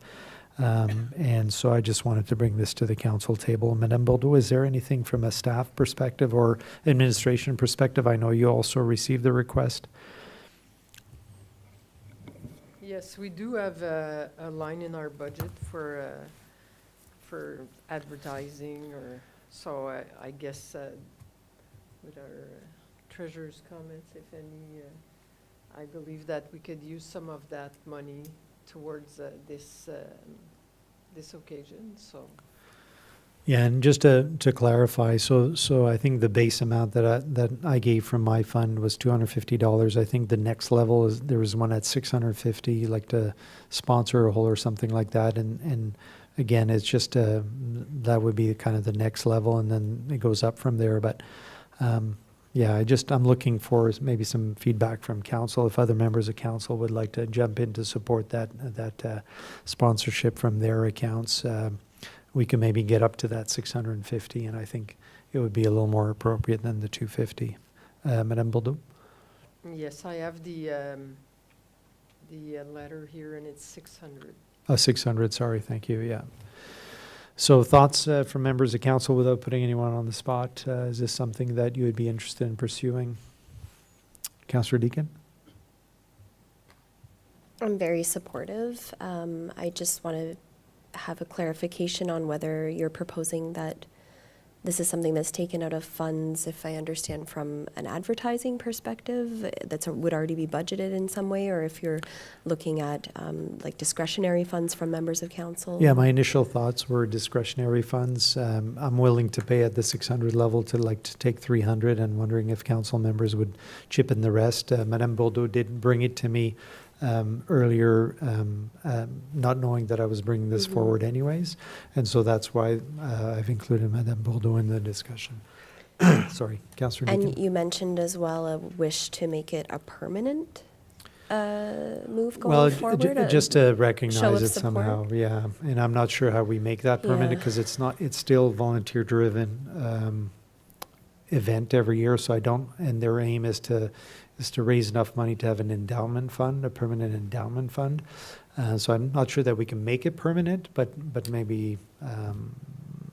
And so I just wanted to bring this to the council table. Madame Bordeaux, is there anything from a staff perspective or administration perspective? I know you also received the request. Yes, we do have a line in our budget for advertising, so I guess with our treasurer's comments, if any, I believe that we could use some of that money towards this occasion, so. Yeah, and just to clarify, so I think the base amount that I gave from my fund was $250. I think the next level is there was one at $650, like to sponsor a hole or something like that, and again, it's just that would be kind of the next level, and then it goes up from there. But yeah, I'm looking for maybe some feedback from council. If other members of council would like to jump in to support that sponsorship from their accounts, we can maybe get up to that 650, and I think it would be a little more appropriate than the 250. Madame Bordeaux? Yes, I have the letter here, and it's 600. 600, sorry, thank you, yeah. So thoughts from members of council without putting anyone on the spot? Is this something that you would be interested in pursuing? Councillor Deakin? I'm very supportive. I just want to have a clarification on whether you're proposing that this is something that's taken out of funds, if I understand from an advertising perspective, that would already be budgeted in some way, or if you're looking at like discretionary funds from members of council. Yeah, my initial thoughts were discretionary funds. I'm willing to pay at the 600 level to take 300, and wondering if council members would chip in the rest. Madame Bordeaux did bring it to me earlier, not knowing that I was bringing this forward anyways. And so that's why I've included Madame Bordeaux in the discussion. Sorry, Councillor Deakin. And you mentioned as well a wish to make it a permanent move going forward? Just to show recognize of it support? somehow, yeah. And I'm not sure how we make that permanent, Yeah. because it's still volunteer-driven event every year, so and their aim is to raise enough money to have an endowment fund, a permanent endowment fund. So I'm not sure that we can make it permanent, but maybe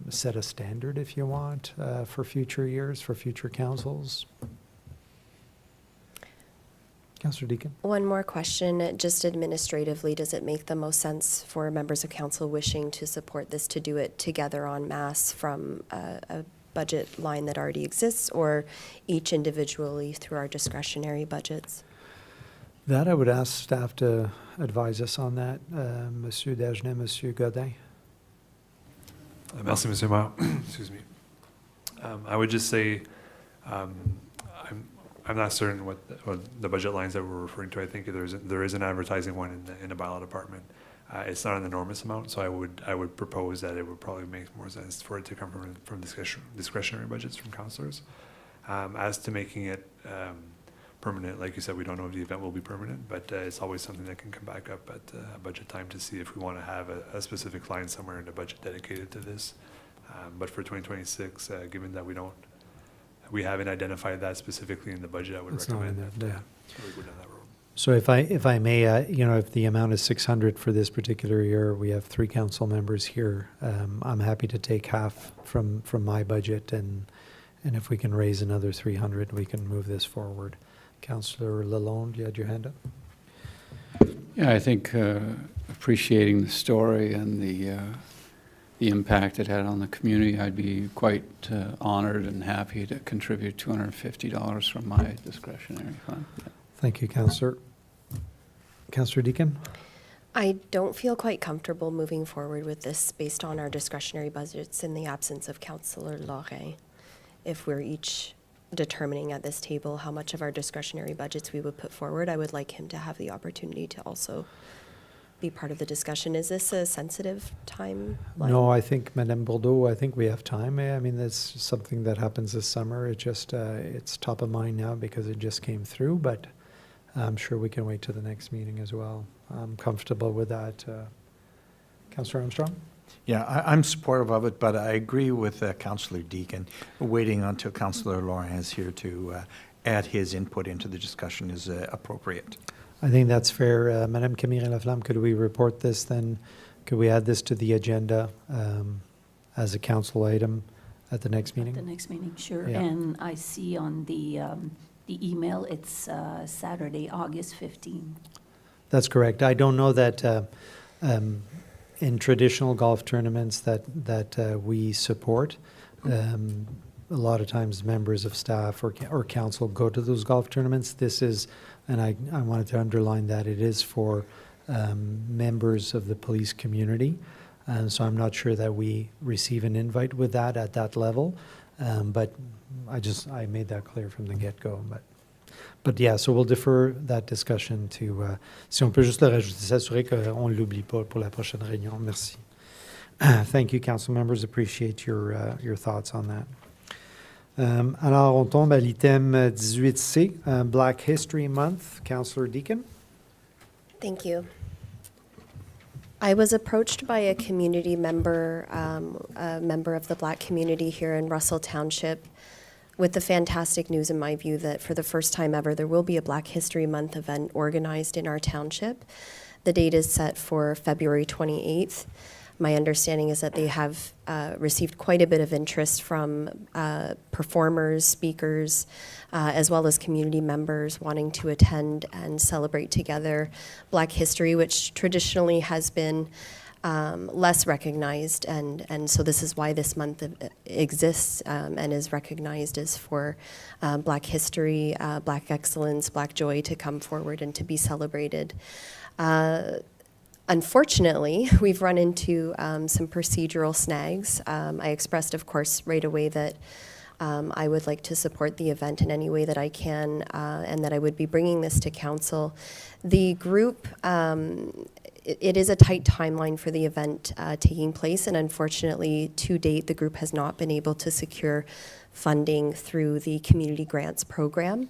set a standard if you want for future years, for future councils. Councillor Deacon? One more question, just administratively, does it make the most sense for members of council wishing to support this to do it together en masse from a budget line that already exists, or each individually through our discretionary budgets? That I would ask staff to advise us on that. Monsieur Dagenet, Monsieur Godin? Merci, Monsieur Mayor. Excuse me. I would just say, I'm not certain what the budget lines that we're referring to. I think there is an advertising one in the bylaw department. It's not an enormous amount, so I would propose that it would probably make more sense for it to come from discretionary budgets from councillors. As to making it permanent, like you said, we don't know if the event will be permanent, but it's always something that can come back up at budget time to see if we want to have a specific line somewhere in the budget dedicated to this. But for 2026, given that we haven't identified that specifically in the budget, I would It's not in recommend there, that yeah. we go down that road. So if I may, if the amount is 600 for this particular year, we have 3 council members here. I'm happy to take half from my budget, and if we can raise another 300, we can move this forward. Councillor Lalonde, you had your hand up? Yeah, I think appreciating the story and the impact it had on the community, I'd be quite honored and happy to contribute $250 from my discretionary fund. Thank you, Councillor. Councillor Deacon? I don't feel quite comfortable moving forward with this based on our discretionary budgets in the absence of Councillor Lorrain. If we're each determining at this table how much of our discretionary budgets we would put forward, I would like him to have the opportunity to also be part of the discussion. Is this a sensitive timeline? No, I think, Madame Bordeaux, I think we have time. I mean, that's something that happens this summer. It just, it's top of mind now because it just came through, but I'm sure we can wait to the next meeting as well. I'm comfortable with that. Councillor Armstrong? Yeah, I'm supportive of it, but I agree with Councillor Deacon. Waiting until Councillor Laurent is here to add his input into the discussion is appropriate. I think that's fair. Madame Camille Laflamme, could we report this then? Could we add this to the agenda as a council item at the next meeting? At the next meeting, sure. Yeah. And I see on the email, it's Saturday, August 15. That's correct. I don't know that in traditional golf tournaments that we support, a lot of times members of staff or council go to those golf tournaments. This is, and I wanted to underline that it is for members of the police community. And so I'm not sure that we receive an invite with that at that level. But I made that clear from the get-go. But yeah, so we'll defer that discussion to, si on peut juste le rajouter, s'assurer qu'on ne l'oublie pas pour la prochaine réunion. Merci. Thank you, council members. Appreciate your thoughts on that. Alors, on tombe à l'item 18C, Black History Month. Councillor Deacon. Thank you. I was approached by a community member, a member of the Black community here in Russell Township, with the fantastic news, in my view, that for the first time ever, there will be a Black History Month event organized in our township. The date is set for February 28th. My understanding is that they have received quite a bit of interest from performers, speakers, as well as community members wanting to attend and celebrate together Black history, which traditionally has been less recognized. And so this is why this month exists and is recognized as for Black history, Black excellence, Black joy to come forward and to be celebrated. Unfortunately, we've run into some procedural snags. I expressed, of course, right away that I would like to support the event in any way that I can, and that I would be bringing this to council. The group, it is a tight timeline for the event taking place, and unfortunately, to date, the group has not been able to secure funding through the community grants program.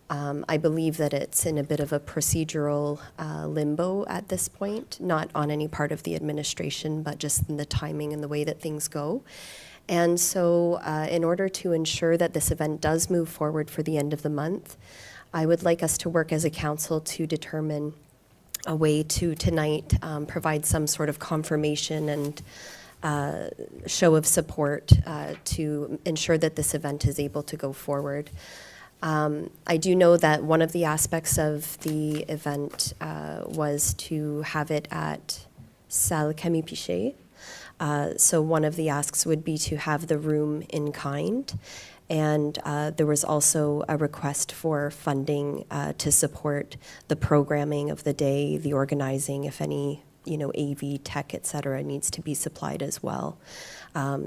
I believe that it's in a bit of a procedural limbo at this point, not on any part of the administration, but just in the timing and the way that things go. And so in order to ensure that this event does move forward for the end of the month, I would like us to work as a council to determine a way to tonight provide some sort of confirmation and show of support to ensure that this event is able to go forward. I do know that one of the aspects of the event was to have it at Salle Camille Pichet. So one of the asks would be to have the room in kind. And there was also a request for funding to support the programming of the day, the organizing, if any, AV, tech, et cetera, needs to be supplied as well.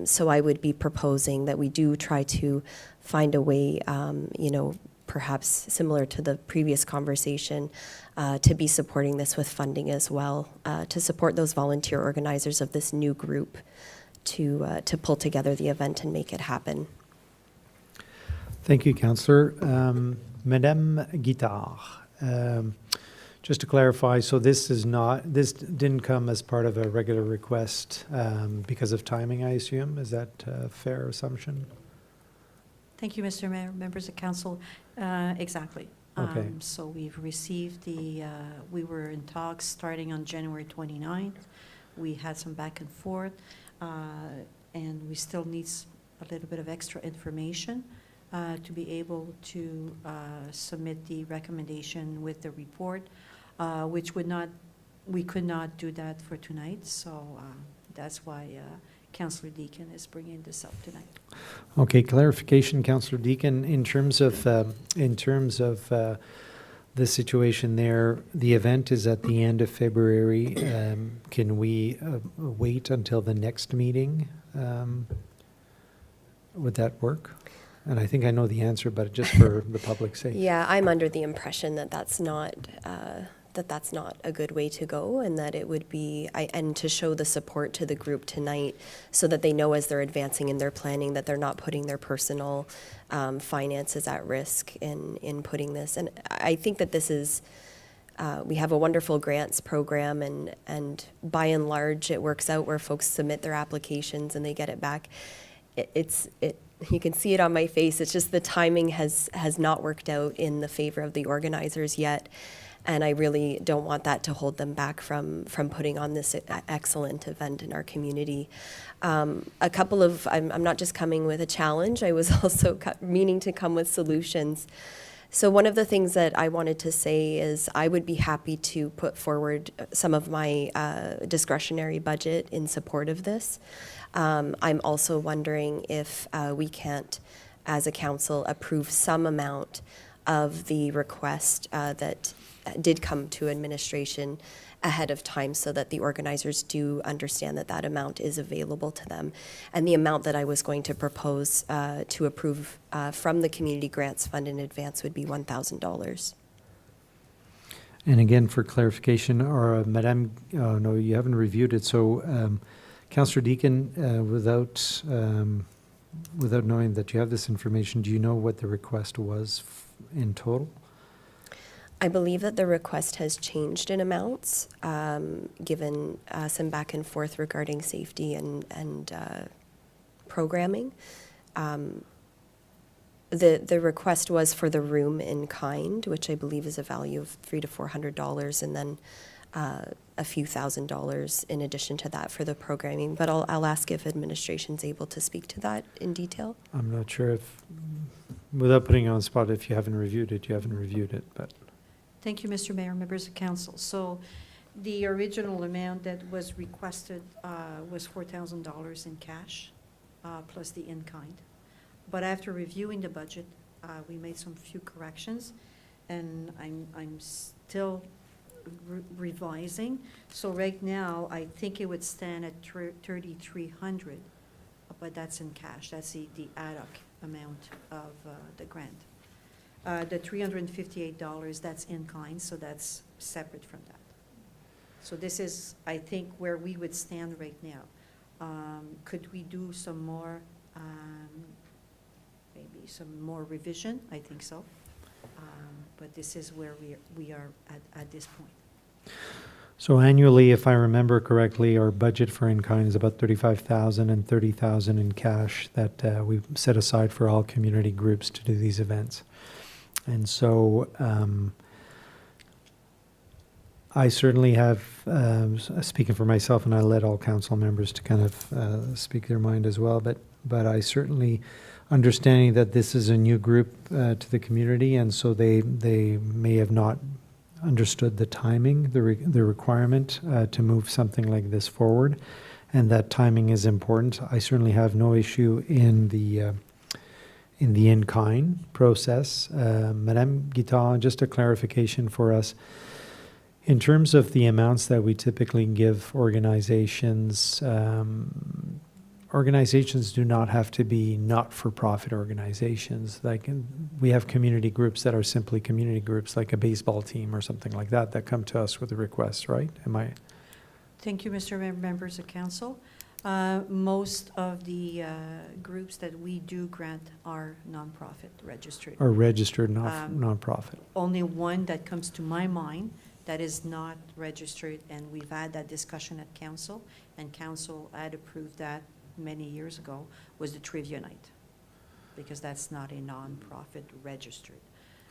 So I would be proposing that we do try to find a way, perhaps similar to the previous conversation, to be supporting this with funding as well, to support those volunteer organizers of this new group to pull together the event and make it happen. Thank you, Councillor. Madame Guittard, just to clarify, so this didn't come as part of a regular request because of timing, I assume? Is that a fair assumption? Thank you, Mr. Mayor, members of council. Exactly. Okay. So we've received we were in talks starting on January 29th. We had some back and forth, and we still need a little bit of extra information to be able to submit the recommendation with the report, which we could not do that for tonight. So that's why Councillor Deakin is bringing this up tonight. Okay, clarification, Councillor Deakin, in terms of the situation there, the event is at the end of February. Can we wait until the next meeting? Would that work? And I think I know the answer, but just for the public's sake. Yeah, I'm under the impression that that's not a good way to go, and that it would be, and to show the support to the group tonight so that they know as they're advancing in their planning that they're not putting their personal finances at risk in putting this. And I think that this is, we have a wonderful grants program, and by and large it works out where folks submit their applications and they get it back. You can see it on my face. It's just the timing has not worked out in the favor of the organizers yet. And I really don't want that to hold them back from putting on this excellent event in our community. I'm not just coming with a challenge, I was also meaning to come with solutions. So one of the things that I wanted to say is I would be happy to put forward some of my discretionary budget in support of this. I'm also wondering if we can't, as a council, approve some amount of the request that did come to administration ahead of time so that the organizers do understand that that amount is available to them. And the amount that I was going to propose to approve from the Community Grants Fund in advance would be $1,000. And again, for clarification, or Madame, no, you haven't reviewed it. So, Councillor Deakin, without knowing that you have this information, do you know what the request was in total? I believe that the request has changed in amounts, given some back and forth regarding safety and programming. The request was for the room in kind, which I believe is a value of $300 to $400, and then a few $1,000s in addition to that for the programming. But I'll ask if administration's able to speak to that in detail. I'm not sure if, without putting you on the spot, if you haven't reviewed it, you haven't reviewed it, but. Thank you, Mr. Mayor, members of council. So the original amount that was requested was $4,000 in cash, plus the in-kind. But after reviewing the budget, we made some few corrections, and I'm still revising. So right now, I think it would stand at $3,300, but that's in cash. That's the ad hoc amount of the grant. The $358, that's in kind, so that's separate from that. So this is, I think, where we would stand right now. Could we do some more, maybe some more revision? I think so. But this is where we are at this point. So annually, if I remember correctly, our budget for in-kind is about $35,000 and $30,000 in cash that we set aside for all community groups to do these events. And so I certainly have, speaking for myself, and I let all council members to kind of speak their mind as well, but I certainly understanding that this is a new group to the community, and so they may have not understood the timing, the requirement to move something like this forward, and that timing is important. I certainly have no issue in the in-kind process. Madame Guittard, just a clarification for us. In terms of the amounts that we typically give organizations, organizations do not have to be not-for-profit organizations. Like, we have community groups that are simply community groups, like a baseball team or something like that, that come to us with a request, right? Am I? Thank you, Mr. Members of Council. Most of the groups that we do grant are nonprofit registered. Or registered nonprofit? Only one that comes to my mind that is not registered, and we've had that discussion at council, and council had approved that many years ago, was the Trivia Night, because that's not a nonprofit registered.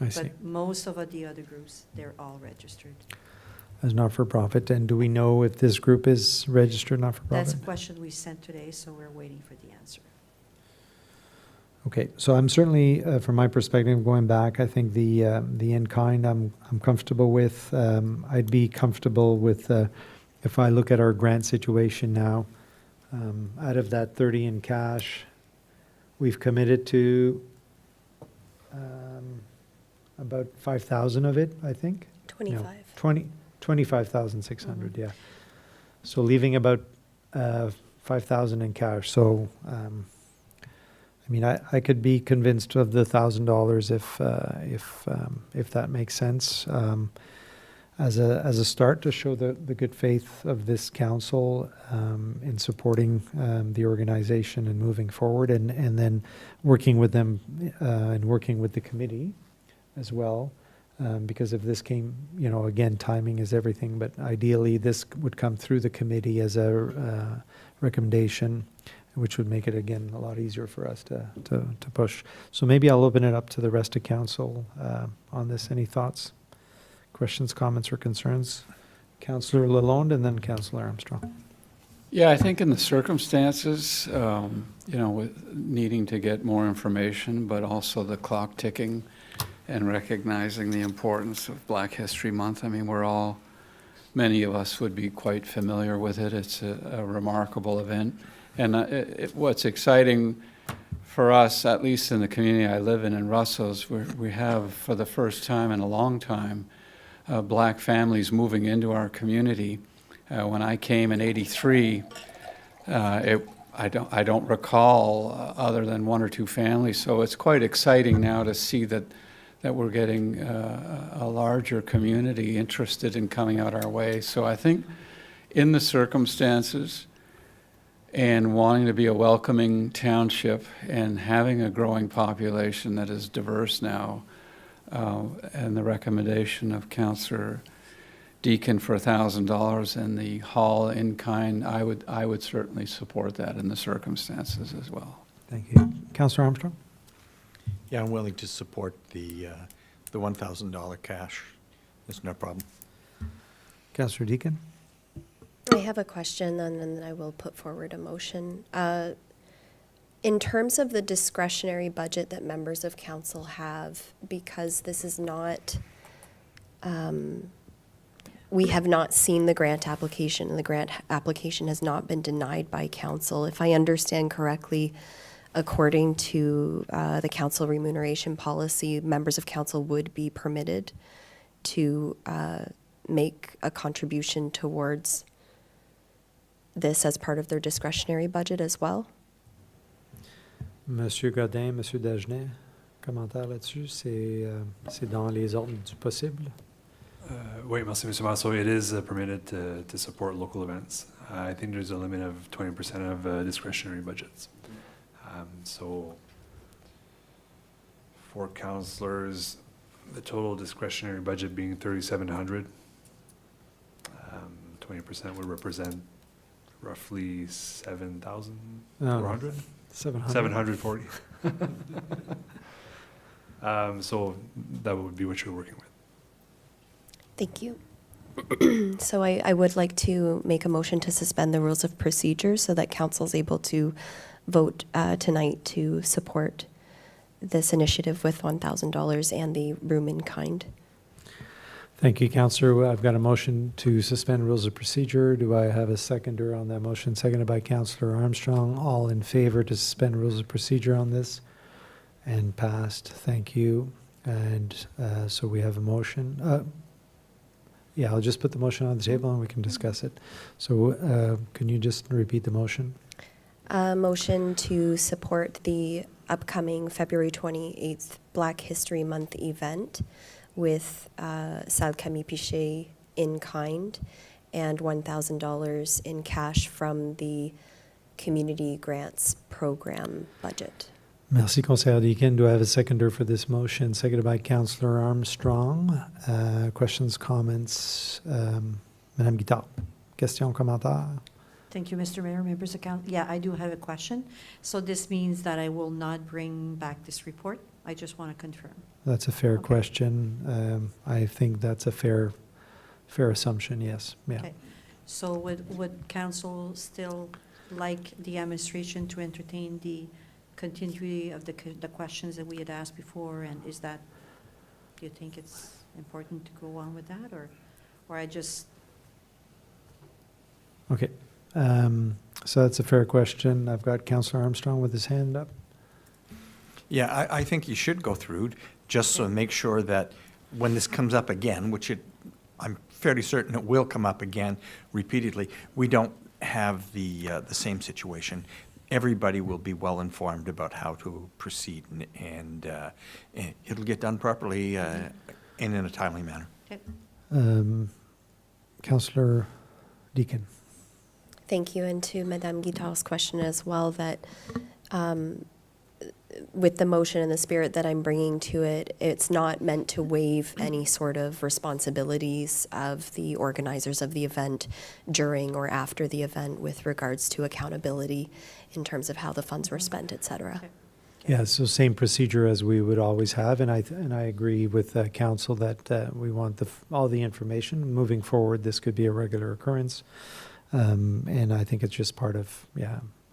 I see. But most of the other groups, they're all registered. As not-for-profit, and do we know if this group is registered not-for-profit? That's a question we sent today, so we're waiting for the answer. Okay, so I'm certainly, from my perspective, going back, I think the in-kind I'm comfortable with. I'd be comfortable with, if I look at our grant situation now, out of that 30 in cash, we've committed to about 5,000 of it, I think. 25. No, 25,600, yeah. So leaving about 5,000 in cash. So, I mean, I could be convinced of the $1,000 if that makes sense, as a start to show the good faith of this council in supporting the organization and moving forward, and then working with them and working with the committee as well. Because if this came, you know, again, timing is everything, but ideally this would come through the committee as a recommendation, which would make it, again, a lot easier for us to push. So maybe I'll open it up to the rest of council on this. Any thoughts, questions, comments, or concerns? Councillor Lalonde and then Councillor Armstrong. Yeah, I think in the circumstances, you know, with needing to get more information, but also the clock ticking and recognizing the importance of Black History Month. I mean, many of us would be quite familiar with it. It's a remarkable event. And what's exciting for us, at least in the community I live in Russell, is we have, for the first time in a long time, Black families moving into our community. When I came in '83, I don't recall other than one or two families. So it's quite exciting now to see that we're getting a larger community interested in coming out our way. So I think in the circumstances and wanting to be a welcoming township and having a growing population that is diverse now, and the recommendation of Councillor Deacon for $1,000 and the hall in kind, I would certainly support that in the circumstances as well. Thank you. Councillor Armstrong? Yeah, I'm willing to support the $1,000 cash. It's no problem. Councillor Deacon? I have a question, and then I will put forward a motion. In terms of the discretionary budget that members of council have, because this is not, we have not seen the grant application, and the grant application has not been denied by council. If I understand correctly, according to the council remuneration policy, members of council would be permitted to make a contribution towards this as part of their discretionary budget as well. Monsieur Godin, Monsieur Dagenet, commentaire là-dessus, c'est dans les ordres du possible? Oui, merci, Mr. Masso. It is permitted to support local events. I think there's a limit of 20% of discretionary budgets. So for councillors, the total discretionary budget being $3,700, 20% would represent roughly 7,400? 740. So that would be what you're working with. Thank you. So I would like to make a motion to suspend the rules of procedure so that council is able to vote tonight to support this initiative with $1,000 and the room in kind. Thank you, Councillor. I've got a motion to suspend rules of procedure. Do I have a seconder on that motion? Seconded by Councillor Armstrong. All in favor to suspend rules of procedure on this? And passed. Thank you. And so we have a motion. Yeah, I'll just put the motion on the table and we can discuss it. So can you just repeat the motion? Motion to support the upcoming February 28th Black History Month event with Salle Camille Pichet in kind and $1,000 in cash from the Community Grants Program budget. Merci, Conseillère Deakin. Do I have a seconder for this motion? Seconded by Councillor Armstrong. Questions, comments? Madame Guittard. Question, commentaire? Thank you, Mr. Mayor, members of council. Yeah, I do have a question. So this means that I will not bring back this report? I just want to confirm. That's a fair Okay. question. I think that's a fair assumption, yes. Yeah. Okay. So would council still like the administration to entertain the continuity of the questions that we had asked before? And is that, do you think it's important to go on with that, or I just? Okay. So that's a fair question. I've got Councillor Armstrong with his hand up. Yeah, I think you should go through, just to make sure that when this comes up again, which I'm fairly certain it will come up again repeatedly, we don't have the same situation. Everybody will be well informed about how to proceed, and it'll get done properly and in a timely manner. Okay. Councillor Deakin. Thank you. And to Madame Guittard's question as well, that with the motion and the spirit that I'm bringing to it, it's not meant to waive any sort of responsibilities of the organizers of the event during or after the event with regards to accountability in terms of how the funds were spent, et cetera. Okay. Yeah, so same procedure as we would always have, and I agree with council that we want all the information. Moving forward, this could be a regular occurrence, and I think it's just part of,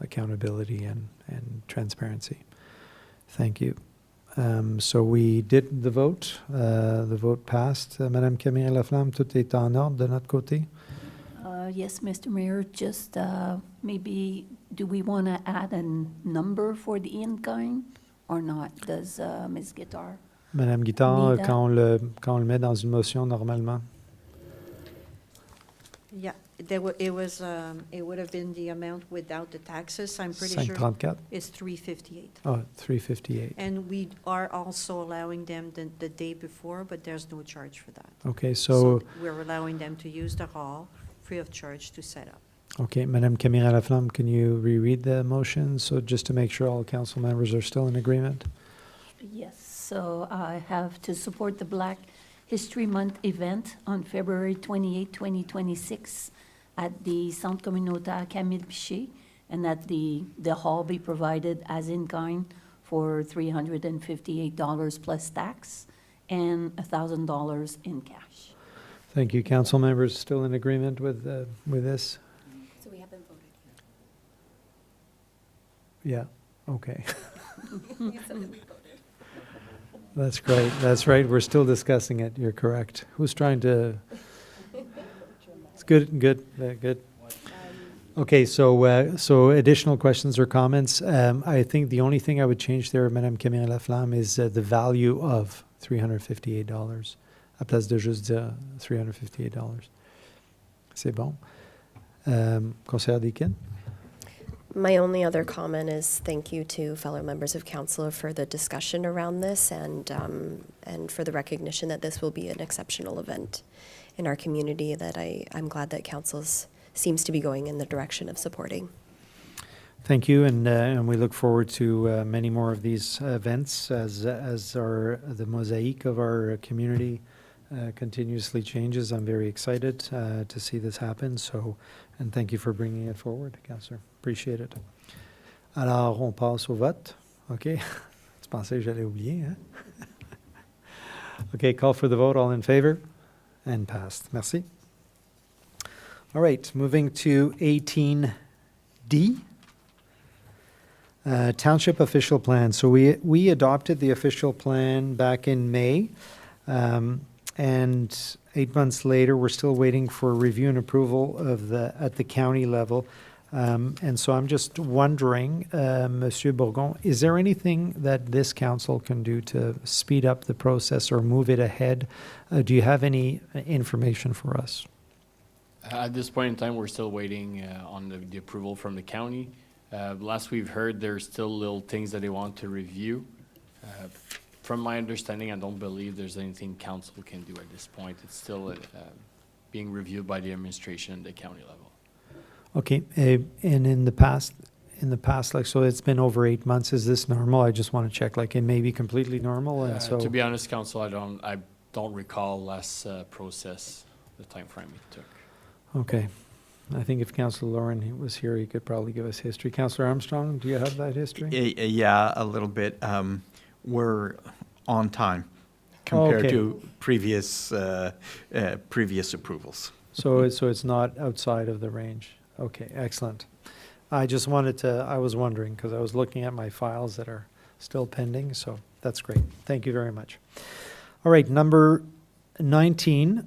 accountability and transparency. Thank you. So we did the vote. The vote passed. Madame Camille Laflamme, tout est en ordre de notre côté? Yes, Mr. Mayor, just maybe, do we want to add a number for the in-kind or not? Does Ms. Guittard? Madame Guittard, Nida. quand on le met dans une motion normalement? Yeah, it would have been the amount without the taxes. I'm pretty sure 534? it's 358. Oh, 358. And we are also allowing them the day before, but there's no charge for that. Okay, so, We're allowing them to use the hall free of charge to set up. okay, Madame Camille Laflamme, can you reread the motion? So just to make sure all council members are still in agreement? Yes, so I have to support the Black History Month event on February 28, 2026 at the Centre Communautaire Camille Pichet, and that the hall be provided as in-kind for $358 plus tax and $1,000 in cash. Thank you. Council members still in agreement with this? So we haven't voted Yeah, okay. yet. You said that we voted. That's great. That's right. We're still discussing it. You're correct. Who's trying to? It's good. Okay, so additional questions or comments? I think the only thing I would change there, Madame Camille Laflamme, is the value of $358. À place de juste dire $358. C'est bon. Conseillère Deakin? My only other comment is thank you to fellow members of council for the discussion around this and for the recognition that this will be an exceptional event in our community that I'm glad that council seems to be going in the direction of supporting. Thank you, and we look forward to many more of these events as the mosaic of our community continuously changes. I'm very excited to see this happen. So, and thank you for bringing it forward, Councillor. Appreciate it. Alors, on passe au vote. OK. Tu pensais que j'allais oublier, hein? OK, call for the vote. All in favor? And passed. Merci. All right, moving to 18D. Township official plan. So we adopted the official plan back in May. And 8 months later, we're still waiting for review and approval at the county level. And so I'm just wondering, Monsieur Bourgon, is there anything that this council can do to speed up the process or move it ahead? Do you have any information for us? At this point in time, we're still waiting on the approval from the county. Last we've heard, there's still little things that they want to review. From my understanding, I don't believe there's anything council can do at this point. It's still being reviewed by the administration at the county level. Okay, and in the past, like, so it's been over 8 months. Is this normal? I just want to check, like, it may be completely normal, and so. To be honest, council, I don't recall last process, the time frame it took. Okay. I think if Councillor Lauren was here, he could probably give us history. Councillor Armstrong, do you have that history? Yeah, a little bit. We're on time compared Okay. to previous approvals. So it's not outside of the range? Okay, excellent. I just wanted to, I was wondering, because I was looking at my files that are still pending, so that's great. Thank you very much. All right, number 19.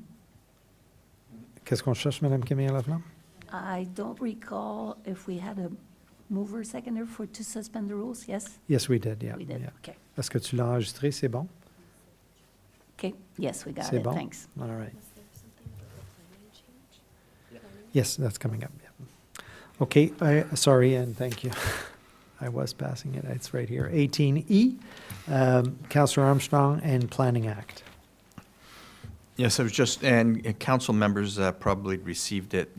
Qu'est-ce qu'on cherche, Madame Camille Laflamme? I don't recall if we had a mover, seconder to suspend the rules, yes? Yes, we did, yeah. We did, yeah. okay. Est-ce que tu l'as enregistré? C'est bon? Okay, yes, we got C'est it, bon? thanks. All right. Yes, that's coming up, yeah. Okay, sorry, and thank you. I was passing it, it's right here. 18E, Councillor Armstrong and Planning Act. Yes, I was just, and council members probably received it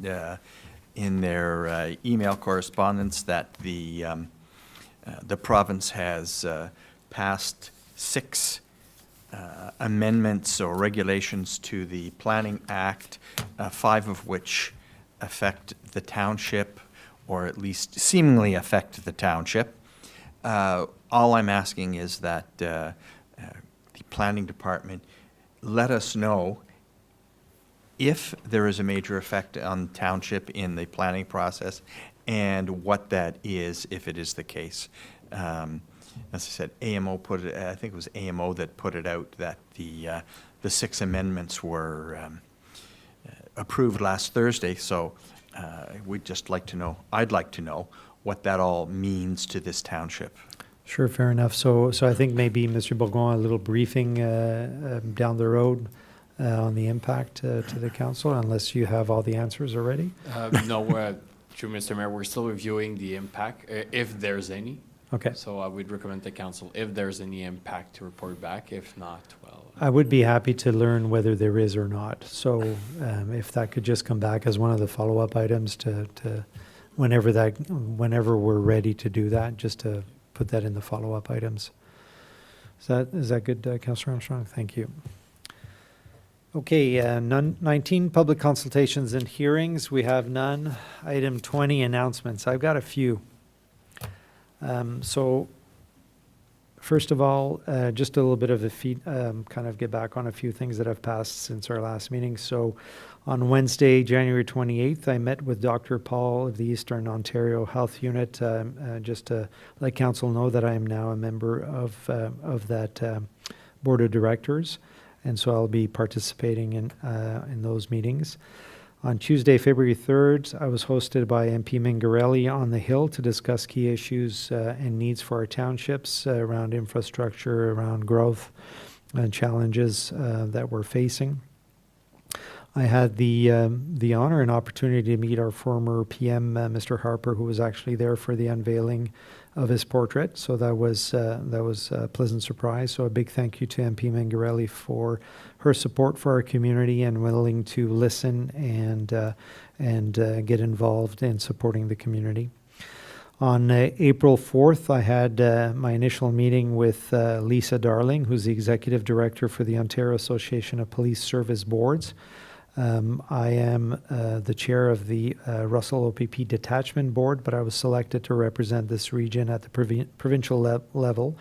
in their email correspondence that the province has passed 6 amendments or regulations to the Planning Act, 5 of which affect the township, or at least seemingly affect the township. All I'm asking is that the planning department let us know if there is a major effect on the township in the planning process and what that is, if it is the case. As I said, AMO put it, I think it was AMO that put it out, that the 6 amendments were approved last Thursday, so we'd just like to know, I'd like to know what that all means to this township. Sure, fair enough. So I think maybe, Mr. Bourgon, a little briefing down the road on the impact to the council, unless you have all the answers already? No, true, Mr. Mayor, we're still reviewing the impact, if there's any. Okay. So I would recommend to council, if there's any impact, to report back. If not, well. I would be happy to learn whether there is or not. So if that could just come back as one of the follow-up items to whenever we're ready to do that, just to put that in the follow-up items. Is that good, Councillor Armstrong? Thank you. Okay, 19, public consultations and hearings. We have none. Item 20, announcements. I've got a few. So first of all, just a little bit of kind of get back on a few things that have passed since our last meeting. So on Wednesday, January 28th, I met with Dr. Paul of the Eastern Ontario Health Unit, just to let council know that I am now a member of that board of directors. And so I'll be participating in those meetings. On Tuesday, February 3rd, I was hosted by MP Mingarelli on the Hill to discuss key issues and needs for our townships around infrastructure, around growth and challenges that we're facing. I had the honor and opportunity to meet our former PM, Mr. Harper, who was actually there for the unveiling of his portrait. So that was a pleasant surprise. So a big thank you to MP Mingarelli for her support for our community and willing to listen and get involved in supporting the community. On April 4th, I had my initial meeting with Lisa Darling, who's the Executive Director for the Ontario Association of Police Service Boards. I am the chair of the Russell OPP Detachment Board, but I was selected to represent this region at the provincial level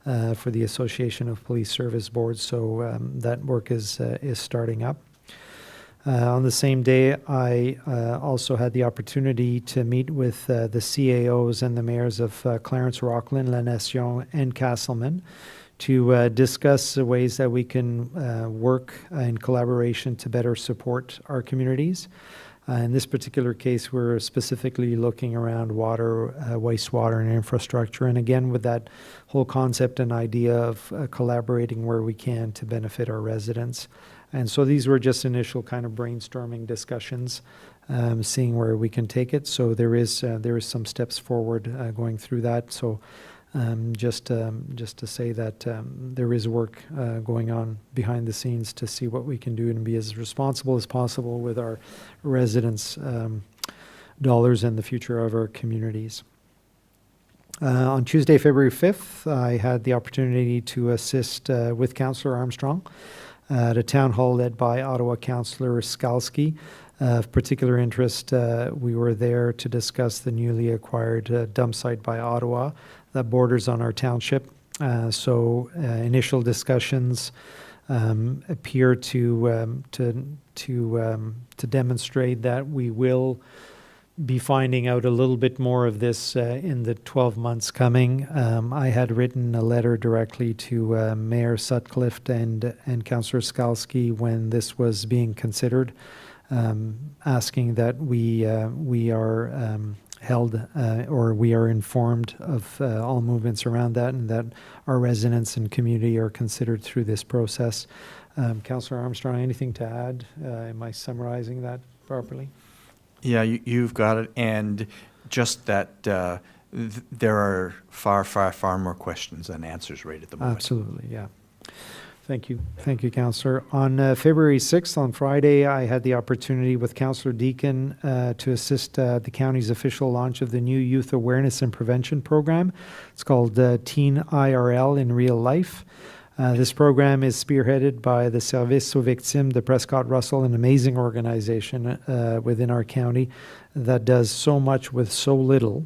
for the Association of Police Service Boards. So that work is starting up. On the same day, I also had the opportunity to meet with the CAOs and the mayors of Clarence, Rockland, La Nation, and Castleman to discuss the ways that we can work in collaboration to better support our communities. In this particular case, we're specifically looking around water, wastewater, and infrastructure. And again, with that whole concept and idea of collaborating where we can to benefit our residents. And so these were just initial kind of brainstorming discussions, seeing where we can take it. So there is some steps forward going through that. So just to say that there is work going on behind the scenes to see what we can do and be as responsible as possible with our residents' dollars and the future of our communities. On Tuesday, February 5th, I had the opportunity to assist with Councillor Armstrong at a town hall led by Ottawa Councillor Skalski. Of particular interest, we were there to discuss the newly acquired dump site by Ottawa that borders on our township. Initial discussions appear to demonstrate that we will be finding out a little bit more of this in the 12 months coming. I had written a letter directly to Mayor Sutcliffe and Councillor Skalski when this was being considered, asking that we are held or we are informed of all movements around that and that our residents and community are considered through this process. Councillor Armstrong, anything to add? Am I summarizing that properly? Yeah, you've got it. And just that there are far more questions than answers right at the moment. Absolutely, yeah. Thank you. Thank you, Councillor. On February 6th, on Friday, I had the opportunity with Councillor Deacon to assist the county's official launch of the new Youth Awareness and Prevention Program. It's called Teen IRL in Real Life. This program is spearheaded by the Service aux Victimes de Prescott-Russell, an amazing organization within our county that does so much with so little.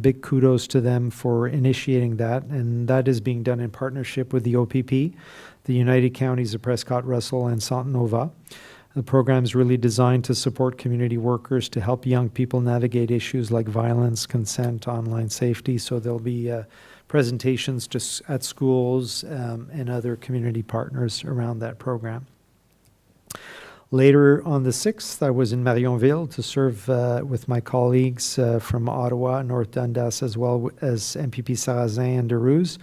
Big kudos to them for initiating that. And that is being done in partnership with the OPP, the United Counties of Prescott-Russell, and Saint Nova. The program is really designed to support community workers to help young people navigate issues like violence, consent, online safety. So there'll be presentations just at schools and other community partners around that program. Later on the 6th, I was in Marionville to serve with my colleagues from Ottawa, North Dundas, as well as MPP Sarrazin and Derouz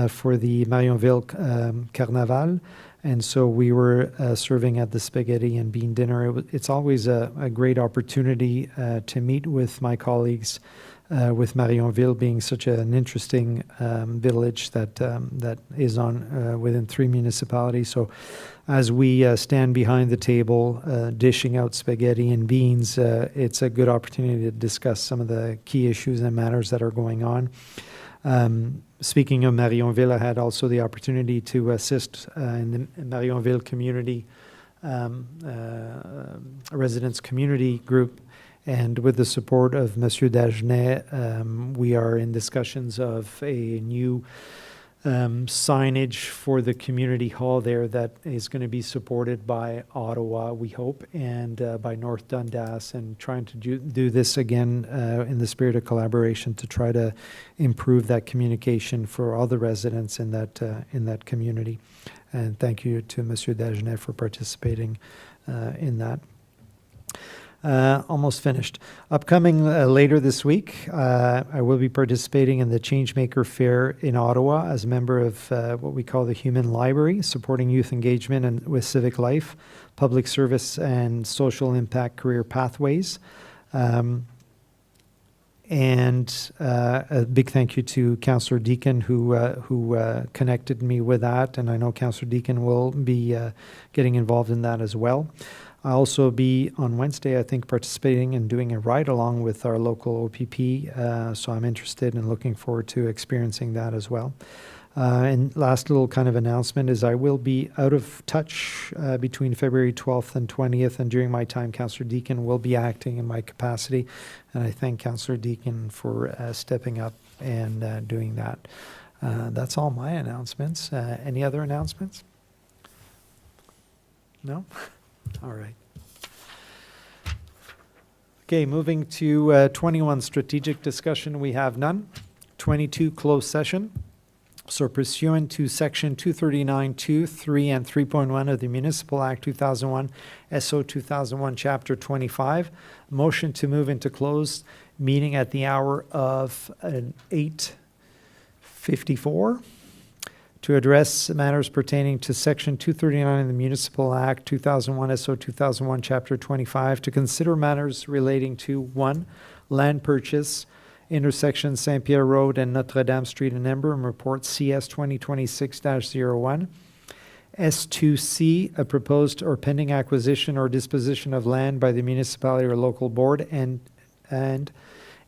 for the Marionville Carnaval. And so we were serving at the spaghetti and bean dinner. It's always a great opportunity to meet with my colleagues, with Marionville being such an interesting village that is on within 3 municipalities. So as we stand behind the table dishing out spaghetti and beans, it's a good opportunity to discuss some of the key issues and matters that are going on. Speaking of Marionville, I had also the opportunity to assist in the Marionville community, residents community group. And with the support of Monsieur Dagenet, we are in discussions of a new signage for the community hall there that is going to be supported by Ottawa, we hope, and by North Dundas, and trying to do this again in the spirit of collaboration to try to improve that communication for all the residents in that community. And thank you to Monsieur Dagenet for participating in that. Almost finished. Upcoming later this week, I will be participating in the Changemaker Fair in Ottawa as a member of what we call the Human Library, supporting youth engagement and with civic life, public service, and social impact career pathways. And a big thank you to Councillor Deacon who connected me with that, and I know Councillor Deacon will be getting involved in that as well. I'll also be on Wednesday, I think, participating and doing a ride-along with our local OPP, so I'm interested and looking forward to experiencing that as well. And last little kind of announcement is I will be out of touch between February 12th and 20th, and during my time, Councillor Deacon will be acting in my capacity, and I thank Councillor Deacon for stepping up and doing that. That's all my announcements. Any other announcements? No? All right. Okay, moving to 21, strategic discussion, we have none. 22, closed session. So pursuant to Section 239, 2, 3, and 3.1 of the Municipal Act 2001, SO 2001, Chapter 25, motion to move into closed meeting at the hour of 8:54 to address matters pertaining to Section 239 of the Municipal Act 2001, SO 2001, Chapter 25, to consider matters relating to, 1, land purchase, intersection St. Pierre Road and Notre Dame Street in Ember, and report CS 2026-01. S2C, a proposed or pending acquisition or disposition of land by the municipality or local board, and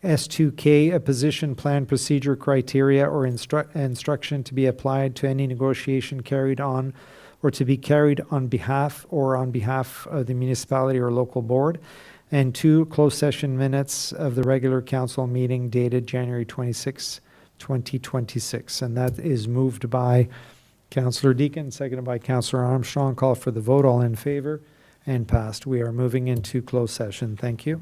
S2K, a position, plan, procedure, criteria, or instruction to be applied to any negotiation carried on or to be carried on behalf of the municipality or local board. And 2, closed session minutes of the regular council meeting dated January 26, 2026. And that is moved by Councillor Deakin, seconded by Councillor Armstrong. Call for the vote. All in favor and passed. We are moving into closed session. Thank you.